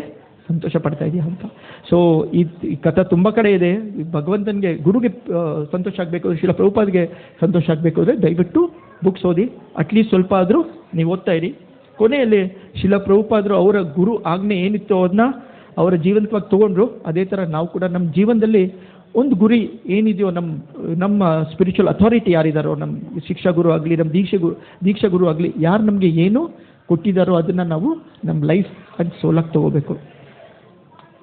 ಸಂತೋಷ ಪಡ್ತಾ ಇದೆಯಾ ಅಂತ. ಸೊ ಈ ಕಥೆ ತುಂಬ ಕಡೆ ಇದೆ. ಭಗವಂತನಿಗೆ ಗುರುಗೆ ಸಂತೋಷ ಆಗಬೇಕು, ಶಿಲಾ ಪ್ರಭುಪಾದ್ಗೆ ಸಂತೋಷ ಆಗಬೇಕು ಅಂದರೆ ದಯವಿಟ್ಟು ಬುಕ್ಸ್ ಓದಿ. ಅಟ್ಲೀಸ್ಟ್ ಸ್ವಲ್ಪ ಆದರೂ ನೀವು ಓದ್ತಾ ಇರಿ. ಕೊನೆಯಲ್ಲಿ ಶಿಲಾ ಪ್ರಭುಪಾದರು ಅವರ ಗುರು ಆಜ್ಞೆ ಏನಿತ್ತು ಅದನ್ನ ಅವರ ಜೀವಂತವಾಗಿ ತೊಗೊಂಡ್ರು. ಅದೇ ಥರ ನಾವು ಕೂಡ ನಮ್ಮ ಜೀವನದಲ್ಲಿ ಒಂದು ಗುರಿ ಏನಿದೆಯೋ, ನಮ್ಮ ಸ್ಪಿರಿಚುವಲ್ ಅಥಾರಿಟಿ ಯಾರಿದ್ದಾರೋ, ನಮ್ಮ ಶಿಕ್ಷಾ ಗುರು ಆಗಲಿ, ನಮ್ಮ ದೀಕ್ಷಾ ಗುರು ಆಗಲಿ, ಯಾರು ನಮಗೆ ಏನು ಕೊಟ್ಟಿದ್ದಾರೋ ಅದನ್ನು ನಾವು ನಮ್ಮ ಲೈಫ್ ಅಂಡ್ ಸೋಲಾಗಿ ತೊಗೋಬೇಕು.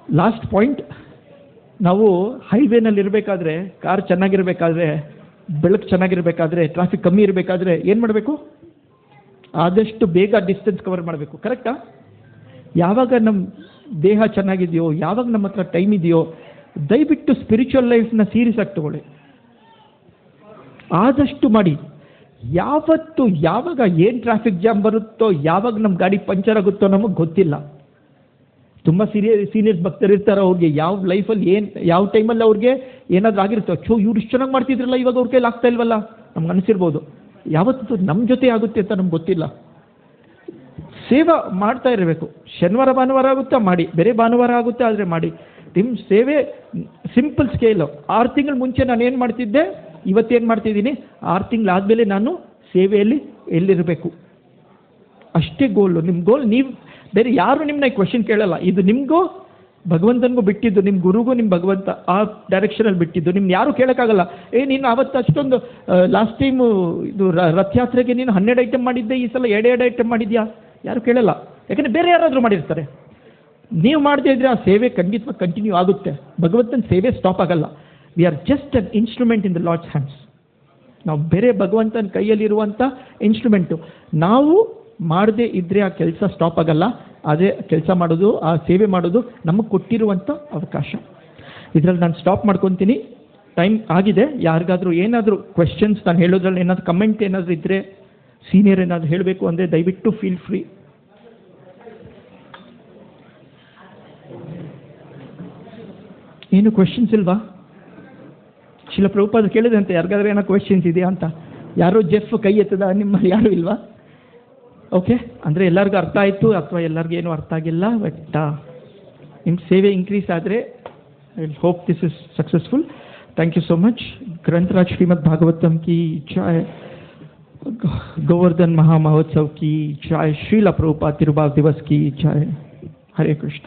ಲಾಸ್ಟ್ ಪಾಯಿಂಟ್, ನಾವು ಹೈವೇನಲ್ಲಿ ಇರಬೇಕಾದ್ರೆ, ಕಾರ್ ಚೆನ್ನಾಗಿರಬೇಕಾದ್ರೆ, ಬೆಳಕು ಚೆನ್ನಾಗಿರಬೇಕಾದ್ರೆ, ಟ್ರಾಫಿಕ್ ಕಮ್ಮಿ ಇರಬೇಕಾದ್ರೆ ಏನು ಮಾಡಬೇಕು? ಆದಷ್ಟು ಬೇಗ ಡಿಸ್ಟೆನ್ಸ್ ಕವರ್ ಮಾಡಬೇಕು. ಕರೆಕ್ಟಾ? ಯಾವಾಗ ನಮ್ಮ ದೇಹ ಚೆನ್ನಾಗಿದೆಯೋ, ಯಾವಾಗ ನಮ್ಮ ಹತ್ರ ಟೈಮ್ ಇದೆಯೋ, ದಯವಿಟ್ಟು ಸ್ಪಿರಿಚುವಲ್ ಲೈಫ್ನ ಸೀರಿಯಸ್ ಆಗಿ ತಗೊಳ್ಳಿ. ಆದಷ್ಟು ಮಾಡಿ. ಯಾವತ್ತು ಯಾವಾಗ ಏನು ಟ್ರಾಫಿಕ್ ಜಾಮ್ ಬರುತ್ತೋ, ಯಾವಾಗ ನಮ್ಮ ಗಾಡಿ ಪಂಚರ್ ಆಗುತ್ತೋ ನಮಗೆ ಗೊತ್ತಿಲ್ಲ. ತುಂಬ ಸೀನಿಯರ್ಸ್ ಭಕ್ತರು ಇರ್ತಾರೆ, ಅವ್ರಿಗೆ ಯಾವ ಲೈಫಲ್ಲಿ ಯಾವ ಟೈಮಲ್ಲಿ ಅವ್ರಿಗೆ ಏನಾದರೂ ಆಗಿರುತ್ತೋ, ಇವ್ರು ಇಷ್ಟು ಚೆನ್ನಾಗಿ ಮಾಡ್ತಿದ್ರಲ್ಲ, ಇವಾಗ ಅವ್ರ ಕೈಲಿ ಆಗ್ತಾ ಇಲ್ವಲ್ಲ, ನಮ್ಗೆ ಅನಿಸಿರ್ಬೋದು. ಯಾವತ್ತು ನಮ್ಮ ಜೊತೆ ಆಗುತ್ತೆ ಅಂತ ನಮ್ಗೆ ಗೊತ್ತಿಲ್ಲ. ಸೇವೆ ಮಾಡ್ತಾ ಇರಬೇಕು. ಶನಿವಾರ ಭಾನುವಾರ ಆಗುತ್ತಾ ಮಾಡಿ, ಬೇರೆ ಭಾನುವಾರ ಆಗುತ್ತೆ ಆದರೆ ಮಾಡಿ. ನಿಮ್ಮ ಸೇವೆ ಸಿಂಪಲ್ ಸ್ಕೇಲು. 6 ತಿಂಗಳು ಮುಂಚೆ ನಾನು ಏನು ಮಾಡ್ತಿದ್ದೆ, ಇವತ್ತೇನು ಮಾಡ್ತಿದ್ದೀನಿ, 6 ತಿಂಗಳಾದಮೇಲೆ ನಾನು ಸೇವೆಯಲ್ಲಿ ಎಲ್ಲಿರಬೇಕು, ಅಷ್ಟೇ ಗೋಲು. ನಿಮ್ಮ ಗೋಲ್ ನೀವು, ಬೇರೆ ಯಾರು ನಿಮ್ಮನ್ನ ಈ ಕ್ವೆಶನ್ ಕೇಳಲ್ಲ. ಇದು ನಿಮಗೂ ಭಗವಂತನಿಗೂ ಬಿಟ್ಟಿದ್ದು, ನಿಮ್ಮ ಗುರುಗೂ ನಿಮ್ಮ ಭಗವಂತ ಆ ಡೈರೆಕ್ಷನಲ್ಲಿ ಬಿಟ್ಟಿದ್ದು. ನಿಮ್ಗೆ ಯಾರು ಕೇಳೋಕ್ಕಾಗಲ್ಲ, ನೀನು ಅವತ್ತು ಅಷ್ಟೊಂದು ಲಾಸ್ಟ್ ಟೈಮು ಇದು ರಥಯಾತ್ರೆಗೆ ನೀನು 12 ಐಟಮ್ ಮಾಡಿದ್ದೆ, ಈ ಸಲ 2 ಐಟಮ್ ಮಾಡಿದ್ಯಾ, ಯಾರು ಕೇಳಲ್ಲ. ಯಾಕಂದರೆ ಬೇರೆ ಯಾರಾದರೂ ಮಾಡಿರ್ತಾರೆ. ನೀವು ಮಾಡದೇ ಇದ್ದರೆ ಆ ಸೇವೆ ಖಂಡಿತವಾಗಿ ಕಂಟಿನ್ಯೂ ಆಗುತ್ತೆ. ಭಗವಂತನ ಸೇವೆ ಸ್ಟಾಪ್ ಆಗಲ್ಲ. We are just an instrument in the lord's hands. ನಾವು ಬೇರೆ ಭಗವಂತನ ಕೈಯಲ್ಲಿರುವಂಥ ಇನ್ಸ್ಟ್ರೂಮೆಂಟು. ನಾವು ಮಾಡದೇ ಇದ್ದರೆ ಆ ಕೆಲಸ ಸ್ಟಾಪ್ ಆಗಲ್ಲ. ಅದೇ ಕೆಲಸ ಮಾಡೋದು, ಆ ಸೇವೆ ಮಾಡೋದು ನಮಗೆ ಕೊಟ್ಟಿರುವಂಥ ಅವಕಾಶ. ಇದರಲ್ಲಿ ನಾನು ಸ್ಟಾಪ್ ಮಾಡ್ಕೊತೀನಿ, ಟೈಮ್ ಆಗಿದೆ. ಯಾರಿಗಾದರೂ ಏನಾದರೂ ಕ್ವೆಶನ್ಸ್, ನಾನು ಹೇಳೋದ್ರಲ್ಲಿ ಏನಾದರೂ ಕಮೆಂಟ್ ಏನಾದರೂ ಇದ್ದರೆ, ಸೀನಿಯರ್ ಏನಾದರೂ ಹೇಳಬೇಕು ಅಂದರೆ ದಯವಿಟ್ಟು ಫೀಲ್ ಫ್ರೀ. ಏನು ಕ್ವೆಶನ್ಸ್ ಇಲ್ವಾ? ಶಿಲ ಪ್ರಭುಪಾದ ಕೇಳಿದಂತೆ ಯಾರಿಗಾದ್ರೂ ಏನೋ ಕ್ವೆಶನ್ಸ್ ಇದೆಯಾ ಅಂತ. ಯಾರೋ ಜೆಫ್ ಕೈ ಎತ್ತದ, ನಿಮ್ಮಲ್ಲಿ ಯಾರೂ ಇಲ್ವಾ? ಓಕೆ, ಅಂದರೆ ಎಲ್ಲರಿಗೂ ಅರ್ಥ ಆಯಿತು ಅಥವಾ ಎಲ್ಲರಿಗೂ ಏನೂ ಅರ್ಥ ಆಗಿಲ್ಲ. ಬಟ್ ನಿಮ್ಮ ಸೇವೆ ಇನ್ಕ್ರೀಸ್ ಆದರೆ I will hope this is successful. Thank you so much. ಗ್ರಂಥರಾಜ್ ಶ್ರೀಮದ್ ಭಾಗವತಂ ಕಿ ಜಯ, गोवर्धन महामहोत्सव की जय, श्रीला प्रभुपाद तिरुभाव दिवस की जय. हरे कृष्ण.